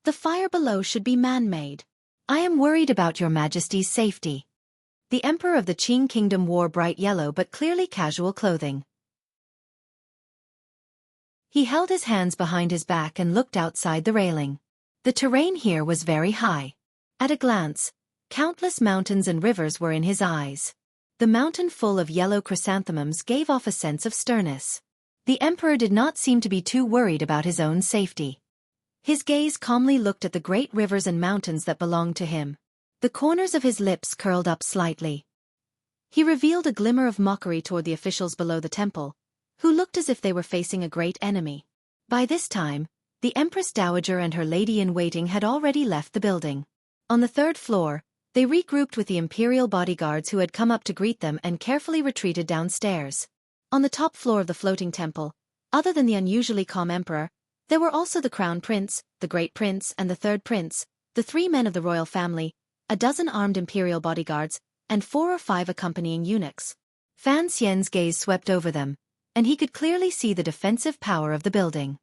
"The fire below should be man-made. I am worried about your Majesty's safety." The Emperor of the Qing Kingdom wore bright yellow but clearly casual clothing. He held his hands behind his back and looked outside the railing. The terrain here was very high. At a glance, countless mountains and rivers were in his eyes. The mountain full of yellow chrysanthemums gave off a sense of sternness. The emperor did not seem to be too worried about his own safety. His gaze calmly looked at the great rivers and mountains that belonged to him. The corners of his lips curled up slightly. He revealed a glimmer of mockery toward the officials below the temple, who looked as if they were facing a great enemy. By this time, the Empress Dowager and her lady-in-waiting had already left the building. On the third floor, they regrouped with the imperial bodyguards who had come up to greet them and carefully retreated downstairs. On the top floor of the floating temple, other than the unusually calm emperor, there were also the crown prince, the great prince and the third prince, the 3 men of the royal family, a dozen armed imperial bodyguards, and 4 or 5 accompanying eunuchs. Fan Xian's gaze swept over them, and he could clearly see the defensive power of the building.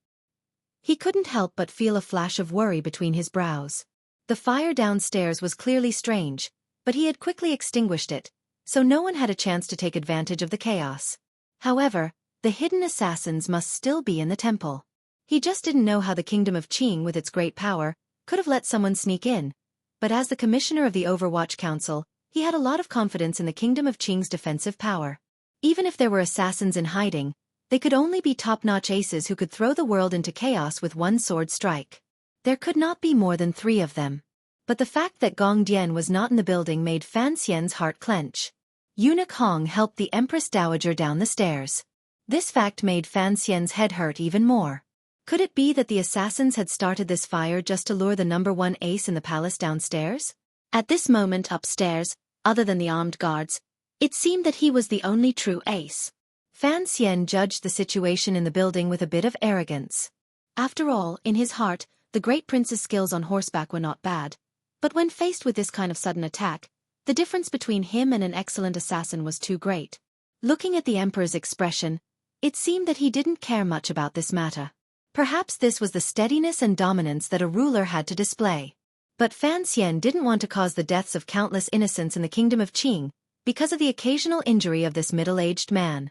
He couldn't help but feel a flash of worry between his brows. The fire downstairs was clearly strange, but he had quickly extinguished it, so no one had a chance to take advantage of the chaos. However, the hidden assassins must still be in the temple. He just didn't know how the kingdom of Qing with its great power could have let someone sneak in, but as the commissioner of the Overwatch Council, he had a lot of confidence in the kingdom of Qing's defensive power. Even if there were assassins in hiding, they could only be top-notch aces who could throw the world into chaos with one sword strike. There could not be more than 3 of them. But the fact that Gong Dian was not in the building made Fan Xian's heart clench. Eunuch Hong helped the Empress Dowager down the stairs. This fact made Fan Xian's head hurt even more. Could it be that the assassins had started this fire just to lure the number 1 ace in the palace downstairs? At this moment upstairs, other than the armed guards, it seemed that he was the only true ace. Fan Xian judged the situation in the building with a bit of arrogance. After all, in his heart, the great prince's skills on horseback were not bad, but when faced with this kind of sudden attack, the difference between him and an excellent assassin was too great. Looking at the emperor's expression, it seemed that he didn't care much about this matter. Perhaps this was the steadiness and dominance that a ruler had to display. But Fan Xian didn't want to cause the deaths of countless innocents in the kingdom of Qing because of the occasional injury of this middle-aged man.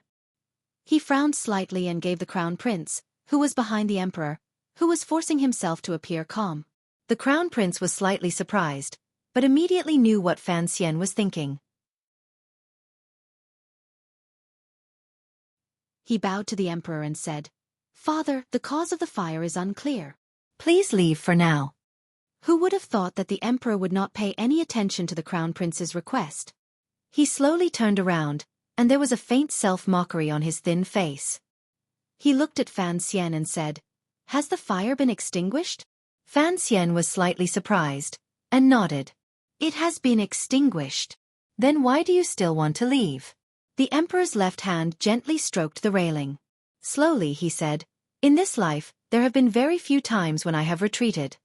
He frowned slightly and gave the crown prince, who was behind the emperor, who was forcing himself to appear calm. The crown prince was slightly surprised, but immediately knew what Fan Xian was thinking. He bowed to the emperor and said, "Father, the cause of the fire is unclear. Please leave for now." Who would have thought that the emperor would not pay any attention to the crown prince's request? He slowly turned around, and there was a faint self-mockery on his thin face. He looked at Fan Xian and said, "Has the fire been extinguished?" Fan Xian was slightly surprised, and nodded. "It has been extinguished. Then why do you still want to leave?" The emperor's left hand gently stroked the railing. Slowly he said, "In this life, there have been very few times when I have retreated."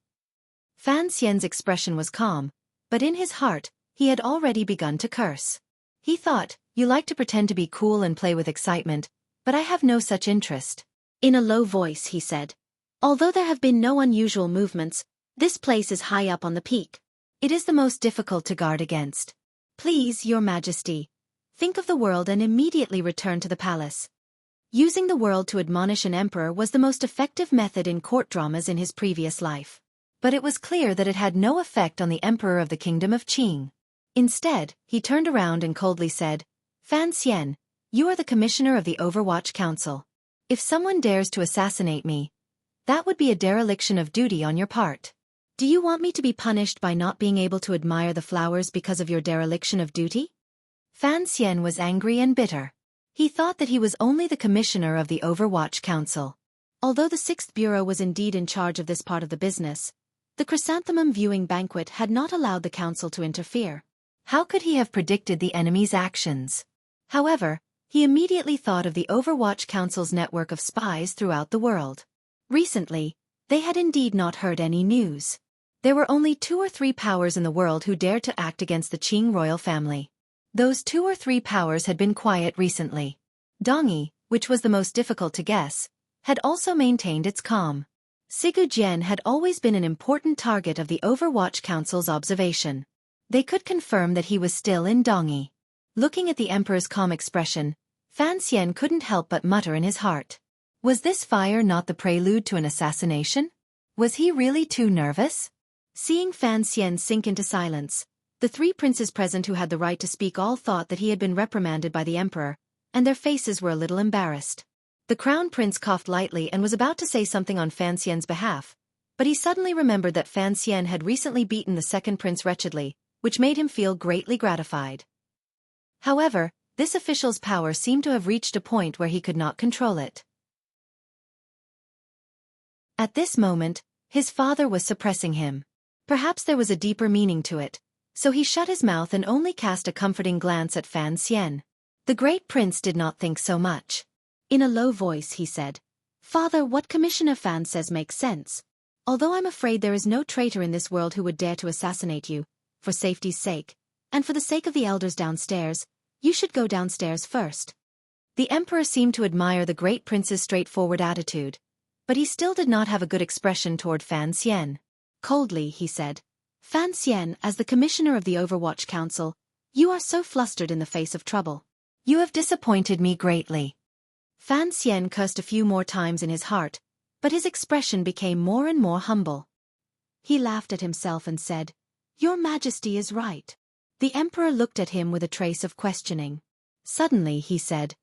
Fan Xian's expression was calm, but in his heart, he had already begun to curse. He thought, "You like to pretend to be cool and play with excitement, but I have no such interest." In a low voice he said, "Although there have been no unusual movements, this place is high up on the peak. It is the most difficult to guard against. Please, Your Majesty, think of the world and immediately return to the palace." Using the world to admonish an emperor was the most effective method in court dramas in his previous life. But it was clear that it had no effect on the emperor of the kingdom of Qing. Instead, he turned around and coldly said, "Fan Xian, you are the commissioner of the Overwatch Council. If someone dares to assassinate me, that would be a dereliction of duty on your part. Do you want me to be punished by not being able to admire the flowers because of your dereliction of duty?" Fan Xian was angry and bitter. He thought that he was only the commissioner of the Overwatch Council. Although the 6th Bureau was indeed in charge of this part of the business, the chrysanthemum viewing banquet had not allowed the council to interfere. How could he have predicted the enemy's actions? However, he immediately thought of the Overwatch Council's network of spies throughout the world. Recently, they had indeed not heard any news. There were only 2 or 3 powers in the world who dared to act against the Qing royal family. Those 2 or 3 powers had been quiet recently. Dongyi, which was the most difficult to guess, had also maintained its calm. Sigu Jian had always been an important target of the Overwatch Council's observation. They could confirm that he was still in Dongyi. Looking at the emperor's calm expression, Fan Xian couldn't help but mutter in his heart. Was this fire not the prelude to an assassination? Was he really too nervous? Seeing Fan Xian sink into silence, the 3 princes present who had the right to speak all thought that he had been reprimanded by the emperor, and their faces were a little embarrassed. The crown prince coughed lightly and was about to say something on Fan Xian's behalf, but he suddenly remembered that Fan Xian had recently beaten the second prince wretchedly, which made him feel greatly gratified. However, this official's power seemed to have reached a point where he could not control it. At this moment, his father was suppressing him. Perhaps there was a deeper meaning to it, so he shut his mouth and only cast a comforting glance at Fan Xian. The great prince did not think so much. In a low voice he said, "Father, what Commissioner Fan says makes sense. Although I'm afraid there is no traitor in this world who would dare to assassinate you, for safety's sake, and for the sake of the elders downstairs, you should go downstairs first." The emperor seemed to admire the great prince's straightforward attitude, but he still did not have a good expression toward Fan Xian. Coldly, he said, "Fan Xian, as the commissioner of the Overwatch Council, you are so flustered in the face of trouble. You have disappointed me greatly." Fan Xian cursed a few more times in his heart, but his expression became more and more humble. He laughed at himself and said, "Your Majesty is right." The emperor looked at him with a trace of questioning. Suddenly he said,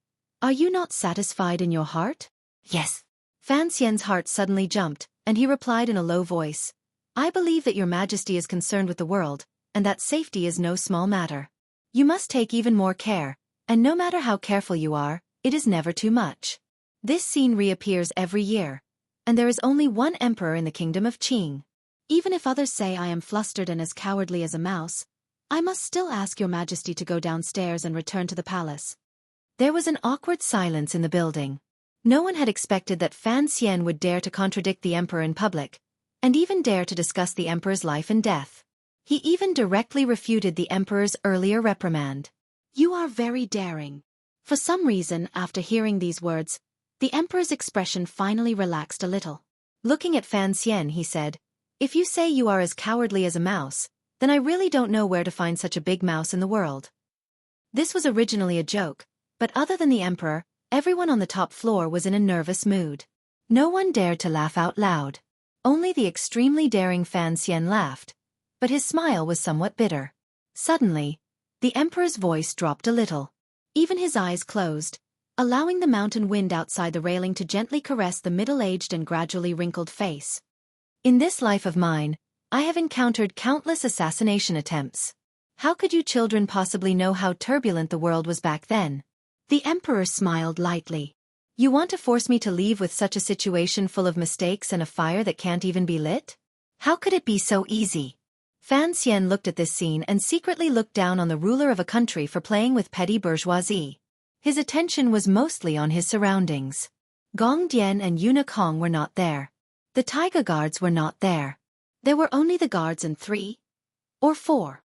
"Are you not satisfied in your heart?" "Yes." Fan Xian's heart suddenly jumped, and he replied in a low voice, "I believe that your Majesty is concerned with the world, and that safety is no small matter. You must take even more care, and no matter how careful you are, it is never too much. This scene reappears every year, and there is only one emperor in the kingdom of Qing. Even if others say I am flustered and as cowardly as a mouse, I must still ask your Majesty to go downstairs and return to the palace." There was an awkward silence in the building. No one had expected that Fan Xian would dare to contradict the emperor in public, and even dare to discuss the emperor's life and death. He even directly refuted the emperor's earlier reprimand. "You are very daring." For some reason, after hearing these words, the emperor's expression finally relaxed a little. Looking at Fan Xian, he said, "If you say you are as cowardly as a mouse, then I really don't know where to find such a big mouse in the world." This was originally a joke, but other than the emperor, everyone on the top floor was in a nervous mood. No one dared to laugh out loud. Only the extremely daring Fan Xian laughed, but his smile was somewhat bitter. Suddenly, the emperor's voice dropped a little. Even his eyes closed, allowing the mountain wind outside the railing to gently caress the middle-aged and gradually wrinkled face. In this life of mine, I have encountered countless assassination attempts. How could you children possibly know how turbulent the world was back then? The emperor smiled lightly. You want to force me to leave with such a situation full of mistakes and a fire that can't even be lit? How could it be so easy? Fan Xian looked at this scene and secretly looked down on the ruler of a country for playing with petty bourgeoisie. His attention was mostly on his surroundings. Gong Dian and Eunuch Hong were not there. The Taiga guards were not there. There were only the guards and 3 or 4.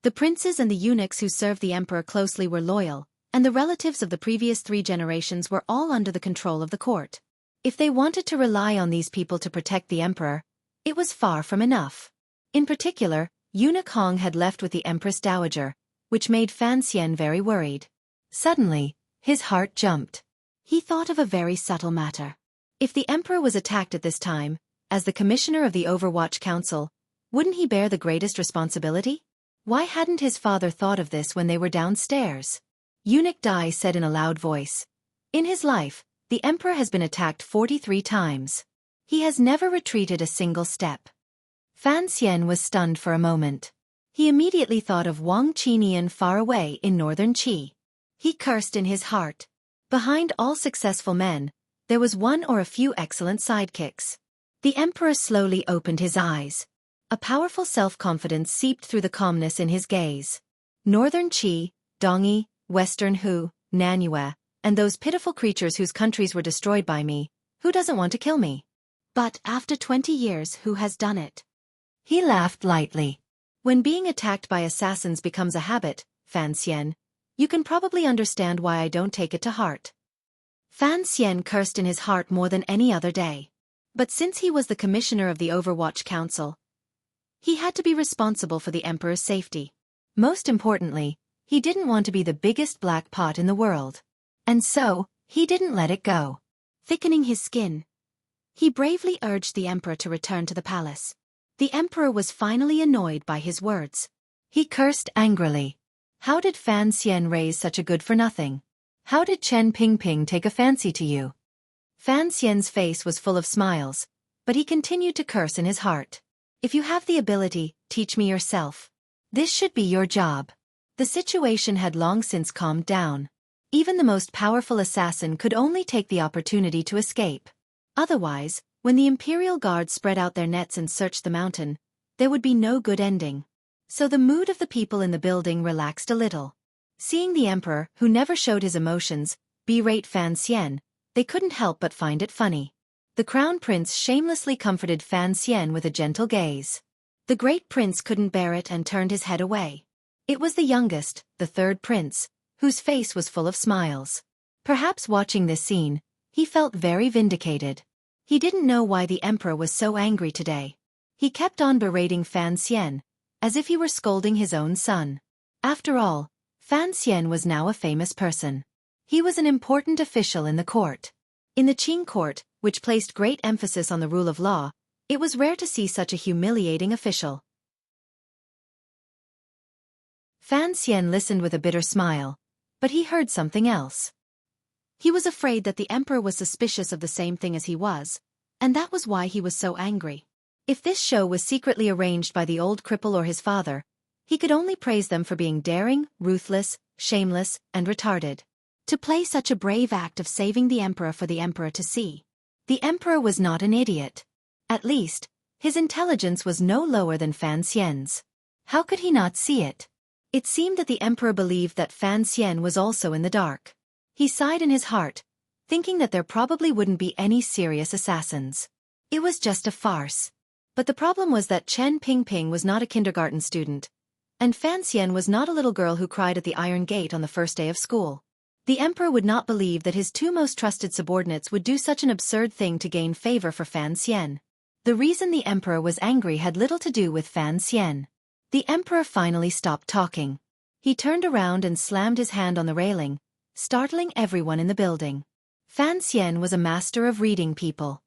The princes and the eunuchs who served the emperor closely were loyal, and the relatives of the previous 3 generations were all under the control of the court. If they wanted to rely on these people to protect the emperor, it was far from enough. In particular, Eunuch Hong had left with the Empress Dowager, which made Fan Xian very worried. Suddenly, his heart jumped. He thought of a very subtle matter. If the emperor was attacked at this time, as the commissioner of the Overwatch Council, wouldn't he bear the greatest responsibility? Why hadn't his father thought of this when they were downstairs? Eunuch Dai said in a loud voice. In his life, the emperor has been attacked 43 times. He has never retreated a single step. Fan Xian was stunned for a moment. He immediately thought of Wang Qinian far away in northern Qi. He cursed in his heart. Behind all successful men, there was one or a few excellent sidekicks. The emperor slowly opened his eyes. A powerful self-confidence seeped through the calmness in his gaze. Northern Qi, Dongyi, Western Hu, Nanyue, and those pitiful creatures whose countries were destroyed by me, who doesn't want to kill me? But after 20 years, who has done it? He laughed lightly. When being attacked by assassins becomes a habit, Fan Xian, you can probably understand why I don't take it to heart. Fan Xian cursed in his heart more than any other day. But since he was the commissioner of the Overwatch Council, he had to be responsible for the emperor's safety. Most importantly, he didn't want to be the biggest black pot in the world. And so, he didn't let it go. Thickening his skin, he bravely urged the emperor to return to the palace. The emperor was finally annoyed by his words. He cursed angrily. How did Fan Xian raise such a good-for-nothing? How did Chen Pingping take a fancy to you? Fan Xian's face was full of smiles, but he continued to curse in his heart. If you have the ability, teach me yourself. This should be your job. The situation had long since calmed down. Even the most powerful assassin could only take the opportunity to escape. Otherwise, when the Imperial Guard spread out their nets and searched the mountain, there would be no good ending. So the mood of the people in the building relaxed a little. Seeing the emperor, who never showed his emotions, berate Fan Xian, they couldn't help but find it funny. The crown prince shamelessly comforted Fan Xian with a gentle gaze. The great prince couldn't bear it and turned his head away. It was the youngest, the third prince, whose face was full of smiles. Perhaps watching this scene, he felt very vindicated. He didn't know why the emperor was so angry today. He kept on berating Fan Xian, as if he were scolding his own son. After all, Fan Xian was now a famous person. He was an important official in the court. In the Qing court, which placed great emphasis on the rule of law, it was rare to see such a humiliating official. Fan Xian listened with a bitter smile, but he heard something else. He was afraid that the emperor was suspicious of the same thing as he was, and that was why he was so angry. If this show was secretly arranged by the old cripple or his father, he could only praise them for being daring, ruthless, shameless, and retarded. To play such a brave act of saving the emperor for the emperor to see. The emperor was not an idiot. At least, his intelligence was no lower than Fan Xian's. How could he not see it? It seemed that the emperor believed that Fan Xian was also in the dark. He sighed in his heart, thinking that there probably wouldn't be any serious assassins. It was just a farce. But the problem was that Chen Pingping was not a kindergarten student, and Fan Xian was not a little girl who cried at the Iron Gate on the first day of school. The emperor would not believe that his 2 most trusted subordinates would do such an absurd thing to gain favor for Fan Xian. The reason the emperor was angry had little to do with Fan Xian. The emperor finally stopped talking. He turned around and slammed his hand on the railing, startling everyone in the building. Fan Xian was a master of reading people.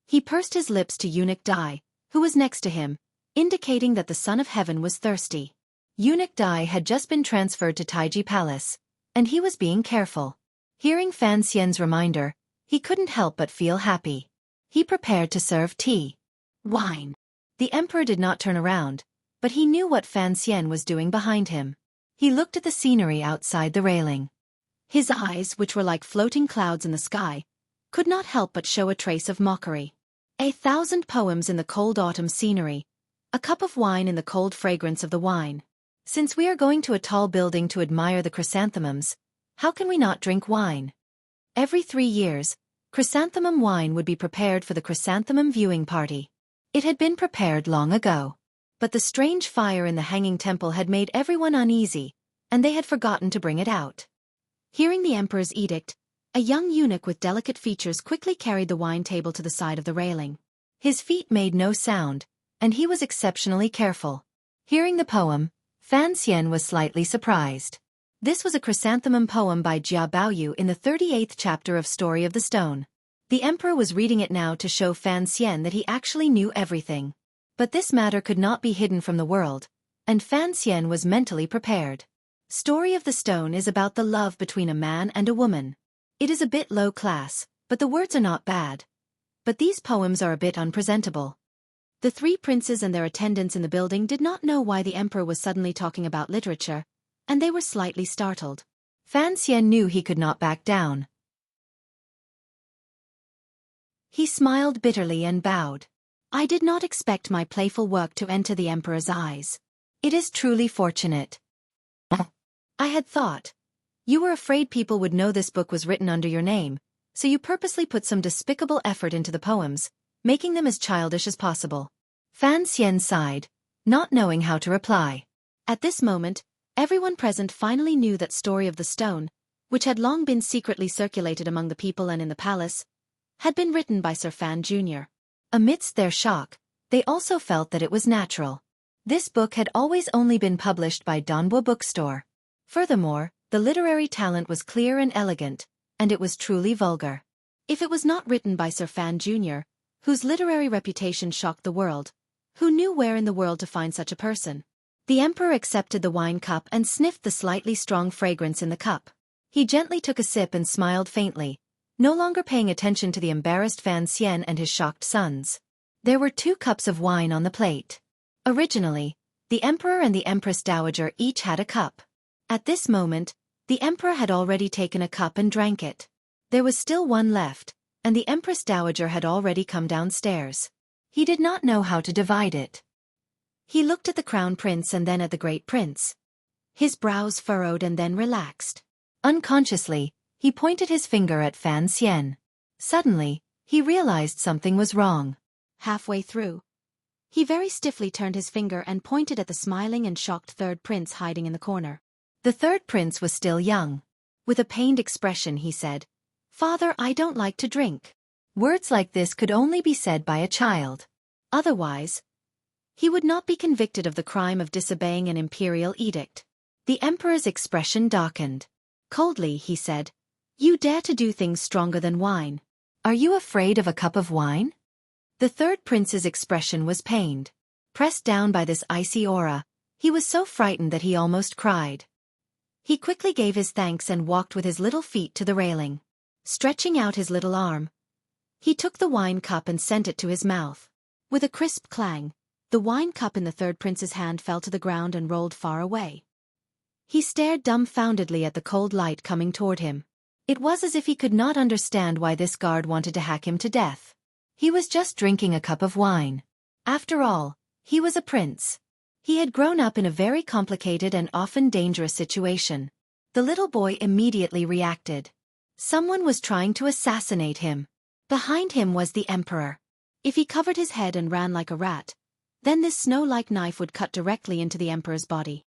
He pursed his lips to Eunuch Dai, who was next to him, indicating that the son of heaven was thirsty. Eunuch Dai had just been transferred to Taiji Palace, and he was being careful. Hearing Fan Xian's reminder, he couldn't help but feel happy. He prepared to serve tea. Wine. The emperor did not turn around, but he knew what Fan Xian was doing behind him. He looked at the scenery outside the railing. His eyes, which were like floating clouds in the sky, could not help but show a trace of mockery. 1,000 poems in the cold autumn scenery, a cup of wine in the cold fragrance of the wine. Since we are going to a tall building to admire the chrysanthemums, how can we not drink wine? Every 3 years, chrysanthemum wine would be prepared for the chrysanthemum viewing party. It had been prepared long ago. But the strange fire in the hanging temple had made everyone uneasy, and they had forgotten to bring it out. Hearing the emperor's edict, a young eunuch with delicate features quickly carried the wine table to the side of the railing. His feet made no sound, and he was exceptionally careful. Hearing the poem, Fan Xian was slightly surprised. This was a chrysanthemum poem by Jia Baoyu in the 38th chapter of Story of the Stone. The emperor was reading it now to show Fan Xian that he actually knew everything. But this matter could not be hidden from the world, and Fan Xian was mentally prepared. Story of the Stone is about the love between a man and a woman. It is a bit low class, but the words are not bad. But these poems are a bit unpresentable. The 3 princes and their attendants in the building did not know why the emperor was suddenly talking about literature, and they were slightly startled. Fan Xian knew he could not back down. He smiled bitterly and bowed. I did not expect my playful work to enter the emperor's eyes. It is truly fortunate. I had thought. You were afraid people would know this book was written under your name, so you purposely put some despicable effort into the poems, making them as childish as possible. Fan Xian sighed, not knowing how to reply. At this moment, everyone present finally knew that Story of the Stone, which had long been secretly circulated among the people and in the palace, had been written by Sir Fan Jr. Amidst their shock, they also felt that it was natural. This book had always only been published by Donbua Bookstore. Furthermore, the literary talent was clear and elegant, and it was truly vulgar. If it was not written by Sir Fan Jr., whose literary reputation shocked the world, who knew where in the world to find such a person? The emperor accepted the wine cup and sniffed the slightly strong fragrance in the cup. He gently took a sip and smiled faintly, no longer paying attention to the embarrassed Fan Xian and his shocked sons. There were 2 cups of wine on the plate. Originally, the emperor and the empress dowager each had a cup. At this moment, the emperor had already taken a cup and drank it. There was still one left, and the empress dowager had already come downstairs. He did not know how to divide it. He looked at the crown prince and then at the great prince. His brows furrowed and then relaxed. Unconsciously, he pointed his finger at Fan Xian. Suddenly, he realized something was wrong. Halfway through, he very stiffly turned his finger and pointed at the smiling and shocked third prince hiding in the corner. The third prince was still young. With a pained expression he said, "Father, I don't like to drink." Words like this could only be said by a child. Otherwise, he would not be convicted of the crime of disobeying an imperial edict. The emperor's expression darkened. Coldly he said, "You dare to do things stronger than wine. Are you afraid of a cup of wine?" The third prince's expression was pained. Pressed down by this icy aura, he was so frightened that he almost cried. He quickly gave his thanks and walked with his little feet to the railing. Stretching out his little arm, he took the wine cup and sent it to his mouth. With a crisp clang, the wine cup in the third prince's hand fell to the ground and rolled far away. He stared dumbfoundedly at the cold light coming toward him. It was as if he could not understand why this guard wanted to hack him to death. He was just drinking a cup of wine. After all, he was a prince. He had grown up in a very complicated and often dangerous situation. The little boy immediately reacted. Someone was trying to assassinate him. Behind him was the emperor. If he covered his head and ran like a rat, then this snow-like knife would cut directly into the emperor's body.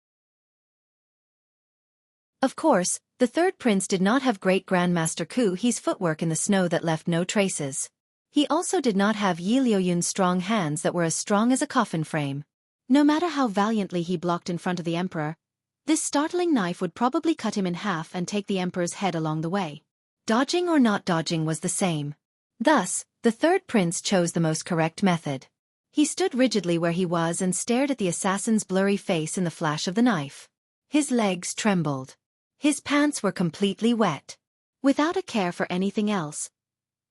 Of course, the third prince did not have great-grandmaster Xueqi's footwork in the snow that left no traces. He also did not have Yi Liuyun's strong hands that were as strong as a coffin frame. No matter how valiantly he blocked in front of the emperor, this startling knife would probably cut him in half and take the emperor's head along the way. Dodging or not dodging was the same. Thus, the third prince chose the most correct method. He stood rigidly where he was and stared at the assassin's blurry face in the flash of the knife. His legs trembled. His pants were completely wet. Without a care for anything else,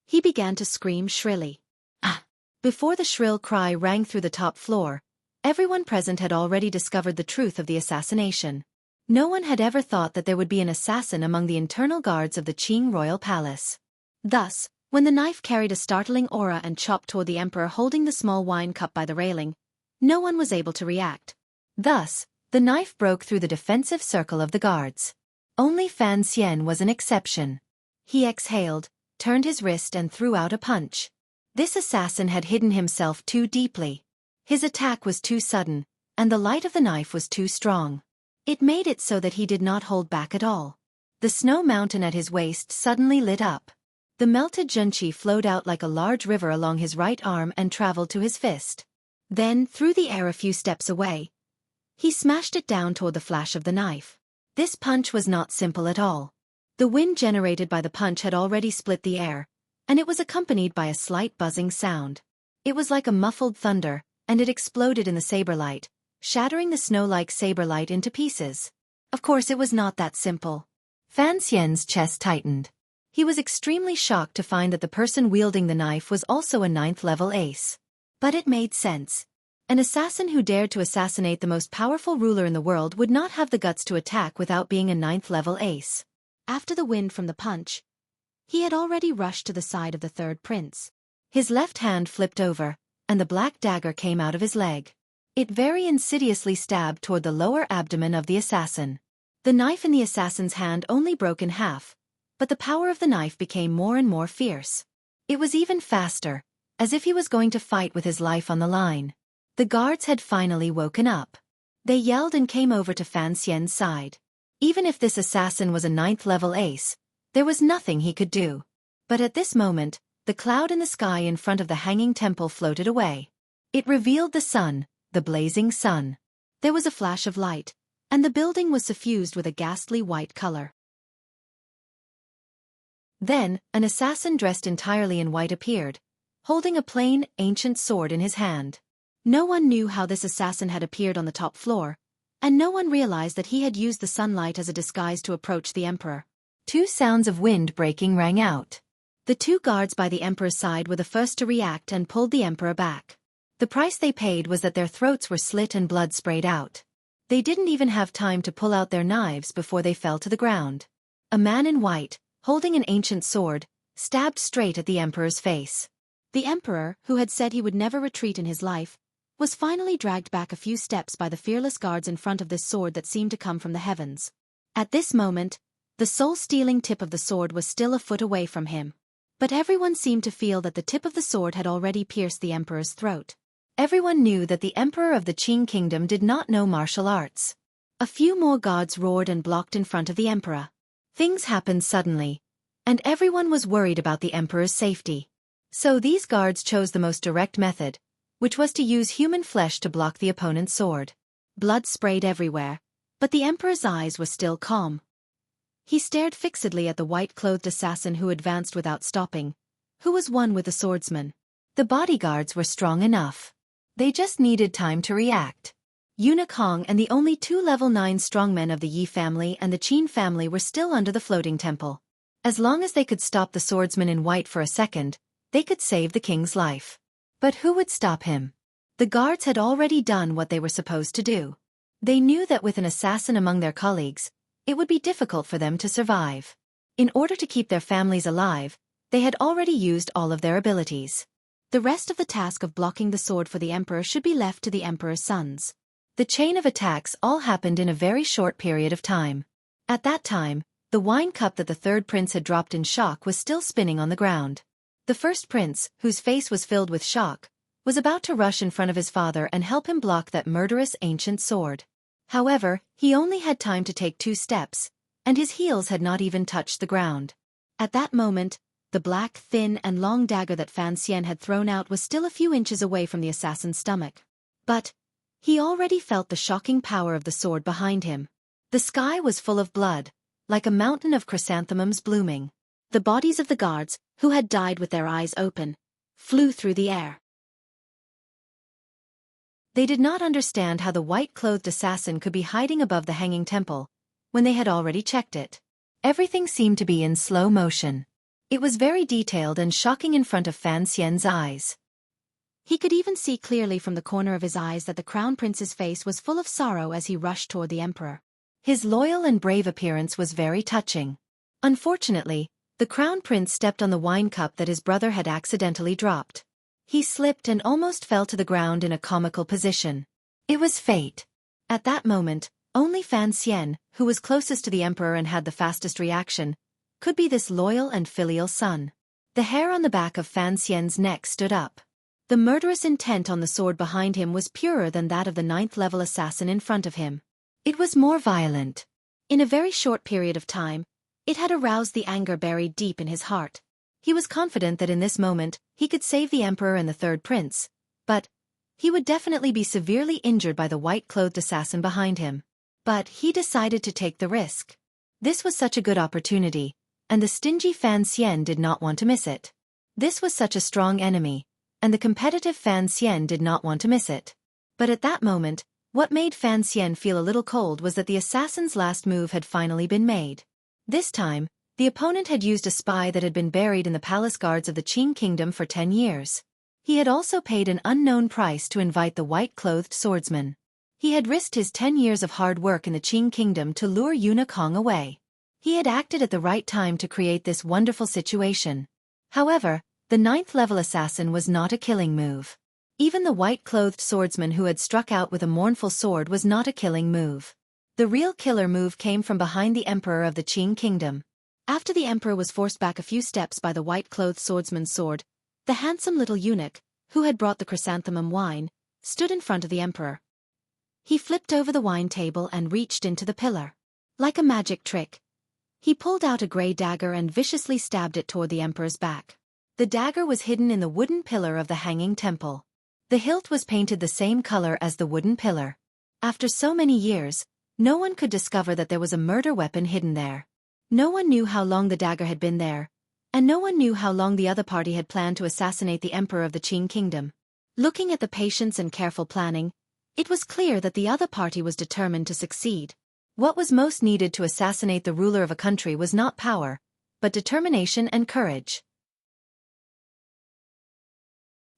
he began to scream shrilly. Ah! Before the shrill cry rang through the top floor, everyone present had already discovered the truth of the assassination. No one had ever thought that there would be an assassin among the internal guards of the Qing royal palace. Thus, when the knife carried a startling aura and chopped toward the emperor holding the small wine cup by the railing, no one was able to react. Thus, the knife broke through the defensive circle of the guards. Only Fan Xian was an exception. He exhaled, turned his wrist and threw out a punch. This assassin had hidden himself too deeply. His attack was too sudden, and the light of the knife was too strong. It made it so that he did not hold back at all. The snow mountain at his waist suddenly lit up. The melted Xueqi flowed out like a large river along his right arm and traveled to his fist. Then, through the air a few steps away, he smashed it down toward the flash of the knife. This punch was not simple at all. The wind generated by the punch had already split the air, and it was accompanied by a slight buzzing sound. It was like a muffled thunder, and it exploded in the saber light, shattering the snow-like saber light into pieces. Of course it was not that simple. Fan Xian's chest tightened. He was extremely shocked to find that the person wielding the knife was also a 9th-level ace. But it made sense. An assassin who dared to assassinate the most powerful ruler in the world would not have the guts to attack without being a 9th-level ace. After the wind from the punch, he had already rushed to the side of the third prince. His left hand flipped over, and the black dagger came out of his leg. It very insidiously stabbed toward the lower abdomen of the assassin. The knife in the assassin's hand only broke in half, but the power of the knife became more and more fierce. It was even faster, as if he was going to fight with his life on the line. The guards had finally woken up. They yelled and came over to Fan Xian's side. Even if this assassin was a 9th-level ace, there was nothing he could do. But at this moment, the cloud in the sky in front of the hanging temple floated away. It revealed the sun, the blazing sun. There was a flash of light, and the building was suffused with a ghastly white color. Then, an assassin dressed entirely in white appeared, holding a plain, ancient sword in his hand. No one knew how this assassin had appeared on the top floor, and no one realized that he had used the sunlight as a disguise to approach the emperor. 2 sounds of wind breaking rang out. The 2 guards by the emperor's side were the first to react and pulled the emperor back. The price they paid was that their throats were slit and blood sprayed out. They didn't even have time to pull out their knives before they fell to the ground. A man in white, holding an ancient sword, stabbed straight at the emperor's face. The emperor, who had said he would never retreat in his life, was finally dragged back a few steps by the fearless guards in front of this sword that seemed to come from the heavens. At this moment, the soul-stealing tip of the sword was still a foot away from him. But everyone seemed to feel that the tip of the sword had already pierced the emperor's throat. Everyone knew that the emperor of the Qing kingdom did not know martial arts. A few more guards roared and blocked in front of the emperor. Things happened suddenly, and everyone was worried about the emperor's safety. So these guards chose the most direct method, which was to use human flesh to block the opponent's sword. Blood sprayed everywhere, but the emperor's eyes were still calm. He stared fixedly at the white-clothed assassin who advanced without stopping, who was one with the swordsman. The bodyguards were strong enough. They just needed time to react. Eunuch Hong and the only 2 level 9 strongmen of the Yi family and the Qin family were still under the floating temple. As long as they could stop the swordsman in white for a second, they could save the king's life. But who would stop him? The guards had already done what they were supposed to do. They knew that with an assassin among their colleagues, it would be difficult for them to survive. In order to keep their families alive, they had already used all of their abilities. The rest of the task of blocking the sword for the emperor should be left to the emperor's sons. The chain of attacks all happened in a very short period of time. At that time, the wine cup that the third prince had dropped in shock was still spinning on the ground. The first prince, whose face was filled with shock, was about to rush in front of his father and help him block that murderous ancient sword. However, he only had time to take 2 steps, and his heels had not even touched the ground. At that moment, the black, thin and long dagger that Fan Xian had thrown out was still a few inches away from the assassin's stomach. But he already felt the shocking power of the sword behind him. The sky was full of blood, like a mountain of chrysanthemums blooming. The bodies of the guards, who had died with their eyes open, flew through the air. They did not understand how the white-clothed assassin could be hiding above the hanging temple, when they had already checked it. Everything seemed to be in slow motion. It was very detailed and shocking in front of Fan Xian's eyes. He could even see clearly from the corner of his eyes that the crown prince's face was full of sorrow as he rushed toward the emperor. His loyal and brave appearance was very touching. Unfortunately, the crown prince stepped on the wine cup that his brother had accidentally dropped. He slipped and almost fell to the ground in a comical position. It was fate. At that moment, only Fan Xian, who was closest to the emperor and had the fastest reaction, could be this loyal and filial son. The hair on the back of Fan Xian's neck stood up. The murderous intent on the sword behind him was purer than that of the 9th-level assassin in front of him. It was more violent. In a very short period of time, it had aroused the anger buried deep in his heart. He was confident that in this moment, he could save the emperor and the third prince, but he would definitely be severely injured by the white-clothed assassin behind him. But he decided to take the risk. This was such a good opportunity, and the stingy Fan Xian did not want to miss it. This was such a strong enemy, and the competitive Fan Xian did not want to miss it. But at that moment, what made Fan Xian feel a little cold was that the assassin's last move had finally been made. This time, the opponent had used a spy that had been buried in the palace guards of the Qing kingdom for 10 years. He had also paid an unknown price to invite the white-clothed swordsman. He had risked his 10 years of hard work in the Qing kingdom to lure Eunuch Hong away. He had acted at the right time to create this wonderful situation. However, the 9th-level assassin was not a killing move. Even the white-clothed swordsman who had struck out with a mournful sword was not a killing move. The real killer move came from behind the emperor of the Qing kingdom. After the emperor was forced back a few steps by the white-clothed swordsman's sword, the handsome little eunuch, who had brought the chrysanthemum wine, stood in front of the emperor. He flipped over the wine table and reached into the pillar. Like a magic trick, he pulled out a grey dagger and viciously stabbed it toward the emperor's back. The dagger was hidden in the wooden pillar of the hanging temple. The hilt was painted the same color as the wooden pillar. After so many years, no one could discover that there was a murder weapon hidden there. No one knew how long the dagger had been there, and no one knew how long the other party had planned to assassinate the emperor of the Qing kingdom. Looking at the patience and careful planning, it was clear that the other party was determined to succeed. What was most needed to assassinate the ruler of a country was not power, but determination and courage.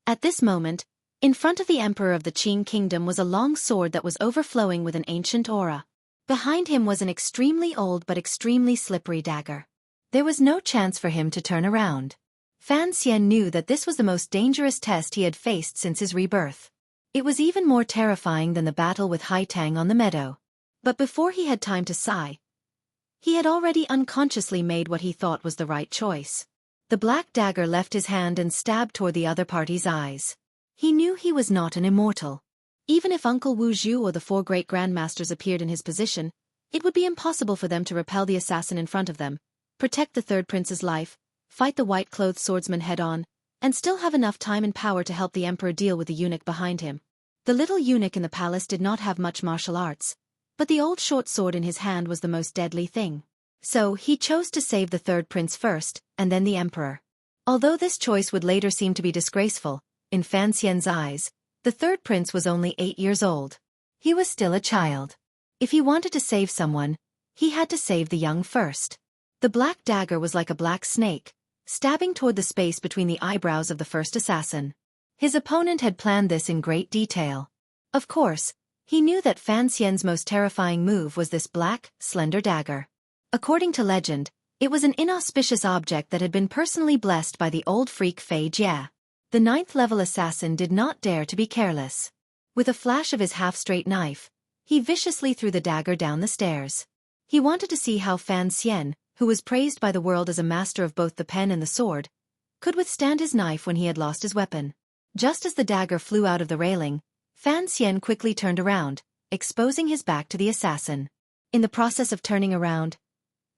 At this moment, in front of the emperor of the Qing kingdom was a long sword that was overflowing with an ancient aura. Behind him was an extremely old but extremely slippery dagger. There was no chance for him to turn around. Fan Xian knew that this was the most dangerous test he had faced since his rebirth. It was even more terrifying than the battle with Hai Tang on the meadow. But before he had time to sigh, he had already unconsciously made what he thought was the right choice. The black dagger left his hand and stabbed toward the other party's eyes. He knew he was not an immortal. Even if Uncle Wu Zhu or the 4 great grandmasters appeared in his position, it would be impossible for them to repel the assassin in front of them, protect the third prince's life, fight the white-clothed swordsman head-on, and still have enough time and power to help the emperor deal with the eunuch behind him. The little eunuch in the palace did not have much martial arts, but the old short sword in his hand was the most deadly thing. So he chose to save the third prince first, and then the emperor. Although this choice would later seem to be disgraceful, in Fan Xian's eyes, the third prince was only 8 years old. He was still a child. If he wanted to save someone, he had to save the young first. The black dagger was like a black snake, stabbing toward the space between the eyebrows of the first assassin. His opponent had planned this in great detail. Of course, he knew that Fan Xian's most terrifying move was this black, slender dagger. According to legend, it was an inauspicious object that had been personally blessed by the old freak Fei Jia. The 9th-level assassin did not dare to be careless. With a flash of his half-straight knife, he viciously threw the dagger down the stairs. He wanted to see how Fan Xian, who was praised by the world as a master of both the pen and the sword, could withstand his knife when he had lost his weapon. Just as the dagger flew out of the railing, Fan Xian quickly turned around, exposing his back to the assassin. In the process of turning around,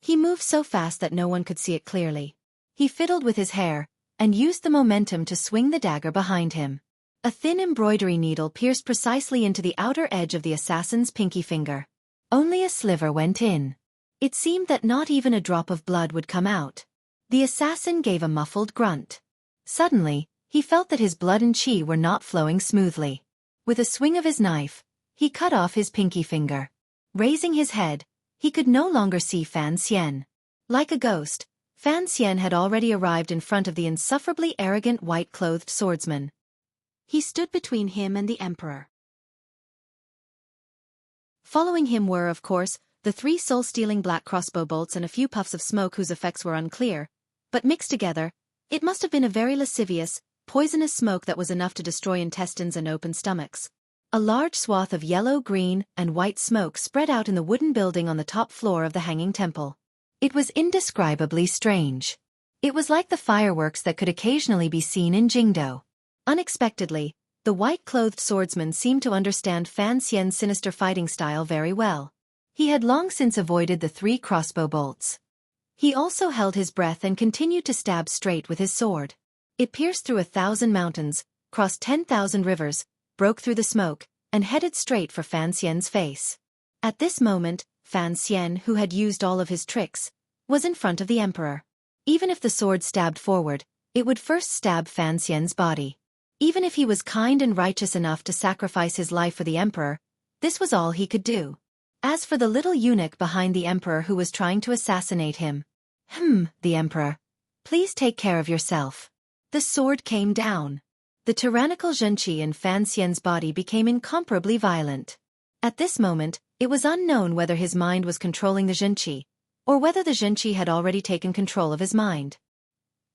he moved so fast that no one could see it clearly. He fiddled with his hair, and used the momentum to swing the dagger behind him. A thin embroidery needle pierced precisely into the outer edge of the assassin's pinky finger. Only a sliver went in. It seemed that not even a drop of blood would come out. The assassin gave a muffled grunt. Suddenly, he felt that his blood and qi were not flowing smoothly. With a swing of his knife, he cut off his pinky finger. Raising his head, he could no longer see Fan Xian. Like a ghost, Fan Xian had already arrived in front of the insufferably arrogant white-clothed swordsman. He stood between him and the emperor. Following him were, of course, the 3 soul-stealing black crossbow bolts and a few puffs of smoke whose effects were unclear, but mixed together, it must have been a very lascivious, poisonous smoke that was enough to destroy intestines and open stomachs. A large swath of yellow, green, and white smoke spread out in the wooden building on the top floor of the hanging temple. It was indescribably strange. It was like the fireworks that could occasionally be seen in Jingdo. Unexpectedly, the white-clothed swordsman seemed to understand Fan Xian's sinister fighting style very well. He had long since avoided the 3 crossbow bolts. He also held his breath and continued to stab straight with his sword. It pierced through 1,000 mountains, crossed 10,000 rivers, broke through the smoke, and headed straight for Fan Xian's face. At this moment, Fan Xian, who had used all of his tricks, was in front of the emperor. Even if the sword stabbed forward, it would first stab Fan Xian's body. Even if he was kind and righteous enough to sacrifice his life for the emperor, this was all he could do. As for the little eunuch behind the emperor who was trying to assassinate him, the emperor. Please take care of yourself. The sword came down. The tyrannical Xueqi in Fan Xian's body became incomparably violent. At this moment, it was unknown whether his mind was controlling the Xueqi, or whether the Xueqi had already taken control of his mind.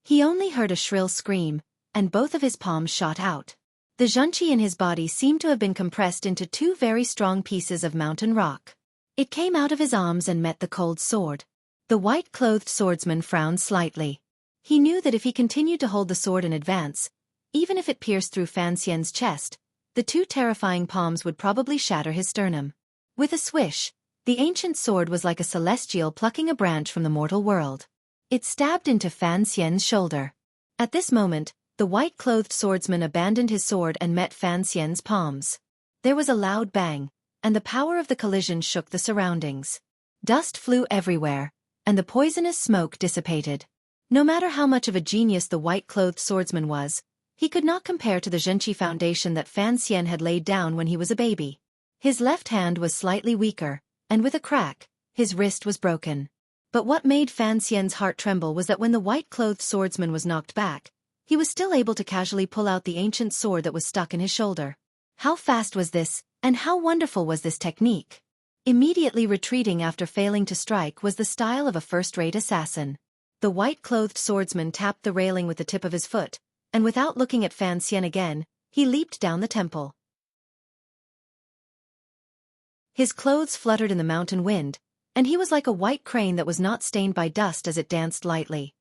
He only heard a shrill scream, and both of his palms shot out. The Xueqi in his body seemed to have been compressed into 2 very strong pieces of mountain rock. It came out of his arms and met the cold sword. The white-clothed swordsman frowned slightly. He knew that if he continued to hold the sword in advance, even if it pierced through Fan Xian's chest, the 2 terrifying palms would probably shatter his sternum. With a swish, the ancient sword was like a celestial plucking a branch from the mortal world. It stabbed into Fan Xian's shoulder. At this moment, the white-clothed swordsman abandoned his sword and met Fan Xian's palms. There was a loud bang, and the power of the collision shook the surroundings. Dust flew everywhere, and the poisonous smoke dissipated. No matter how much of a genius the white-clothed swordsman was, he could not compare to the Xueqi foundation that Fan Xian had laid down when he was a baby. His left hand was slightly weaker, and with a crack, his wrist was broken. But what made Fan Xian's heart tremble was that when the white-clothed swordsman was knocked back, he was still able to casually pull out the ancient sword that was stuck in his shoulder. How fast was this, and how wonderful was this technique? Immediately retreating after failing to strike was the style of a first-rate assassin. The white-clothed swordsman tapped the railing with the tip of his foot, and without looking at Fan Xian again, he leaped down the temple. His clothes fluttered in the mountain wind, and he was like a white crane that was not stained by dust as it danced lightly.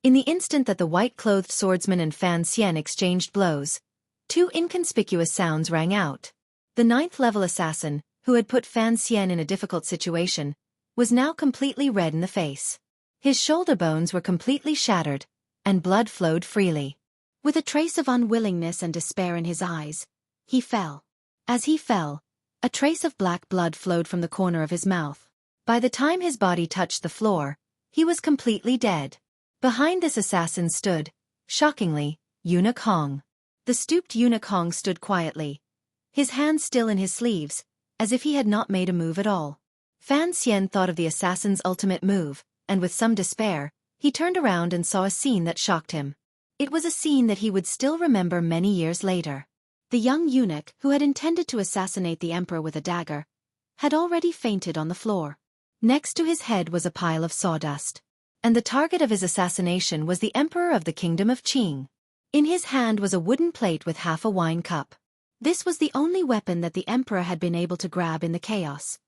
In the instant that the white-clothed swordsman and Fan Xian exchanged blows, 2 inconspicuous sounds rang out. The 9th-level assassin, who had put Fan Xian in a difficult situation, was now completely red in the face. His shoulder bones were completely shattered, and blood flowed freely. With a trace of unwillingness and despair in his eyes, he fell. As he fell, a trace of black blood flowed from the corner of his mouth. By the time his body touched the floor, he was completely dead. Behind this assassin stood, shockingly, Eunuch Hong. The stooped Eunuch Hong stood quietly, his hands still in his sleeves, as if he had not made a move at all. Fan Xian thought of the assassin's ultimate move, and with some despair, he turned around and saw a scene that shocked him. It was a scene that he would still remember many years later. The young eunuch, who had intended to assassinate the emperor with a dagger, had already fainted on the floor. Next to his head was a pile of sawdust. And the target of his assassination was the emperor of the kingdom of Qing. In his hand was a wooden plate with half a wine cup. This was the only weapon that the emperor had been able to grab in the chaos.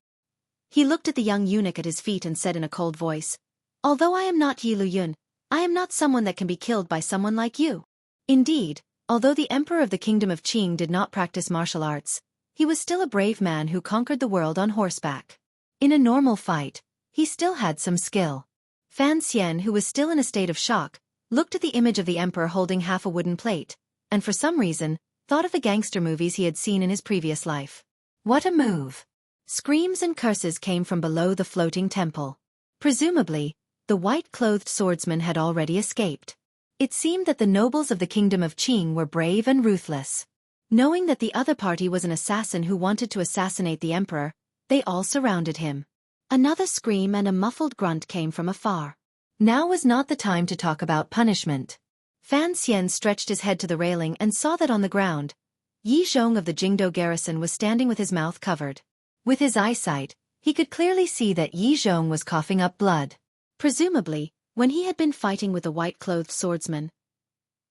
He looked at the young eunuch at his feet and said in a cold voice, "Although I am not Yi Luyun, I am not someone that can be killed by someone like you." Indeed, although the emperor of the kingdom of Qing did not practice martial arts, he was still a brave man who conquered the world on horseback. In a normal fight, he still had some skill. Fan Xian, who was still in a state of shock, looked at the image of the emperor holding half a wooden plate, and for some reason, thought of the gangster movies he had seen in his previous life. What a move! Screams and curses came from below the floating temple. Presumably, the white-clothed swordsman had already escaped. It seemed that the nobles of the kingdom of Qing were brave and ruthless. Knowing that the other party was an assassin who wanted to assassinate the emperor, they all surrounded him. Another scream and a muffled grunt came from afar. Now was not the time to talk about punishment. Fan Xian stretched his head to the railing and saw that on the ground, Yi Zhong of the Jingdo garrison was standing with his mouth covered. With his eyesight, he could clearly see that Yi Zhong was coughing up blood. Presumably, when he had been fighting with the white-clothed swordsman,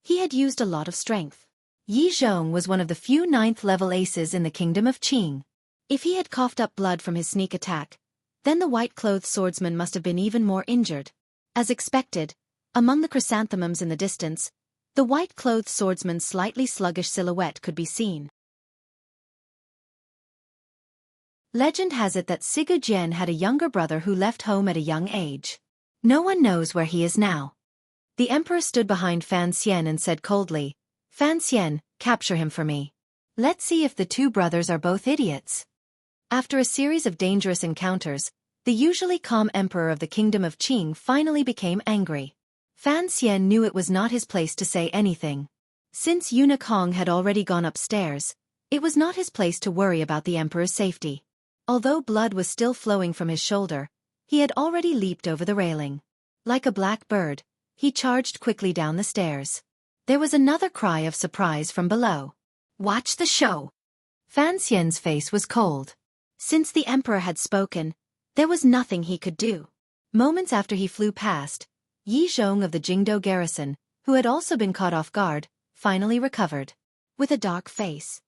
he had used a lot of strength. Yi Zhong was one of the few 9th-level aces in the kingdom of Qing. If he had coughed up blood from his sneak attack, then the white-clothed swordsman must have been even more injured. As expected, among the chrysanthemums in the distance, the white-clothed swordsman's slightly sluggish silhouette could be seen. Legend has it that Sigu Jian had a younger brother who left home at a young age. No one knows where he is now. The emperor stood behind Fan Xian and said coldly, "Fan Xian, capture him for me. Let's see if the two brothers are both idiots." After a series of dangerous encounters, the usually calm emperor of the kingdom of Qing finally became angry. Fan Xian knew it was not his place to say anything. Since Eunuch Hong had already gone upstairs, it was not his place to worry about the emperor's safety. Although blood was still flowing from his shoulder, he had already leaped over the railing. Like a black bird, he charged quickly down the stairs. There was another cry of surprise from below. "Watch the show!" Fan Xian's face was cold. Since the emperor had spoken, there was nothing he could do. Moments after he flew past, Yi Zhong of the Jingdo garrison, who had also been caught off guard, finally recovered. With a dark face,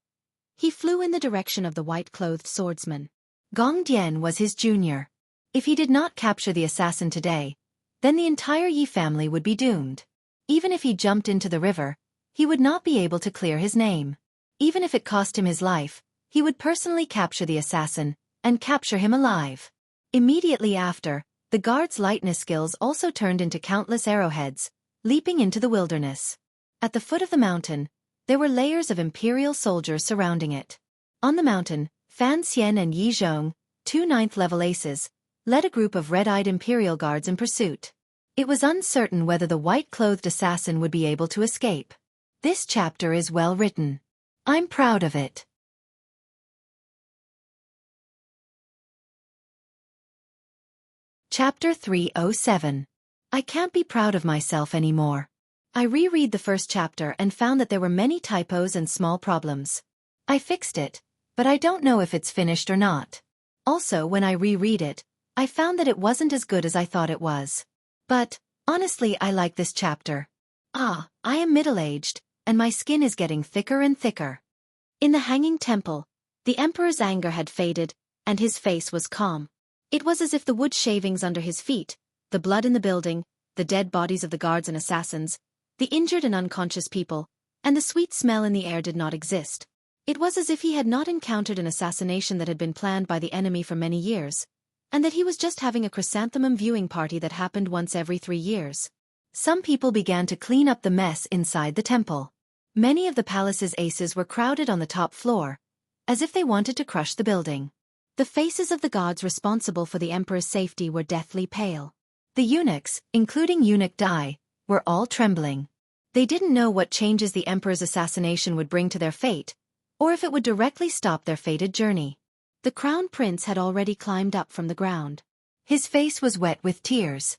he flew in the direction of the white-clothed swordsman. Gong Dian was his junior. If he did not capture the assassin today, then the entire Yi family would be doomed. Even if he jumped into the river, he would not be able to clear his name. Even if it cost him his life, he would personally capture the assassin, and capture him alive. Immediately after, the guard's lightness skills also turned into countless arrowheads, leaping into the wilderness. At the foot of the mountain, there were layers of imperial soldiers surrounding it. On the mountain, Fan Xian and Yi Zhong, two 9th-level aces, led a group of red-eyed imperial guards in pursuit. It was uncertain whether the white-clothed assassin would be able to escape. This chapter is well written. I'm proud of it. Chapter 307. I can't be proud of myself anymore. I reread the first chapter and found that there were many typos and small problems. I fixed it, but I don't know if it's finished or not. Also, when I reread it, I found that it wasn't as good as I thought it was. But, honestly, I like this chapter. I am middle-aged, and my skin is getting thicker and thicker. In the hanging temple, the emperor's anger had faded, and his face was calm. It was as if the wood shavings under his feet, the blood in the building, the dead bodies of the guards and assassins, the injured and unconscious people, and the sweet smell in the air did not exist. It was as if he had not encountered an assassination that had been planned by the enemy for many years, and that he was just having a chrysanthemum viewing party that happened once every 3 years. Some people began to clean up the mess inside the temple. Many of the palace's aces were crowded on the top floor, as if they wanted to crush the building. The faces of the gods responsible for the emperor's safety were deathly pale. The eunuchs, including Eunuch Dai, were all trembling. They didn't know what changes the emperor's assassination would bring to their fate, or if it would directly stop their fated journey. The crown prince had already climbed up from the ground. His face was wet with tears.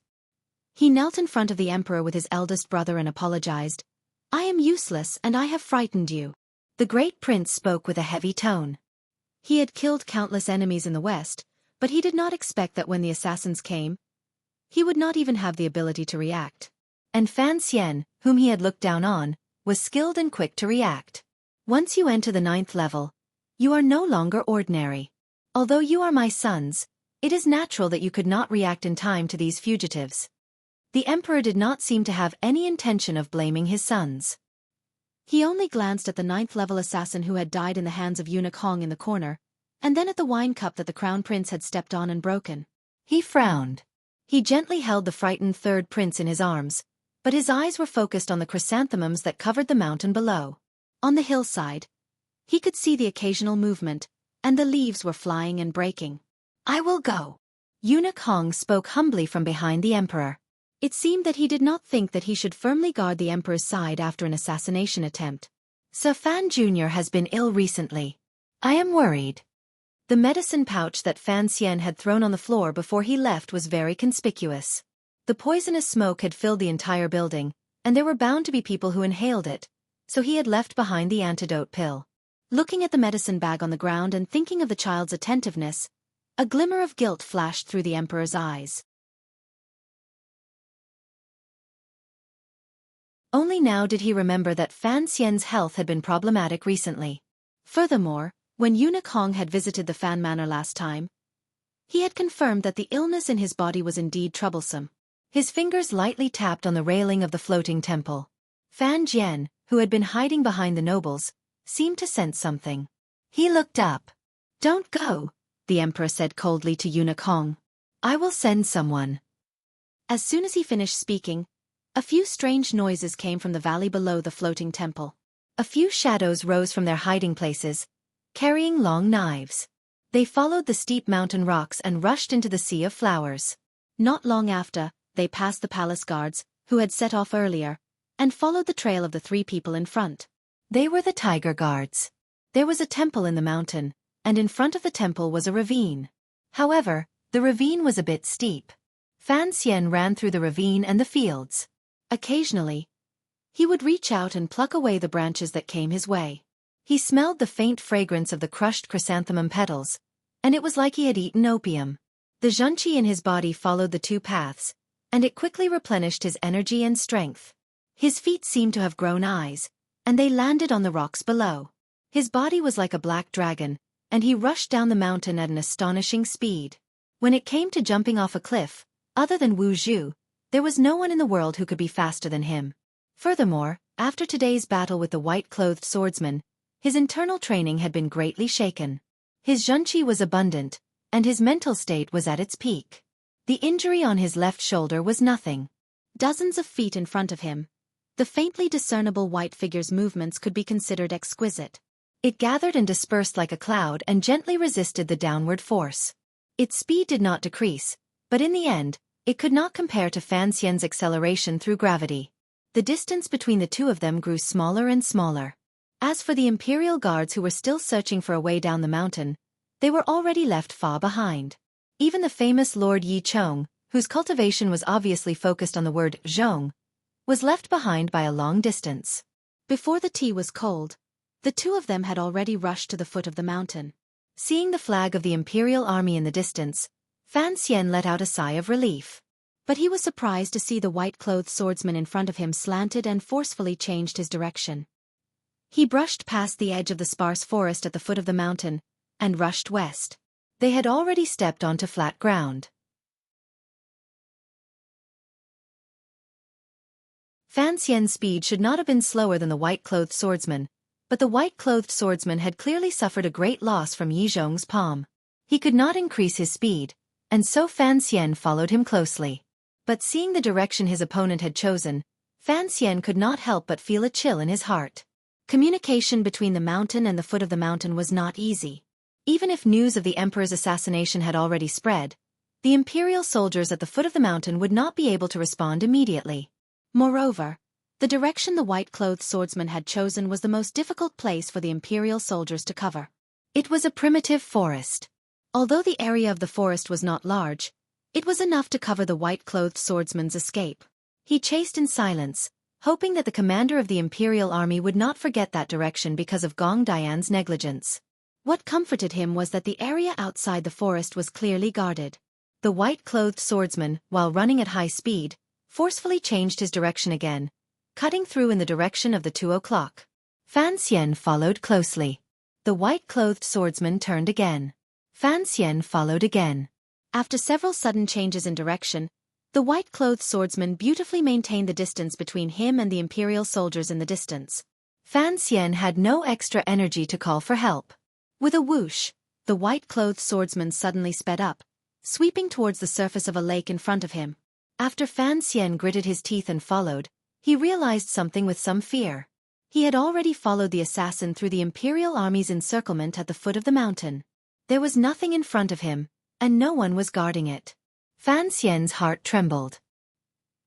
He knelt in front of the emperor with his eldest brother and apologized. "I am useless and I have frightened you." The great prince spoke with a heavy tone. He had killed countless enemies in the West, but he did not expect that when the assassins came, he would not even have the ability to react. And Fan Xian, whom he had looked down on, was skilled and quick to react. Once you enter the 9th level, you are no longer ordinary. Although you are my sons, it is natural that you could not react in time to these fugitives. The emperor did not seem to have any intention of blaming his sons. He only glanced at the 9th-level assassin who had died in the hands of Eunuch Hong in the corner, and then at the wine cup that the crown prince had stepped on and broken. He frowned. He gently held the frightened third prince in his arms, but his eyes were focused on the chrysanthemums that covered the mountain below. On the hillside, he could see the occasional movement, and the leaves were flying and breaking. "I will go." Eunuch Hong spoke humbly from behind the emperor. It seemed that he did not think that he should firmly guard the emperor's side after an assassination attempt. "Fan Jr. has been ill recently. I am worried." The medicine pouch that Fan Xian had thrown on the floor before he left was very conspicuous. The poisonous smoke had filled the entire building, and there were bound to be people who inhaled it, so he had left behind the antidote pill. Looking at the medicine bag on the ground and thinking of the child's attentiveness, a glimmer of guilt flashed through the emperor's eyes. Only now did he remember that Fan Xian's health had been problematic recently. Furthermore, when Eunuch Hong had visited the Fan Manor last time, he had confirmed that the illness in his body was indeed troublesome. His fingers lightly tapped on the railing of the floating temple. Fan Jian, who had been hiding behind the nobles, seemed to sense something. He looked up. "Don't go," the emperor said coldly to Eunuch Hong. "I will send someone." As soon as he finished speaking, a few strange noises came from the valley below the floating temple. A few shadows rose from their hiding places, carrying long knives. They followed the steep mountain rocks and rushed into the sea of flowers. Not long after, they passed the palace guards, who had set off earlier, and followed the trail of the three people in front. They were the tiger guards. There was a temple in the mountain, and in front of the temple was a ravine. However, the ravine was a bit steep. Fan Xian ran through the ravine and the fields. Occasionally, he would reach out and pluck away the branches that came his way. He smelled the faint fragrance of the crushed chrysanthemum petals, and it was like he had eaten opium. The Xueqi in his body followed the two paths, and it quickly replenished his energy and strength. His feet seemed to have grown eyes, and they landed on the rocks below. His body was like a black dragon, and he rushed down the mountain at an astonishing speed. When it came to jumping off a cliff, other than Wu Zhu, there was no one in the world who could be faster than him. Furthermore, after today's battle with the white-clothed swordsman, his internal training had been greatly shaken. His Xueqi was abundant, and his mental state was at its peak. The injury on his left shoulder was nothing. Dozens of feet in front of him, the faintly discernible white figure's movements could be considered exquisite. It gathered and dispersed like a cloud and gently resisted the downward force. Its speed did not decrease, but in the end, it could not compare to Fan Xian's acceleration through gravity. The distance between the two of them grew smaller and smaller. As for the imperial guards who were still searching for a way down the mountain, they were already left far behind. Even the famous Lord Yi Chong, whose cultivation was obviously focused on the word zhong, was left behind by a long distance. Before the tea was cold, the two of them had already rushed to the foot of the mountain. Seeing the flag of the imperial army in the distance, Fan Xian let out a sigh of relief. But he was surprised to see the white-clothed swordsman in front of him slanted and forcefully changed his direction. He brushed past the edge of the sparse forest at the foot of the mountain, and rushed west. They had already stepped onto flat ground. Fan Xian's speed should not have been slower than the white-clothed swordsman, but the white-clothed swordsman had clearly suffered a great loss from Yi Zhong's palm. He could not increase his speed, and so Fan Xian followed him closely. But seeing the direction his opponent had chosen, Fan Xian could not help but feel a chill in his heart. Communication between the mountain and the foot of the mountain was not easy. Even if news of the emperor's assassination had already spread, the imperial soldiers at the foot of the mountain would not be able to respond immediately. Moreover, the direction the white-clothed swordsman had chosen was the most difficult place for the imperial soldiers to cover. It was a primitive forest. Although the area of the forest was not large, it was enough to cover the white-clothed swordsman's escape. He chased in silence, hoping that the commander of the imperial army would not forget that direction because of Gong Dian's negligence. What comforted him was that the area outside the forest was clearly guarded. The white-clothed swordsman, while running at high speed, forcefully changed his direction again, cutting through in the direction of the 2 o'clock. Fan Xian followed closely. The white-clothed swordsman turned again. Fan Xian followed again. After several sudden changes in direction, the white-clothed swordsman beautifully maintained the distance between him and the imperial soldiers in the distance. Fan Xian had no extra energy to call for help. With a whoosh, the white-clothed swordsman suddenly sped up, sweeping towards the surface of a lake in front of him. After Fan Xian gritted his teeth and followed, he realized something with some fear. He had already followed the assassin through the imperial army's encirclement at the foot of the mountain. There was nothing in front of him, and no one was guarding it. Fan Xian's heart trembled.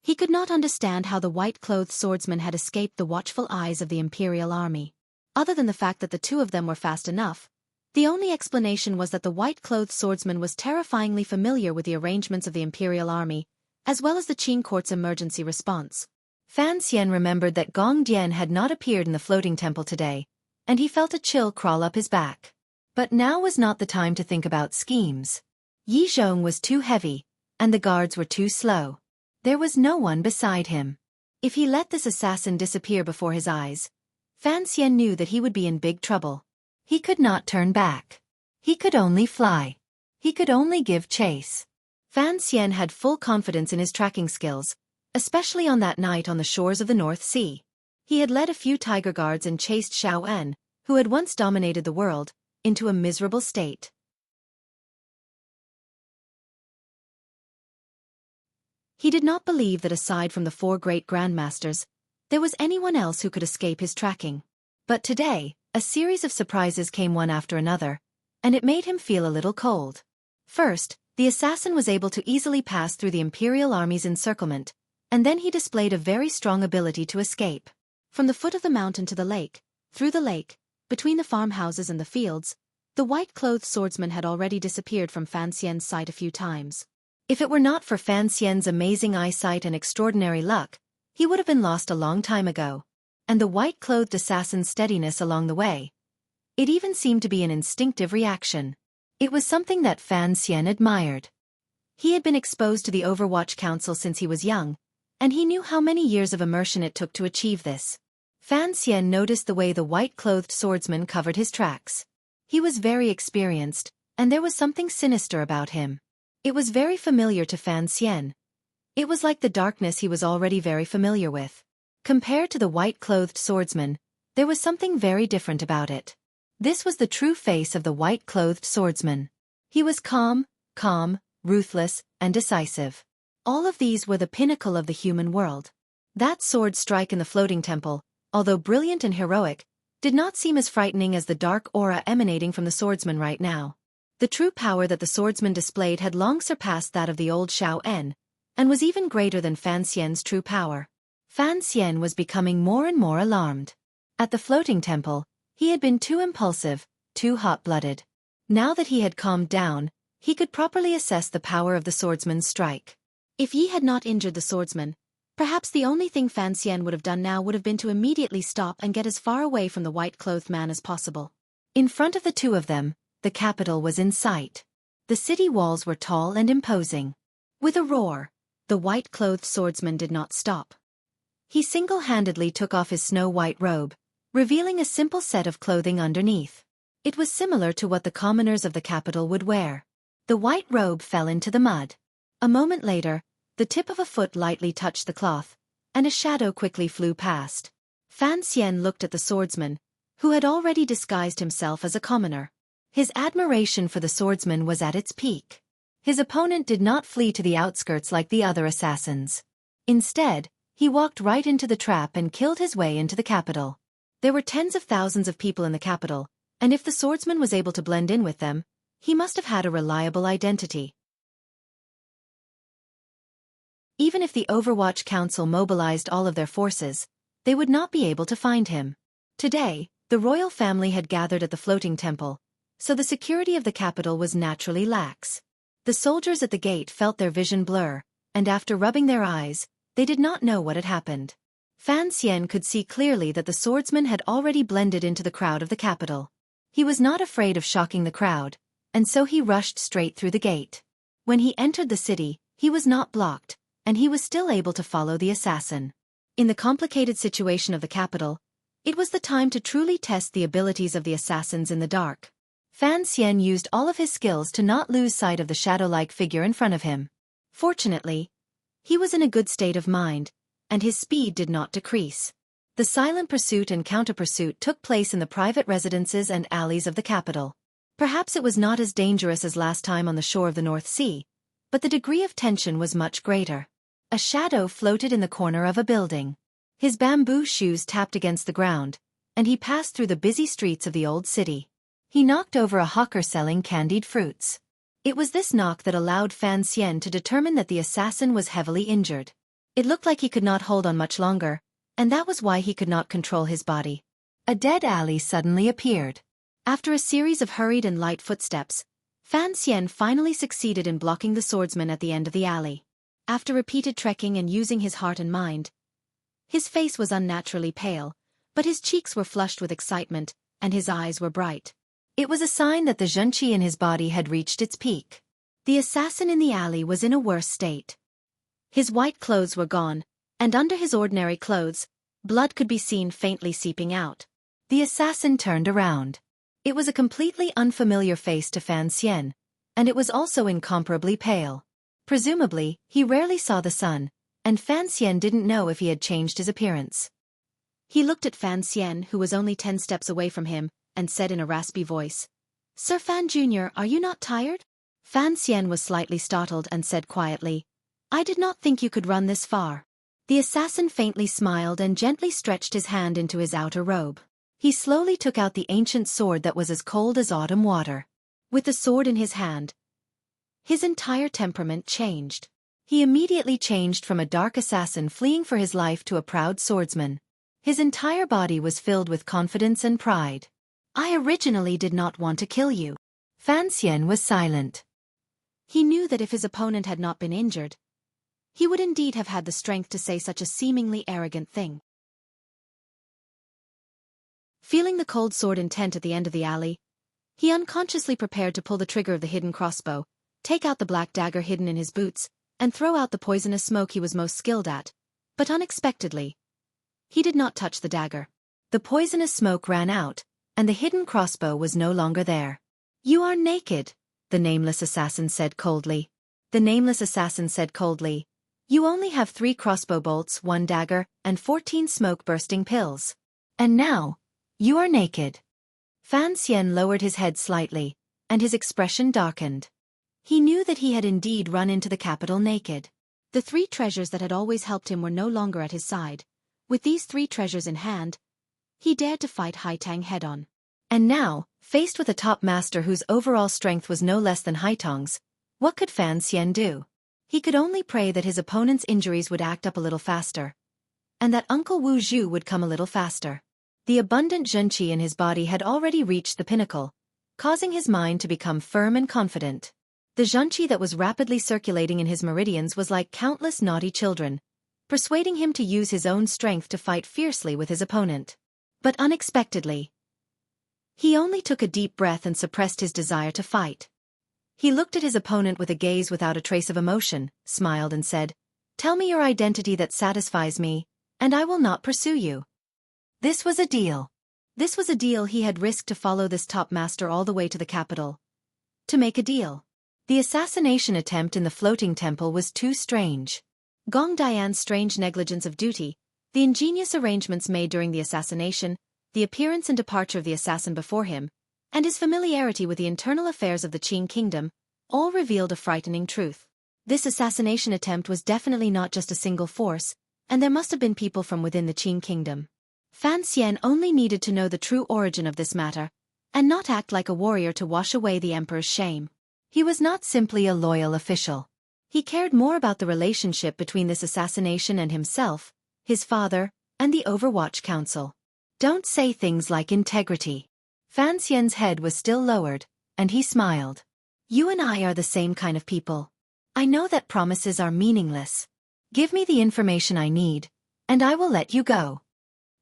He could not understand how the white-clothed swordsman had escaped the watchful eyes of the imperial army. Other than the fact that the two of them were fast enough, The only explanation was that the white-clothed swordsman was terrifyingly familiar with the arrangements of the imperial army, as well as the Qing court's emergency response. Fan Xian remembered that Gong Dian had not appeared in the floating temple today, and he felt a chill crawl up his back. But now was not the time to think about schemes. Yi Zhong was too heavy, and the guards were too slow. There was no one beside him. If he let this assassin disappear before his eyes, Fan Xian knew that he would be in big trouble. He could not turn back. He could only fly. He could only give chase. Fan Xian had full confidence in his tracking skills, especially on that night on the shores of the North Sea. He had led a few tiger guards and chased Xiao En, who had once dominated the world, into a miserable state. He did not believe that aside from the 4 great grandmasters, there was anyone else who could escape his tracking. But today, a series of surprises came one after another, and it made him feel a little cold. First, the assassin was able to easily pass through the Imperial Army's encirclement, and then he displayed a very strong ability to escape. From the foot of the mountain to the lake, through the lake, between the farmhouses and the fields, the white-clothed swordsman had already disappeared from Fan Xian's sight a few times. If it were not for Fan Xian's amazing eyesight and extraordinary luck, he would have been lost a long time ago. And the white-clothed assassin's steadiness along the way. It even seemed to be an instinctive reaction. It was something that Fan Xian admired. He had been exposed to the Overwatch Council since he was young, and he knew how many years of immersion it took to achieve this. Fan Xian noticed the way the white-clothed swordsman covered his tracks. He was very experienced, and there was something sinister about him. It was very familiar to Fan Xian. It was like the darkness he was already very familiar with. Compared to the white-clothed swordsman, there was something very different about it. This was the true face of the white-clothed swordsman. He was calm, ruthless, and decisive. All of these were the pinnacle of the human world. That sword strike in the floating temple, although brilliant and heroic, did not seem as frightening as the dark aura emanating from the swordsman right now. The true power that the swordsman displayed had long surpassed that of the old Xiao En, and was even greater than Fan Xian's true power. Fan Xian was becoming more and more alarmed. At the floating temple, he had been too impulsive, too hot-blooded. Now that he had calmed down, he could properly assess the power of the swordsman's strike. If Yi had not injured the swordsman, perhaps the only thing Fan Xian would have done now would have been to immediately stop and get as far away from the white-clothed man as possible. In front of the two of them, the capital was in sight. The city walls were tall and imposing. With a roar, the white-clothed swordsman did not stop. He single-handedly took off his snow-white robe, revealing a simple set of clothing underneath. It was similar to what the commoners of the capital would wear. The white robe fell into the mud. A moment later, the tip of a foot lightly touched the cloth, and a shadow quickly flew past. Fan Xian looked at the swordsman, who had already disguised himself as a commoner. His admiration for the swordsman was at its peak. His opponent did not flee to the outskirts like the other assassins. Instead, he walked right into the trap and killed his way into the capital. There were tens of thousands of people in the capital, and if the swordsman was able to blend in with them, he must have had a reliable identity. Even if the Overwatch Council mobilized all of their forces, they would not be able to find him. Today, the royal family had gathered at the floating temple, so the security of the capital was naturally lax. The soldiers at the gate felt their vision blur, and after rubbing their eyes, they did not know what had happened. Fan Xian could see clearly that the swordsman had already blended into the crowd of the capital. He was not afraid of shocking the crowd, and so he rushed straight through the gate. When he entered the city, he was not blocked, and he was still able to follow the assassin. In the complicated situation of the capital, it was the time to truly test the abilities of the assassins in the dark. Fan Xian used all of his skills to not lose sight of the shadow-like figure in front of him. Fortunately, he was in a good state of mind, and his speed did not decrease. The silent pursuit and counter-pursuit took place in the private residences and alleys of the capital. Perhaps it was not as dangerous as last time on the shore of the North Sea, but the degree of tension was much greater. A shadow floated in the corner of a building. His bamboo shoes tapped against the ground, and he passed through the busy streets of the old city. He knocked over a hawker selling candied fruits. It was this knock that allowed Fan Xian to determine that the assassin was heavily injured. It looked like he could not hold on much longer, and that was why he could not control his body. A dead alley suddenly appeared. After a series of hurried and light footsteps, Fan Xian finally succeeded in blocking the swordsman at the end of the alley. After repeated trekking and using his heart and mind, his face was unnaturally pale, but his cheeks were flushed with excitement, and his eyes were bright. It was a sign that the Xueqi in his body had reached its peak. The assassin in the alley was in a worse state. His white clothes were gone, and under his ordinary clothes, blood could be seen faintly seeping out. The assassin turned around. It was a completely unfamiliar face to Fan Xian, and it was also incomparably pale. Presumably, he rarely saw the sun, and Fan Xian didn't know if he had changed his appearance. He looked at Fan Xian, who was only 10 steps away from him, and said in a raspy voice, "Sir Fan Jr., are you not tired?" Fan Xian was slightly startled and said quietly, "I did not think you could run this far." The assassin faintly smiled and gently stretched his hand into his outer robe. He slowly took out the ancient sword that was as cold as autumn water. With the sword in his hand, his entire temperament changed. He immediately changed from a dark assassin fleeing for his life to a proud swordsman. His entire body was filled with confidence and pride. "I originally did not want to kill you." Fan Xian was silent. He knew that if his opponent had not been injured, he would indeed have had the strength to say such a seemingly arrogant thing. Feeling the cold sword intent at the end of the alley, he unconsciously prepared to pull the trigger of the hidden crossbow, take out the black dagger hidden in his boots, and throw out the poisonous smoke he was most skilled at. But unexpectedly, he did not touch the dagger. The poisonous smoke ran out, and the hidden crossbow was no longer there. "You are naked," the nameless assassin said coldly. The nameless assassin said coldly, "You only have 3 crossbow bolts, 1 dagger, and 14 smoke-bursting pills. And now, you are naked." Fan Xian lowered his head slightly, and his expression darkened. He knew that he had indeed run into the capital naked. The 3 treasures that had always helped him were no longer at his side. With these 3 treasures in hand, he dared to fight Haitang head-on. And now, faced with a top master whose overall strength was no less than Haitang's, what could Fan Xian do? He could only pray that his opponent's injuries would act up a little faster, and that Uncle Wu Zhu would come a little faster. The abundant Xueqi in his body had already reached the pinnacle, causing his mind to become firm and confident. The Xueqi that was rapidly circulating in his meridians was like countless naughty children, persuading him to use his own strength to fight fiercely with his opponent. But unexpectedly, he only took a deep breath and suppressed his desire to fight. He looked at his opponent with a gaze without a trace of emotion, smiled and said, "Tell me your identity that satisfies me, and I will not pursue you." This was a deal. This was a deal. He had risked to follow this top master all the way to the capital. To make a deal. The assassination attempt in the floating temple was too strange. Gong Dian's strange negligence of duty, the ingenious arrangements made during the assassination, the appearance and departure of the assassin before him, and his familiarity with the internal affairs of the Qing kingdom, all revealed a frightening truth. This assassination attempt was definitely not just a single force, and there must have been people from within the Qing kingdom. Fan Xian only needed to know the true origin of this matter, and not act like a warrior to wash away the emperor's shame. He was not simply a loyal official. He cared more about the relationship between this assassination and himself, his father, and the Overwatch Council. Don't say things like integrity. Fan Xian's head was still lowered, and he smiled. You and I are the same kind of people. I know that promises are meaningless. Give me the information I need, and I will let you go.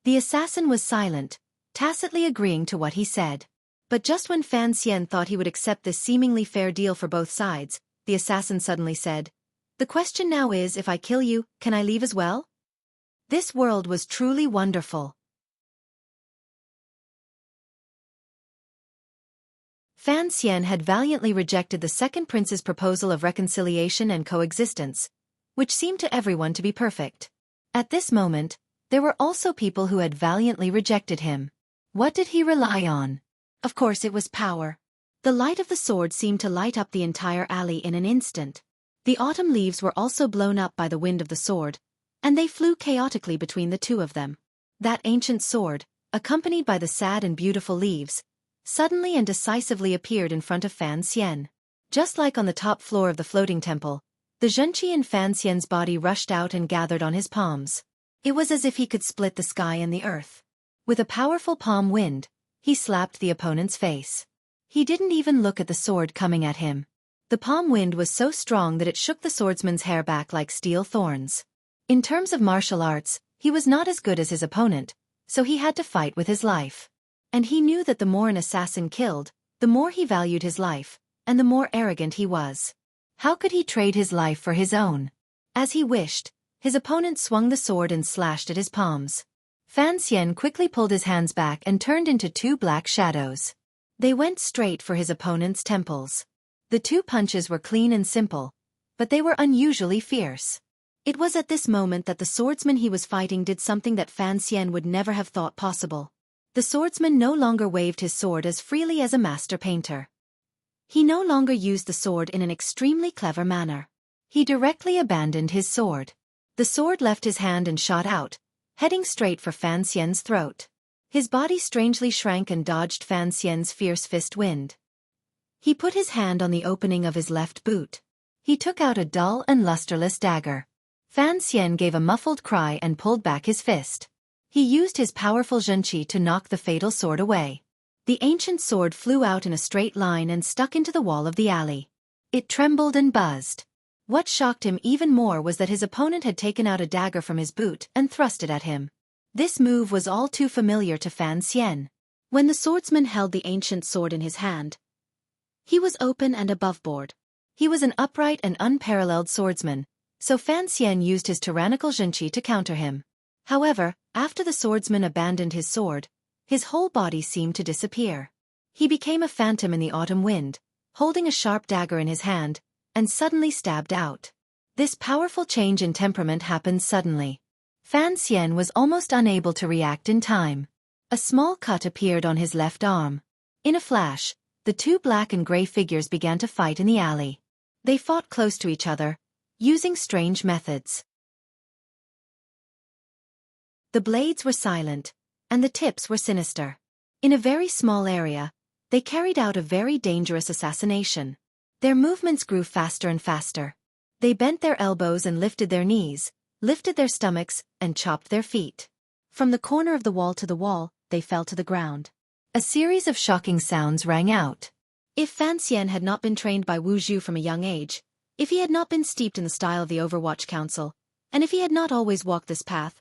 The assassin was silent, tacitly agreeing to what he said. But just when Fan Xian thought he would accept this seemingly fair deal for both sides, the assassin suddenly said, "The question now is, if I kill you, can I leave as well?" This world was truly wonderful. Fan Xian had valiantly rejected the second prince's proposal of reconciliation and coexistence, which seemed to everyone to be perfect. At this moment, there were also people who had valiantly rejected him. What did he rely on? Of course it was power. The light of the sword seemed to light up the entire alley in an instant. The autumn leaves were also blown up by the wind of the sword, and they flew chaotically between the two of them. That ancient sword, accompanied by the sad and beautiful leaves, suddenly and decisively appeared in front of Fan Xian. Just like on the top floor of the floating temple, the Xueqi in Fan Xian's body rushed out and gathered on his palms. It was as if he could split the sky and the earth. With a powerful palm wind, He slapped the opponent's face. He didn't even look at the sword coming at him. The palm wind was so strong that it shook the swordsman's hair back like steel thorns. In terms of martial arts, he was not as good as his opponent, so he had to fight with his life. And he knew that the more an assassin killed, the more he valued his life, and the more arrogant he was. How could he trade his life for his own? As he wished, his opponent swung the sword and slashed at his palms. Fan Xian quickly pulled his hands back and turned into two black shadows. They went straight for his opponent's temples. The two punches were clean and simple, but they were unusually fierce. It was at this moment that the swordsman he was fighting did something that Fan Xian would never have thought possible. The swordsman no longer waved his sword as freely as a master painter. He no longer used the sword in an extremely clever manner. He directly abandoned his sword. The sword left his hand and shot out, heading straight for Fan Xian's throat. His body strangely shrank and dodged Fan Xian's fierce fist wind. He put his hand on the opening of his left boot. He took out a dull and lusterless dagger. Fan Xian gave a muffled cry and pulled back his fist. He used his powerful Xueqi to knock the fatal sword away. The ancient sword flew out in a straight line and stuck into the wall of the alley. It trembled and buzzed. What shocked him even more was that his opponent had taken out a dagger from his boot and thrust it at him. This move was all too familiar to Fan Xian. When the swordsman held the ancient sword in his hand, he was open and aboveboard. He was an upright and unparalleled swordsman, so Fan Xian used his tyrannical Xueqi to counter him. However, after the swordsman abandoned his sword, his whole body seemed to disappear. He became a phantom in the autumn wind, holding a sharp dagger in his hand, and suddenly stabbed out. This powerful change in temperament happened suddenly. Fan Xian was almost unable to react in time. A small cut appeared on his left arm. In a flash, the two black and gray figures began to fight in the alley. They fought close to each other, using strange methods. The blades were silent, and the tips were sinister. In a very small area, they carried out a very dangerous assassination. Their movements grew faster and faster. They bent their elbows and lifted their knees, lifted their stomachs, and chopped their feet. From the corner of the wall to the wall, they fell to the ground. A series of shocking sounds rang out. If Fan Xian had not been trained by Wu Zhu from a young age, if he had not been steeped in the style of the Overwatch Council, and if he had not always walked this path,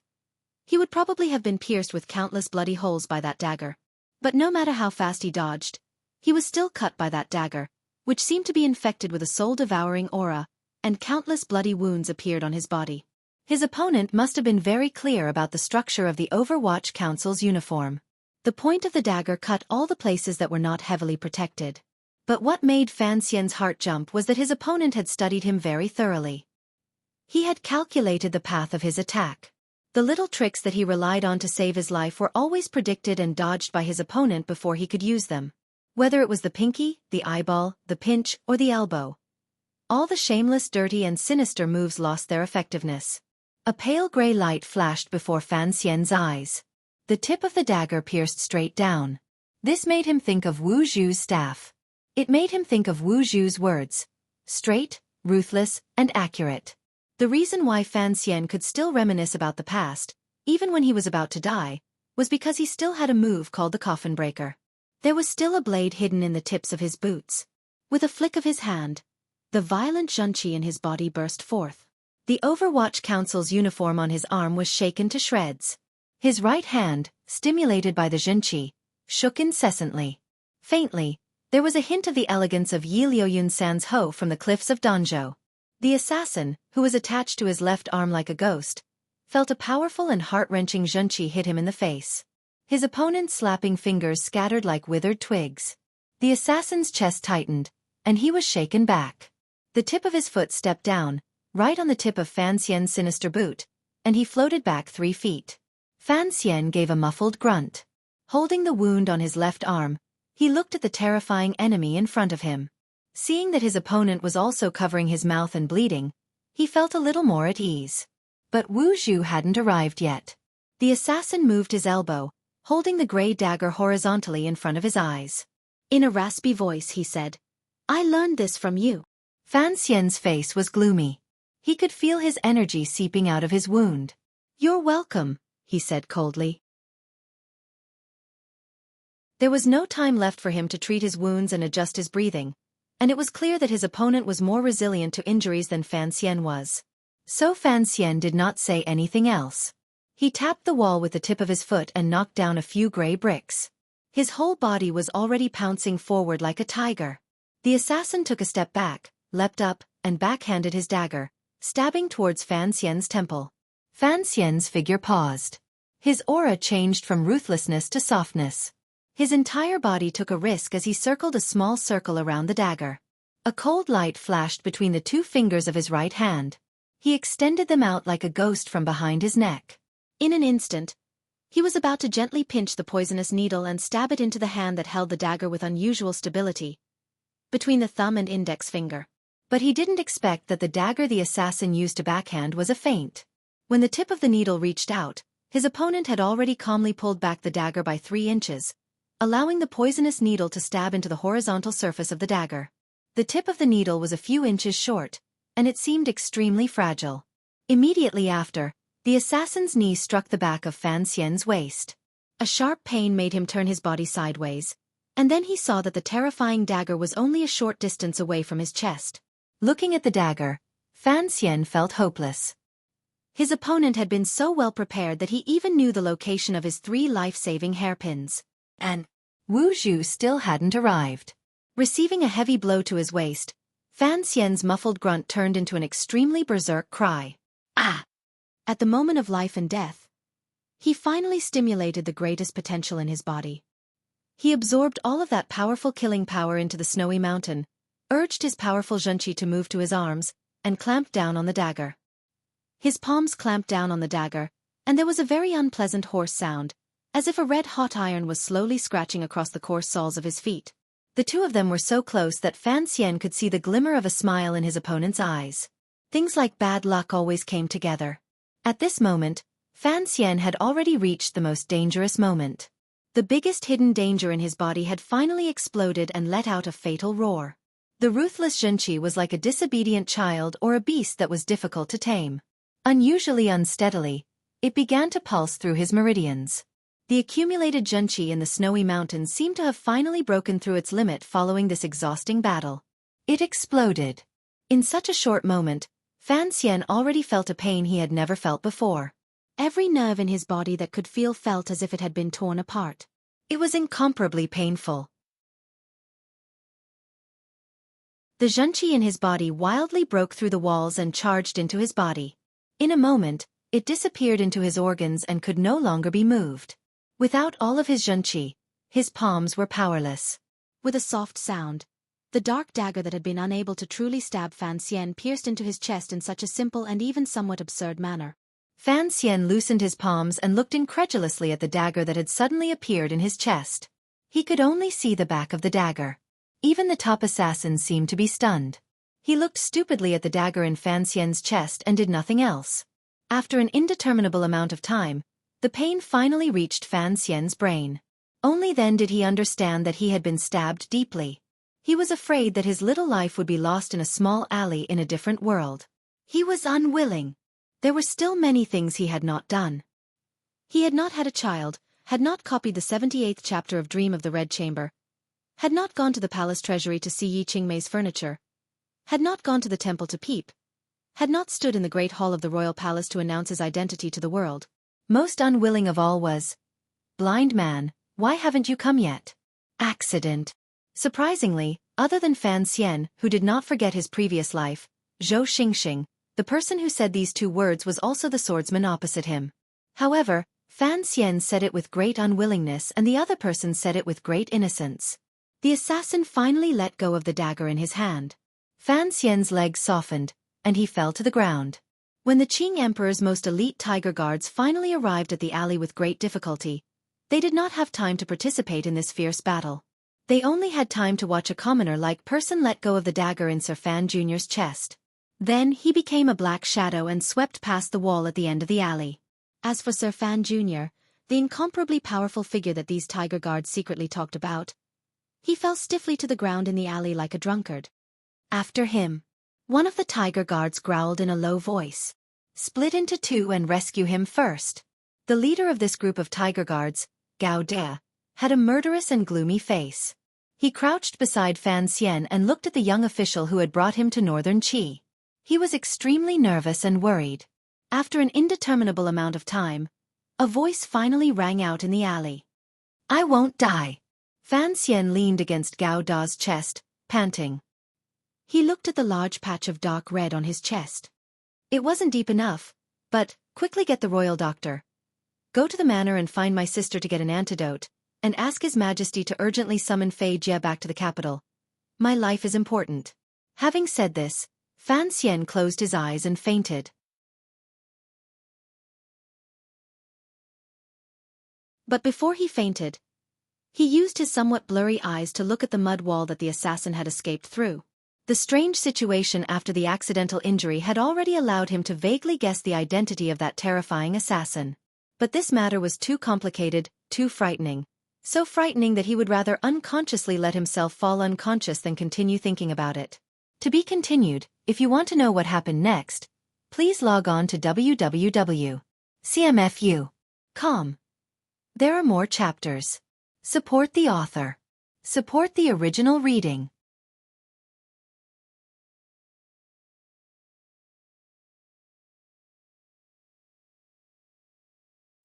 he would probably have been pierced with countless bloody holes by that dagger. But no matter how fast he dodged, he was still cut by that dagger, which seemed to be infected with a soul-devouring aura, and countless bloody wounds appeared on his body. His opponent must have been very clear about the structure of the Overwatch Council's uniform. The point of the dagger cut all the places that were not heavily protected. But what made Fan Xian's heart jump was that his opponent had studied him very thoroughly. He had calculated the path of his attack. The little tricks that he relied on to save his life were always predicted and dodged by his opponent before he could use them. Whether it was the pinky, the eyeball, the pinch, or the elbow. All the shameless, dirty, and sinister moves lost their effectiveness. A pale gray light flashed before Fan Xian's eyes. The tip of the dagger pierced straight down. This made him think of Wu Zhu's staff. It made him think of Wu Zhu's words. Straight, ruthless, and accurate. The reason why Fan Xian could still reminisce about the past, even when he was about to die, was because he still had a move called the coffin breaker. There was still a blade hidden in the tips of his boots. With a flick of his hand, the violent Xueqi in his body burst forth. The Overwatch Council's uniform on his arm was shaken to shreds. His right hand, stimulated by the Xueqi, shook incessantly. Faintly, there was a hint of the elegance of Yi Liuyun San's hoe from the cliffs of Danzhou. The assassin, who was attached to his left arm like a ghost, felt a powerful and heart-wrenching Xueqi hit him in the face. His opponent's slapping fingers scattered like withered twigs. The assassin's chest tightened, and he was shaken back. The tip of his foot stepped down, right on the tip of Fan Xian's sinister boot, and he floated back 3 feet. Fan Xian gave a muffled grunt. Holding the wound on his left arm, he looked at the terrifying enemy in front of him. Seeing that his opponent was also covering his mouth and bleeding, he felt a little more at ease. But Wu Zhu hadn't arrived yet. The assassin moved his elbow, holding the gray dagger horizontally in front of his eyes. In a raspy voice he said, "I learned this from you." Fan Xian's face was gloomy. He could feel his energy seeping out of his wound. "You're welcome," he said coldly. There was no time left for him to treat his wounds and adjust his breathing, and it was clear that his opponent was more resilient to injuries than Fan Xian was. So Fan Xian did not say anything else. He tapped the wall with the tip of his foot and knocked down a few gray bricks. His whole body was already pouncing forward like a tiger. The assassin took a step back, leapt up, and backhanded his dagger, stabbing towards Fan Xian's temple. Fan Xian's figure paused. His aura changed from ruthlessness to softness. His entire body took a risk as he circled a small circle around the dagger. A cold light flashed between the two fingers of his right hand. He extended them out like a ghost from behind his neck. In an instant, he was about to gently pinch the poisonous needle and stab it into the hand that held the dagger with unusual stability, between the thumb and index finger. But he didn't expect that the dagger the assassin used to backhand was a feint. When the tip of the needle reached out, his opponent had already calmly pulled back the dagger by 3 inches, allowing the poisonous needle to stab into the horizontal surface of the dagger. The tip of the needle was a few inches short, and it seemed extremely fragile. Immediately after, the assassin's knee struck the back of Fan Xian's waist. A sharp pain made him turn his body sideways, and then he saw that the terrifying dagger was only a short distance away from his chest. Looking at the dagger, Fan Xian felt hopeless. His opponent had been so well prepared that he even knew the location of his 3 life-saving hairpins. And Wu Zhu still hadn't arrived. Receiving a heavy blow to his waist, Fan Xian's muffled grunt turned into an extremely berserk cry. Ah! At the moment of life and death, he finally stimulated the greatest potential in his body. He absorbed all of that powerful killing power into the snowy mountain, urged his powerful Xueqi to move to his arms, and clamped down on the dagger. His palms clamped down on the dagger, and there was a very unpleasant hoarse sound, as if a red-hot iron was slowly scratching across the coarse soles of his feet. The two of them were so close that Fan Xian could see the glimmer of a smile in his opponent's eyes. Things like bad luck always came together. At this moment, Fan Xian had already reached the most dangerous moment. The biggest hidden danger in his body had finally exploded and let out a fatal roar. The ruthless Xueqi was like a disobedient child or a beast that was difficult to tame. Unusually unsteadily, it began to pulse through his meridians. The accumulated Xueqi in the snowy mountains seemed to have finally broken through its limit following this exhausting battle. It exploded. In such a short moment, Fan Xian already felt a pain he had never felt before. Every nerve in his body that could feel felt as if it had been torn apart. It was incomparably painful. The Xueqi in his body wildly broke through the walls and charged into his body. In a moment, it disappeared into his organs and could no longer be moved. Without all of his Xueqi, his palms were powerless. With a soft sound, the dark dagger that had been unable to truly stab Fan Xian pierced into his chest in such a simple and even somewhat absurd manner. Fan Xian loosened his palms and looked incredulously at the dagger that had suddenly appeared in his chest. He could only see the back of the dagger. Even the top assassin seemed to be stunned. He looked stupidly at the dagger in Fan Xian's chest and did nothing else. After an indeterminable amount of time, the pain finally reached Fan Xian's brain. Only then did he understand that he had been stabbed deeply. He was afraid that his little life would be lost in a small alley in a different world. He was unwilling. There were still many things he had not done. He had not had a child, had not copied the 78th chapter of Dream of the Red Chamber, had not gone to the palace treasury to see Yi Qingmei's furniture, had not gone to the temple to peep, had not stood in the great hall of the royal palace to announce his identity to the world. Most unwilling of all was, "Blind man, why haven't you come yet?" Accident. Surprisingly, other than Fan Xian, who did not forget his previous life, Zhou Xingxing, the person who said these 2 words was also the swordsman opposite him. However, Fan Xian said it with great unwillingness and the other person said it with great innocence. The assassin finally let go of the dagger in his hand. Fan Xian's legs softened, and he fell to the ground. When the Qing Emperor's most elite tiger guards finally arrived at the alley with great difficulty, they did not have time to participate in this fierce battle. They only had time to watch a commoner-like person let go of the dagger in Sir Fan Jr.'s chest. Then he became a black shadow and swept past the wall at the end of the alley. As for Sir Fan Jr., the incomparably powerful figure that these tiger guards secretly talked about, he fell stiffly to the ground in the alley like a drunkard. After him, one of the tiger guards growled in a low voice, "Split into 2 and rescue him first." The leader of this group of tiger guards, Gao De, had a murderous and gloomy face. He crouched beside Fan Xian and looked at the young official who had brought him to northern Qi. He was extremely nervous and worried. After an indeterminable amount of time, a voice finally rang out in the alley. "I won't die." Fan Xian leaned against Gao Da's chest, panting. He looked at the large patch of dark red on his chest. It wasn't deep enough, but, quickly get the royal doctor. Go to the manor and find my sister to get an antidote, and ask His Majesty to urgently summon Fei Jie back to the capital. My life is important. Having said this, Fan Xian closed his eyes and fainted. But before he fainted, he used his somewhat blurry eyes to look at the mud wall that the assassin had escaped through. The strange situation after the accidental injury had already allowed him to vaguely guess the identity of that terrifying assassin. But this matter was too complicated, too frightening. So frightening that he would rather unconsciously let himself fall unconscious than continue thinking about it. To be continued. If you want to know what happened next, please log on to www.cmfu.com. There are more chapters. Support the author. Support the original reading.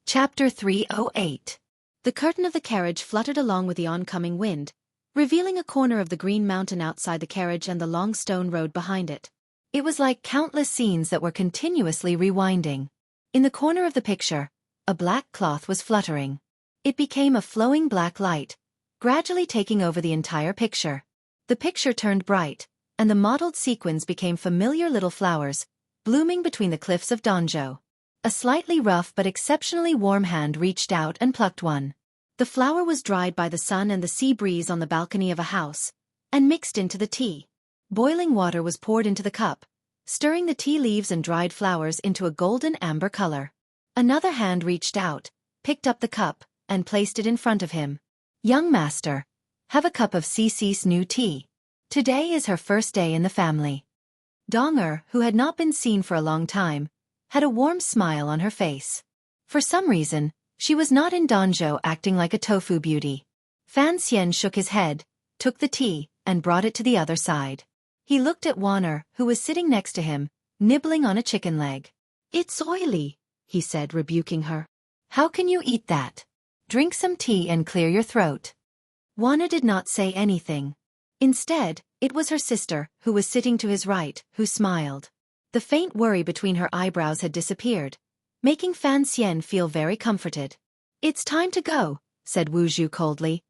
Chapter 308. The curtain of the carriage fluttered along with the oncoming wind, revealing a corner of the green mountain outside the carriage and the long stone road behind it. It was like countless scenes that were continuously rewinding. In the corner of the picture, a black cloth was fluttering. It became a flowing black light, gradually taking over the entire picture. The picture turned bright, and the mottled sequins became familiar little flowers, blooming between the cliffs of Danzhou. A slightly rough but exceptionally warm hand reached out and plucked one. The flower was dried by the sun and the sea breeze on the balcony of a house, and mixed into the tea. Boiling water was poured into the cup, stirring the tea leaves and dried flowers into a golden amber color. Another hand reached out, picked up the cup, and placed it in front of him. "Young master, have a cup of Cici's new tea. Today is her first day in the family." Donger, who had not been seen for a long time, had a warm smile on her face. For some reason, she was not in Danzhou acting like a tofu beauty. Fan Xian shook his head, took the tea, and brought it to the other side. He looked at Wanner, who was sitting next to him, nibbling on a chicken leg. "It's oily," he said, rebuking her. "How can you eat that? Drink some tea and clear your throat." Wanner did not say anything. Instead, it was her sister, who was sitting to his right, who smiled. The faint worry between her eyebrows had disappeared, making Fan Xian feel very comforted. "It's time to go," said Wu Zhu coldly,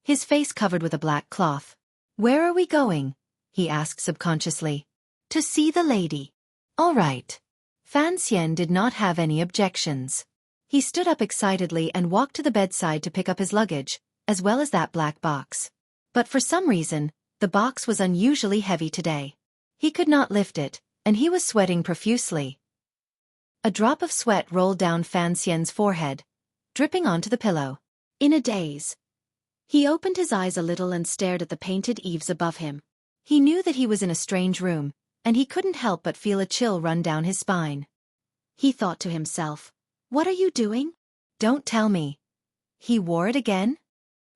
his face covered with a black cloth. "Where are we going?" he asked subconsciously. "To see the lady." "All right." Fan Xian did not have any objections. He stood up excitedly and walked to the bedside to pick up his luggage, as well as that black box. But for some reason, the box was unusually heavy today. He could not lift it, and he was sweating profusely. A drop of sweat rolled down Fan Xian's forehead, dripping onto the pillow. In a daze, he opened his eyes a little and stared at the painted eaves above him. He knew that he was in a strange room, and he couldn't help but feel a chill run down his spine. He thought to himself, "What are you doing? Don't tell me. He wore it again?"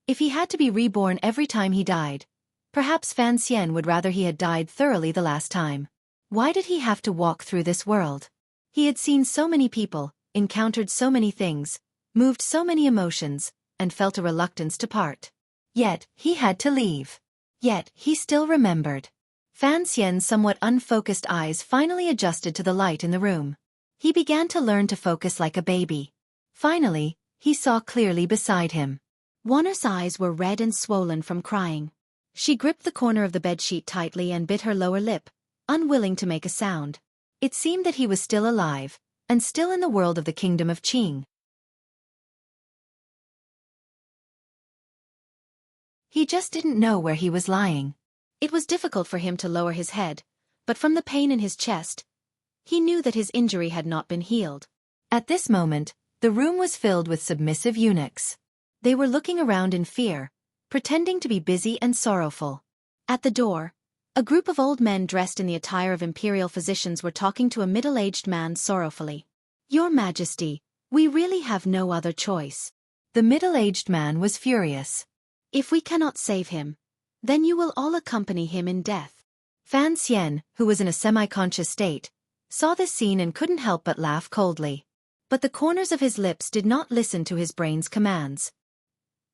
If he had to be reborn every time he died, perhaps Fan Xian would rather he had died thoroughly the last time. Why did he have to walk through this world? He had seen so many people, encountered so many things, moved so many emotions, and felt a reluctance to part. Yet, he had to leave. Yet, he still remembered. Fan Xian's somewhat unfocused eyes finally adjusted to the light in the room. He began to learn to focus like a baby. Finally, he saw clearly beside him. Wanner's eyes were red and swollen from crying. She gripped the corner of the bedsheet tightly and bit her lower lip, unwilling to make a sound. It seemed that he was still alive, and still in the world of the kingdom of Qing. He just didn't know where he was lying. It was difficult for him to lower his head, but from the pain in his chest, he knew that his injury had not been healed. At this moment, the room was filled with submissive eunuchs. They were looking around in fear, pretending to be busy and sorrowful. At the door, a group of old men dressed in the attire of imperial physicians were talking to a middle-aged man sorrowfully. "Your Majesty, we really have no other choice. The middle-aged man was furious. If we cannot save him, then you will all accompany him in death. Fan Xian, who was in a semi-conscious state, saw this scene and couldn't help but laugh coldly. But the corners of his lips did not listen to his brain's commands.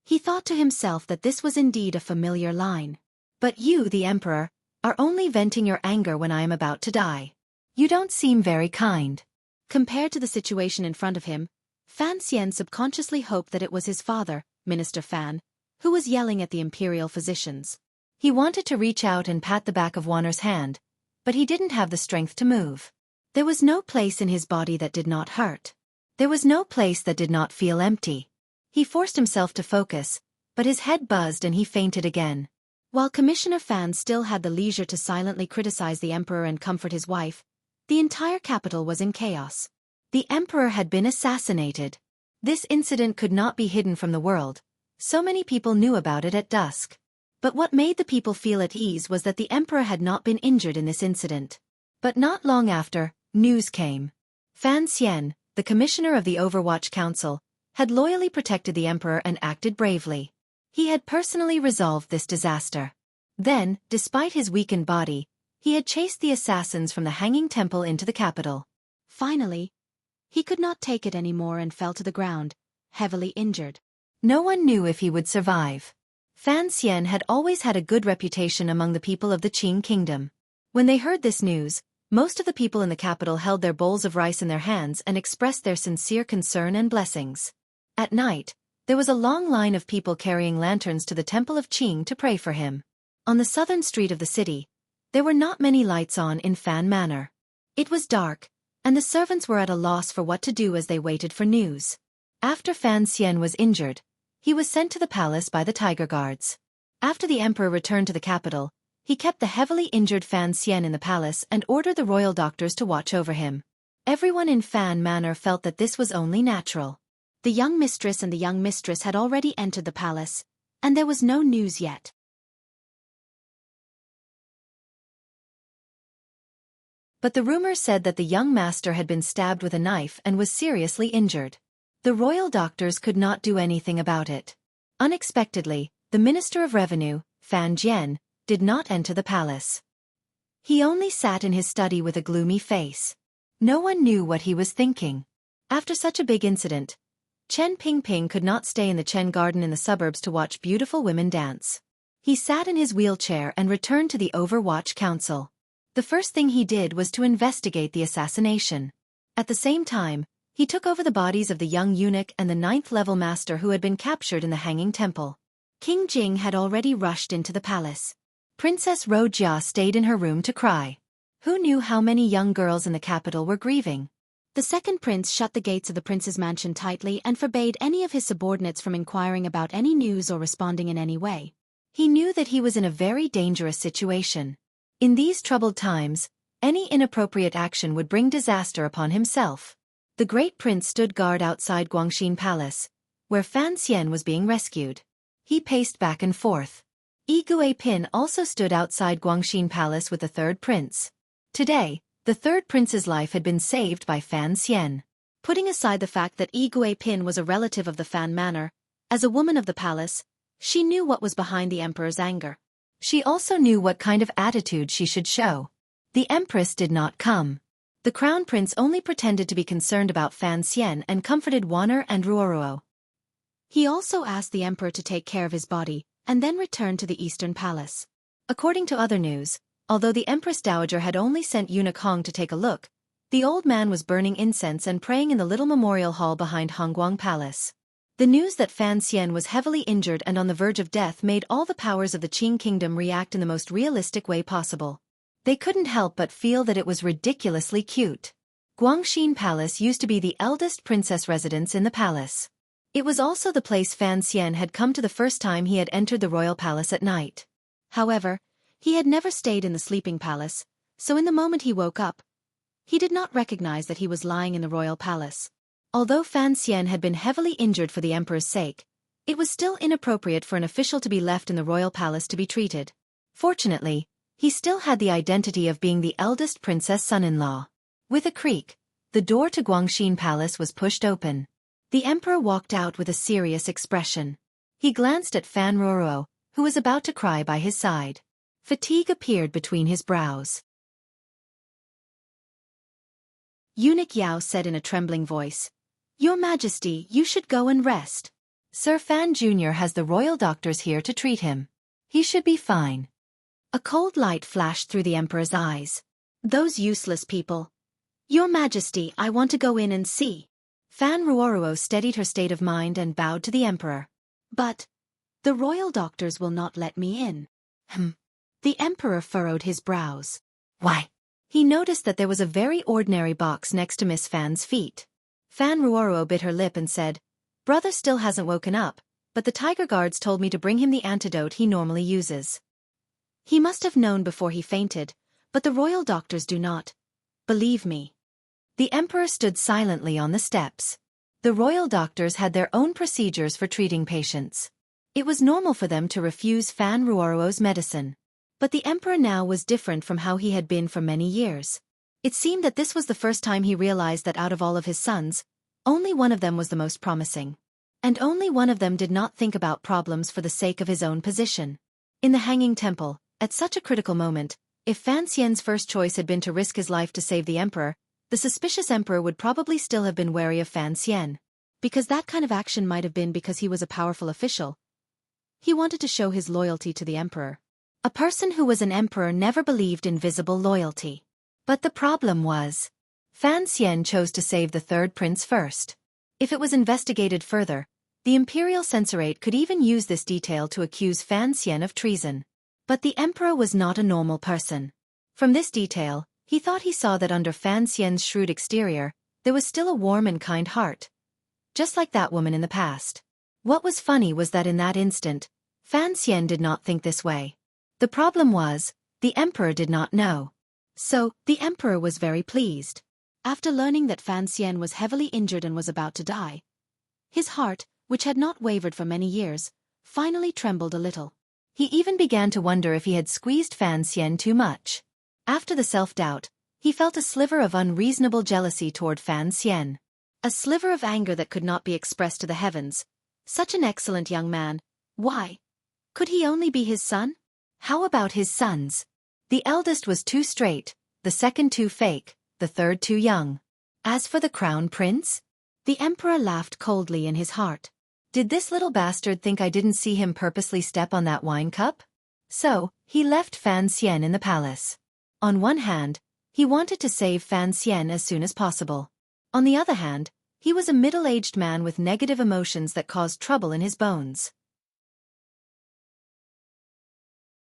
He thought to himself that this was indeed a familiar line. But you, the emperor, are only venting your anger when I am about to die. You don't seem very kind. Compared to the situation in front of him, Fan Xian subconsciously hoped that it was his father, Minister Fan, who was yelling at the imperial physicians. He wanted to reach out and pat the back of Wanner's hand, but he didn't have the strength to move. There was no place in his body that did not hurt. There was no place that did not feel empty. He forced himself to focus, but his head buzzed and he fainted again. While Commissioner Fan still had the leisure to silently criticize the emperor and comfort his wife, the entire capital was in chaos. The emperor had been assassinated. This incident could not be hidden from the world. So many people knew about it at dusk. But what made the people feel at ease was that the emperor had not been injured in this incident. But not long after, news came. Fan Xian, the commissioner of the Overwatch Council, had loyally protected the emperor and acted bravely. He had personally resolved this disaster. Then, despite his weakened body, he had chased the assassins from the Hanging Temple into the capital. Finally, he could not take it anymore and fell to the ground, heavily injured. No one knew if he would survive. Fan Xian had always had a good reputation among the people of the Qing kingdom. When they heard this news, most of the people in the capital held their bowls of rice in their hands and expressed their sincere concern and blessings. At night, there was a long line of people carrying lanterns to the Temple of Qing to pray for him. On the southern street of the city, there were not many lights on in Fan Manor. It was dark, and the servants were at a loss for what to do as they waited for news. After Fan Xian was injured, he was sent to the palace by the Tiger Guards. After the emperor returned to the capital, he kept the heavily injured Fan Xian in the palace and ordered the royal doctors to watch over him. Everyone in Fan Manor felt that this was only natural. The young mistress and the young mistress had already entered the palace, and there was no news yet. But the rumor said that the young master had been stabbed with a knife and was seriously injured. The royal doctors could not do anything about it. Unexpectedly, the Minister of Revenue, Fan Jian, did not enter the palace. He only sat in his study with a gloomy face. No one knew what he was thinking. After such a big incident, Chen Pingping could not stay in the Chen garden in the suburbs to watch beautiful women dance. He sat in his wheelchair and returned to the Overwatch Council. The first thing he did was to investigate the assassination. At the same time, he took over the bodies of the young eunuch and the 9th-level master who had been captured in the Hanging Temple. King Jing had already rushed into the palace. Princess Rojia stayed in her room to cry. Who knew how many young girls in the capital were grieving? The second prince shut the gates of the prince's mansion tightly and forbade any of his subordinates from inquiring about any news or responding in any way. He knew that he was in a very dangerous situation. In these troubled times, any inappropriate action would bring disaster upon himself. The great prince stood guard outside Guangxin Palace, where Fan Xian was being rescued. He paced back and forth. Yi Guipin also stood outside Guangxin Palace with the third prince. Today, the third prince's life had been saved by Fan Xian. Putting aside the fact that Yi Guipin was a relative of the Fan Manor, as a woman of the palace, she knew what was behind the emperor's anger. She also knew what kind of attitude she should show. The empress did not come. The crown prince only pretended to be concerned about Fan Xian and comforted Wanner and Ruoruo. He also asked the emperor to take care of his body, and then returned to the Eastern Palace. According to other news, although the Empress Dowager had only sent eunuch Hong to take a look, the old man was burning incense and praying in the little memorial hall behind Hongguang Palace. The news that Fan Xian was heavily injured and on the verge of death made all the powers of the Qing kingdom react in the most realistic way possible. They couldn't help but feel that it was ridiculously cute. Guangxin Palace used to be the eldest princess residence in the palace. It was also the place Fan Xian had come to the first time he had entered the royal palace at night. However, he had never stayed in the sleeping palace, so in the moment he woke up, he did not recognize that he was lying in the royal palace. Although Fan Xian had been heavily injured for the emperor's sake, it was still inappropriate for an official to be left in the royal palace to be treated. Fortunately, he still had the identity of being the eldest princess son-in-law. With a creak, the door to Guangxin Palace was pushed open. The emperor walked out with a serious expression. He glanced at Fan Ruoruo, who was about to cry by his side. Fatigue appeared between his brows. Eunuch Yao said in a trembling voice, "Your Majesty, you should go and rest. Sir Fan Jr. has the royal doctors here to treat him. He should be fine." A cold light flashed through the emperor's eyes. "Those useless people. Your Majesty, I want to go in and see." Fan Ruoruo steadied her state of mind and bowed to the emperor. "But the royal doctors will not let me in." The emperor furrowed his brows. Why? He noticed that there was a very ordinary box next to Miss Fan's feet. Fan Ruoruo bit her lip and said, "Brother still hasn't woken up, but the tiger guards told me to bring him the antidote he normally uses." He must have known before he fainted, but the royal doctors do not. Believe me. The emperor stood silently on the steps. The royal doctors had their own procedures for treating patients. It was normal for them to refuse Fan Ruoruo's medicine. But the emperor now was different from how he had been for many years. It seemed that this was the first time he realized that out of all of his sons, only one of them was the most promising. And only one of them did not think about problems for the sake of his own position. In the Hanging Temple, at such a critical moment, if Fan Xian's first choice had been to risk his life to save the emperor, the suspicious emperor would probably still have been wary of Fan Xian. Because that kind of action might have been because he was a powerful official. He wanted to show his loyalty to the emperor. A person who was an emperor never believed in visible loyalty. But the problem was, Fan Xian chose to save the third prince first. If it was investigated further, the imperial censorate could even use this detail to accuse Fan Xian of treason. But the emperor was not a normal person. From this detail, he thought he saw that under Fan Xian's shrewd exterior, there was still a warm and kind heart. Just like that woman in the past. What was funny was that in that instant, Fan Xian did not think this way. The problem was, the emperor did not know. So, the emperor was very pleased. After learning that Fan Xian was heavily injured and was about to die, his heart, which had not wavered for many years, finally trembled a little. He even began to wonder if he had squeezed Fan Xian too much. After the self-doubt, he felt a sliver of unreasonable jealousy toward Fan Xian. A sliver of anger that could not be expressed to the heavens. Such an excellent young man. Why? Could he only be his son? How about his sons? The eldest was too straight, the second too fake, the third too young. As for the crown prince? The emperor laughed coldly in his heart. Did this little bastard think I didn't see him purposely step on that wine cup? So, he left Fan Xian in the palace. On one hand, he wanted to save Fan Xian as soon as possible. On the other hand, he was a middle-aged man with negative emotions that caused trouble in his bones.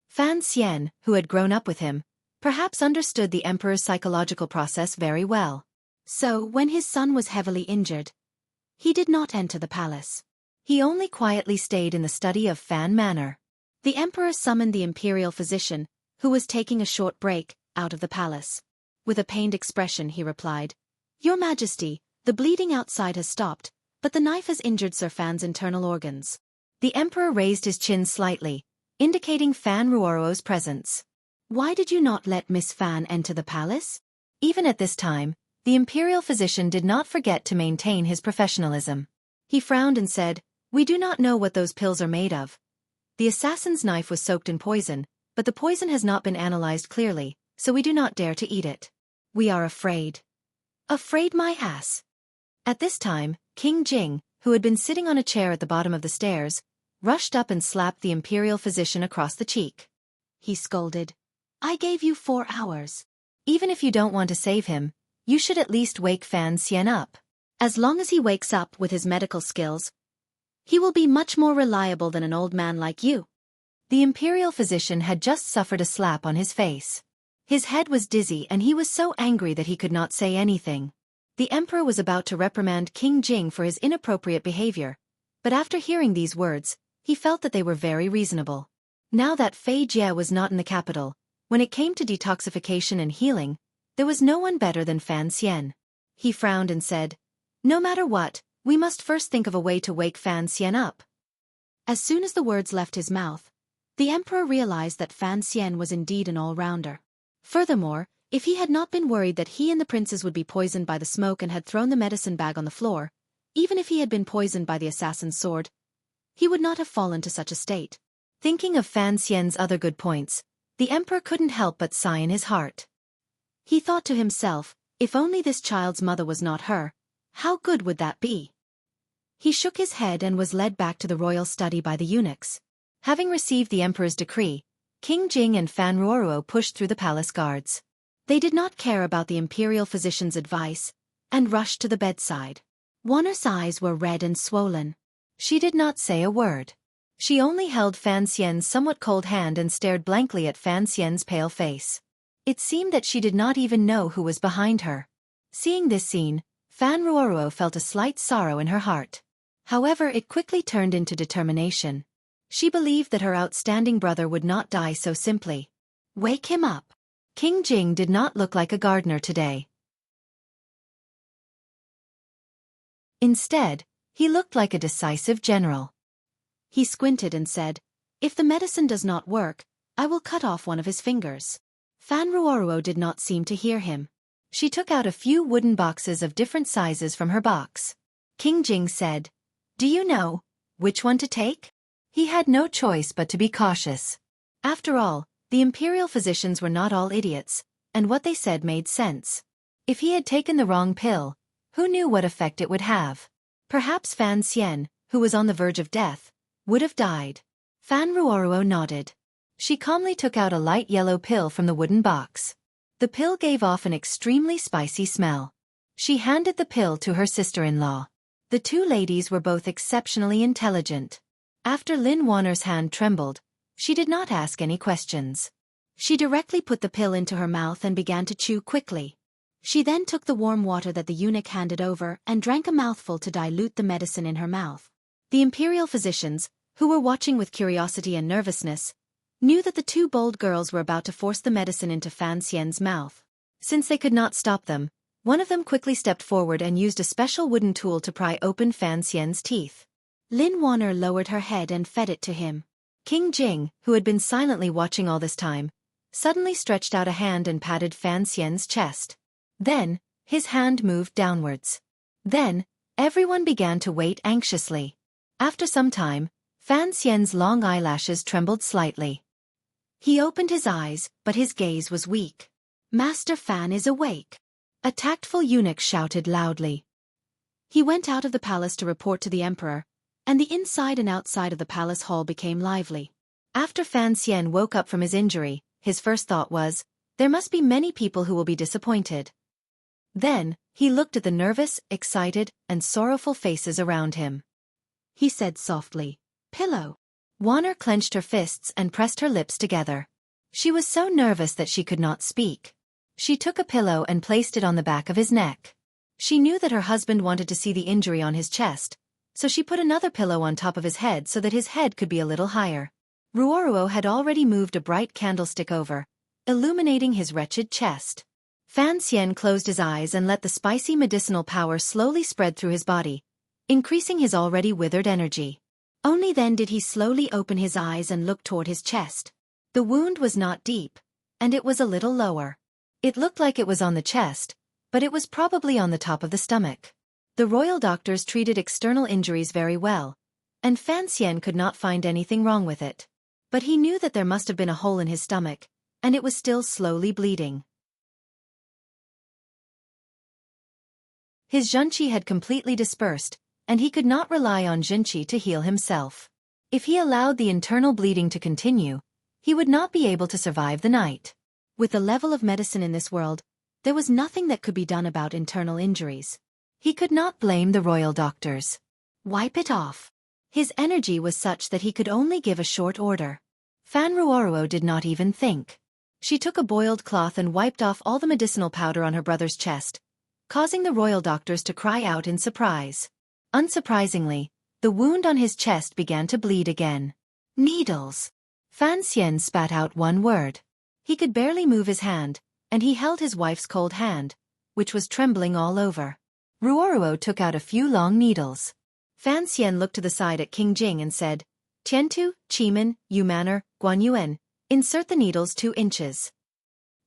Fan Xian, who had grown up with him, perhaps understood the emperor's psychological process very well. So, when his son was heavily injured, he did not enter the palace. He only quietly stayed in the study of Fan Manor. The emperor summoned the imperial physician, who was taking a short break, out of the palace. With a pained expression he replied, "Your Majesty, the bleeding outside has stopped, but the knife has injured Sir Fan's internal organs." The emperor raised his chin slightly, indicating Fan Ruoruo's presence. "Why did you not let Miss Fan enter the palace?" Even at this time, the imperial physician did not forget to maintain his professionalism. He frowned and said, "We do not know what those pills are made of. The assassin's knife was soaked in poison, but the poison has not been analyzed clearly, so we do not dare to eat it. We are afraid." "Afraid my ass." At this time, King Jing, who had been sitting on a chair at the bottom of the stairs, rushed up and slapped the imperial physician across the cheek. He scolded, "I gave you 4 hours. Even if you don't want to save him, you should at least wake Fan Xian up. As long as he wakes up with his medical skills, he will be much more reliable than an old man like you." The imperial physician had just suffered a slap on his face. His head was dizzy and he was so angry that he could not say anything. The emperor was about to reprimand King Jing for his inappropriate behavior, but after hearing these words, he felt that they were very reasonable. Now that Fei Jie was not in the capital, when it came to detoxification and healing, there was no one better than Fan Xian. He frowned and said, "No matter what, we must first think of a way to wake Fan Xian up." As soon as the words left his mouth, the emperor realized that Fan Xian was indeed an all-rounder. Furthermore, if he had not been worried that he and the princes would be poisoned by the smoke and had thrown the medicine bag on the floor, Even if he had been poisoned by the assassin's sword, he would not have fallen to such a state. Thinking of Fan Xian's other good points, the emperor couldn't help but sigh in his heart. He thought to himself, if only this child's mother was not her, how good would that be? He shook his head and was led back to the royal study by the eunuchs. Having received the emperor's decree, King Jing and Fan Ruoruo pushed through the palace guards. They did not care about the imperial physician's advice, and rushed to the bedside. Wanner's eyes were red and swollen. She did not say a word. She only held Fan Xian's somewhat cold hand and stared blankly at Fan Xian's pale face. It seemed that she did not even know who was behind her. Seeing this scene, Fan Ruoruo felt a slight sorrow in her heart. However, it quickly turned into determination. She believed that her outstanding brother would not die so simply. Wake him up. King Jing did not look like a gardener today. Instead, he looked like a decisive general. He squinted and said, "If the medicine does not work, I will cut off one of his fingers." Fan Ruoruo did not seem to hear him. She took out a few wooden boxes of different sizes from her box. King Jing said, "Do you know which one to take?" He had no choice but to be cautious. After all, the imperial physicians were not all idiots, and what they said made sense. If he had taken the wrong pill, who knew what effect it would have? Perhaps Fan Xian, who was on the verge of death, would have died. Fan Ruoruo nodded. She calmly took out a light yellow pill from the wooden box. The pill gave off an extremely spicy smell. She handed the pill to her sister-in-law. The two ladies were both exceptionally intelligent. After Lin Wanner's hand trembled, she did not ask any questions. She directly put the pill into her mouth and began to chew quickly. She then took the warm water that the eunuch handed over and drank a mouthful to dilute the medicine in her mouth. The imperial physicians, who were watching with curiosity and nervousness, knew that the two bold girls were about to force the medicine into Fan Xian's mouth. Since they could not stop them, one of them quickly stepped forward and used a special wooden tool to pry open Fan Xian's teeth. Lin Wanner lowered her head and fed it to him. King Jing, who had been silently watching all this time, suddenly stretched out a hand and patted Fan Xian's chest. Then, his hand moved downwards. Then, everyone began to wait anxiously. After some time, Fan Xian's long eyelashes trembled slightly. He opened his eyes, but his gaze was weak. "Master Fan is awake," a tactful eunuch shouted loudly. He went out of the palace to report to the emperor, and the inside and outside of the palace hall became lively. After Fan Xian woke up from his injury, his first thought was, there must be many people who will be disappointed. Then, he looked at the nervous, excited, and sorrowful faces around him. He said softly, "Pillow." Wanner clenched her fists and pressed her lips together. She was so nervous that she could not speak. She took a pillow and placed it on the back of his neck. She knew that her husband wanted to see the injury on his chest, so she put another pillow on top of his head so that his head could be a little higher. Ruoruo had already moved a bright candlestick over, illuminating his wretched chest. Fan Xian closed his eyes and let the spicy medicinal power slowly spread through his body, increasing his already withered energy. Only then did he slowly open his eyes and look toward his chest. The wound was not deep, and it was a little lower. It looked like it was on the chest, but it was probably on the top of the stomach. The royal doctors treated external injuries very well, and Fan Xian could not find anything wrong with it. But he knew that there must have been a hole in his stomach, and it was still slowly bleeding. His Xueqi had completely dispersed, and he could not rely on Xueqi to heal himself. If he allowed the internal bleeding to continue, he would not be able to survive the night. With the level of medicine in this world, there was nothing that could be done about internal injuries. He could not blame the royal doctors. Wipe it off. His energy was such that he could only give a short order. Fan Ruoruo did not even think. She took a boiled cloth and wiped off all the medicinal powder on her brother's chest, causing the royal doctors to cry out in surprise. Unsurprisingly, the wound on his chest began to bleed again. Needles. Fan Xian spat out one word. He could barely move his hand, and he held his wife's cold hand, which was trembling all over. Ruoruo took out a few long needles. Fan Xian looked to the side at King Jing and said, "Tiantu, Chiman, Yuman'er, Guanyuan, insert the needles 2 inches."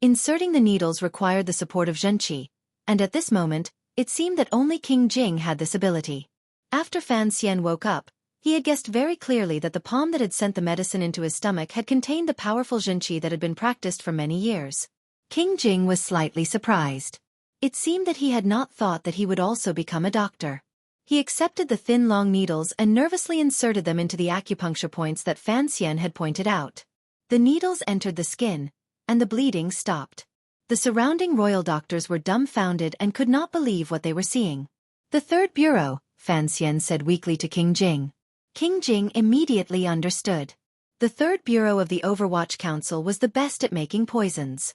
Inserting the needles required the support of Xueqi, and at this moment, it seemed that only King Jing had this ability. After Fan Xian woke up, he had guessed very clearly that the palm that had sent the medicine into his stomach had contained the powerful Xueqi that had been practiced for many years. King Jing was slightly surprised. It seemed that he had not thought that he would also become a doctor. He accepted the thin long needles and nervously inserted them into the acupuncture points that Fan Xian had pointed out. The needles entered the skin, and the bleeding stopped. The surrounding royal doctors were dumbfounded and could not believe what they were seeing. "The third bureau," Fan Xian said weakly to King Jing. King Jing immediately understood. The third bureau of the Overwatch Council was the best at making poisons.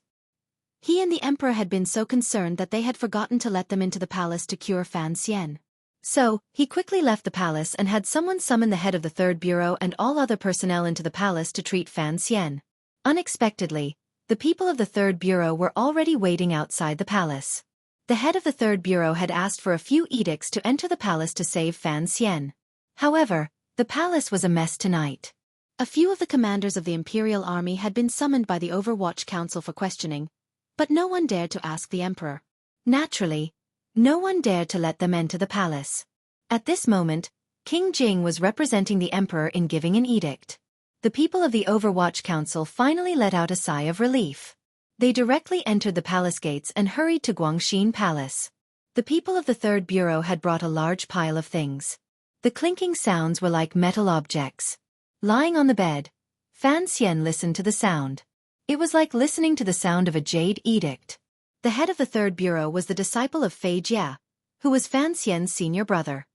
He and the emperor had been so concerned that they had forgotten to let them into the palace to cure Fan Xian. So, he quickly left the palace and had someone summon the head of the third bureau and all other personnel into the palace to treat Fan Xian. Unexpectedly, the people of the third bureau were already waiting outside the palace. The head of the third bureau had asked for a few edicts to enter the palace to save Fan Xian. However, the palace was a mess tonight. A few of the commanders of the imperial army had been summoned by the Overwatch Council for questioning, but no one dared to ask the emperor. Naturally, no one dared to let them enter the palace. At this moment, King Jing was representing the emperor in giving an edict. The people of the Overwatch Council finally let out a sigh of relief. They directly entered the palace gates and hurried to Guangxin Palace. The people of the third bureau had brought a large pile of things. The clinking sounds were like metal objects. Lying on the bed, Fan Xian listened to the sound. It was like listening to the sound of a jade edict. The head of the third bureau was the disciple of Fei Jia, who was Fan Xian's senior brother.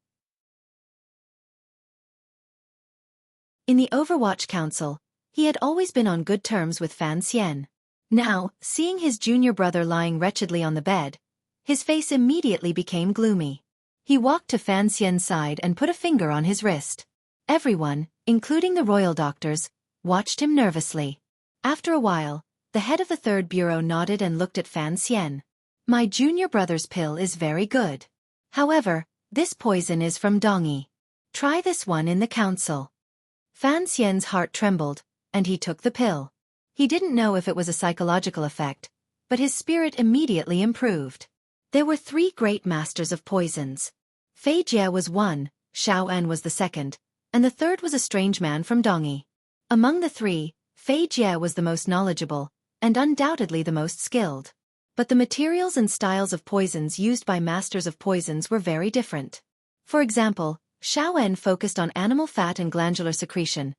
In the Overwatch Council, he had always been on good terms with Fan Xian. Now, seeing his junior brother lying wretchedly on the bed, his face immediately became gloomy. He walked to Fan Xian's side and put a finger on his wrist. Everyone, including the royal doctors, watched him nervously. After a while, the head of the third bureau nodded and looked at Fan Xian. "My junior brother's pill is very good. However, this poison is from Dongyi. Try this one in the council." Fan Xian's heart trembled, and he took the pill. He didn't know if it was a psychological effect, but his spirit immediately improved. There were 3 great masters of poisons. Fei Jia was one, Xueqi was the second, and the third was a strange man from Dongyi. Among the 3, Fei Jia was the most knowledgeable, and undoubtedly the most skilled. But the materials and styles of poisons used by masters of poisons were very different. For example, Xueqi focused on animal fat and glandular secretion,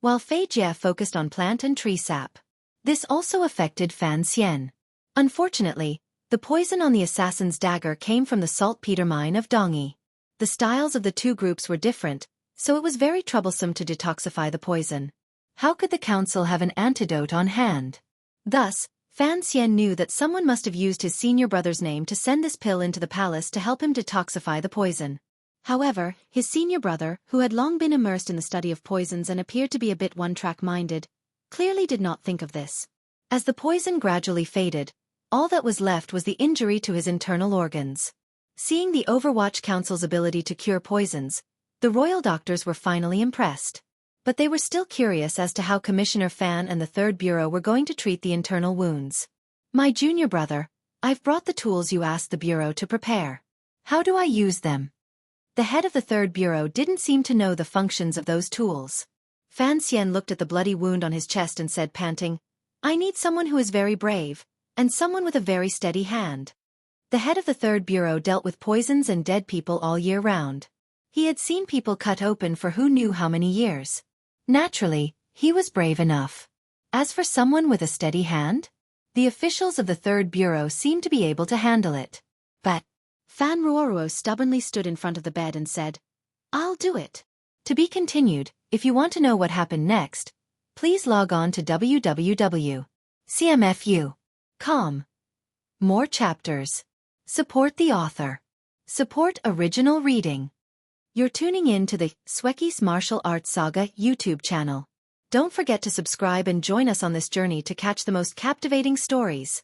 while Fei Jia focused on plant and tree sap. This also affected Fan Xian. Unfortunately, the poison on the assassin's dagger came from the saltpeter mine of Dongyi. The styles of the 2 groups were different, so it was very troublesome to detoxify the poison. How could the council have an antidote on hand? Thus, Fan Xian knew that someone must have used his senior brother's name to send this pill into the palace to help him detoxify the poison. However, his senior brother, who had long been immersed in the study of poisons and appeared to be a bit one-track-minded, clearly did not think of this. As the poison gradually faded, all that was left was the injury to his internal organs. Seeing the Overwatch Council's ability to cure poisons, the royal doctors were finally impressed. But they were still curious as to how Commissioner Fan and the Third Bureau were going to treat the internal wounds. "My junior brother, I've brought the tools you asked the Bureau to prepare. How do I use them?" The head of the Third Bureau didn't seem to know the functions of those tools. Fan Xian looked at the bloody wound on his chest and said, panting, "I need someone who is very brave, and someone with a very steady hand." The head of the Third Bureau dealt with poisons and dead people all year round. He had seen people cut open for who knew how many years. Naturally, he was brave enough. As for someone with a steady hand, the officials of the Third Bureau seemed to be able to handle it. But Fan Ruoruo stubbornly stood in front of the bed and said, "I'll do it." To be continued. If you want to know what happened next, please log on to www.cmfu.com. More chapters. Support the author. Support original reading. You're tuning in to the Xueqi's Martial Arts Saga YouTube channel. Don't forget to subscribe and join us on this journey to catch the most captivating stories.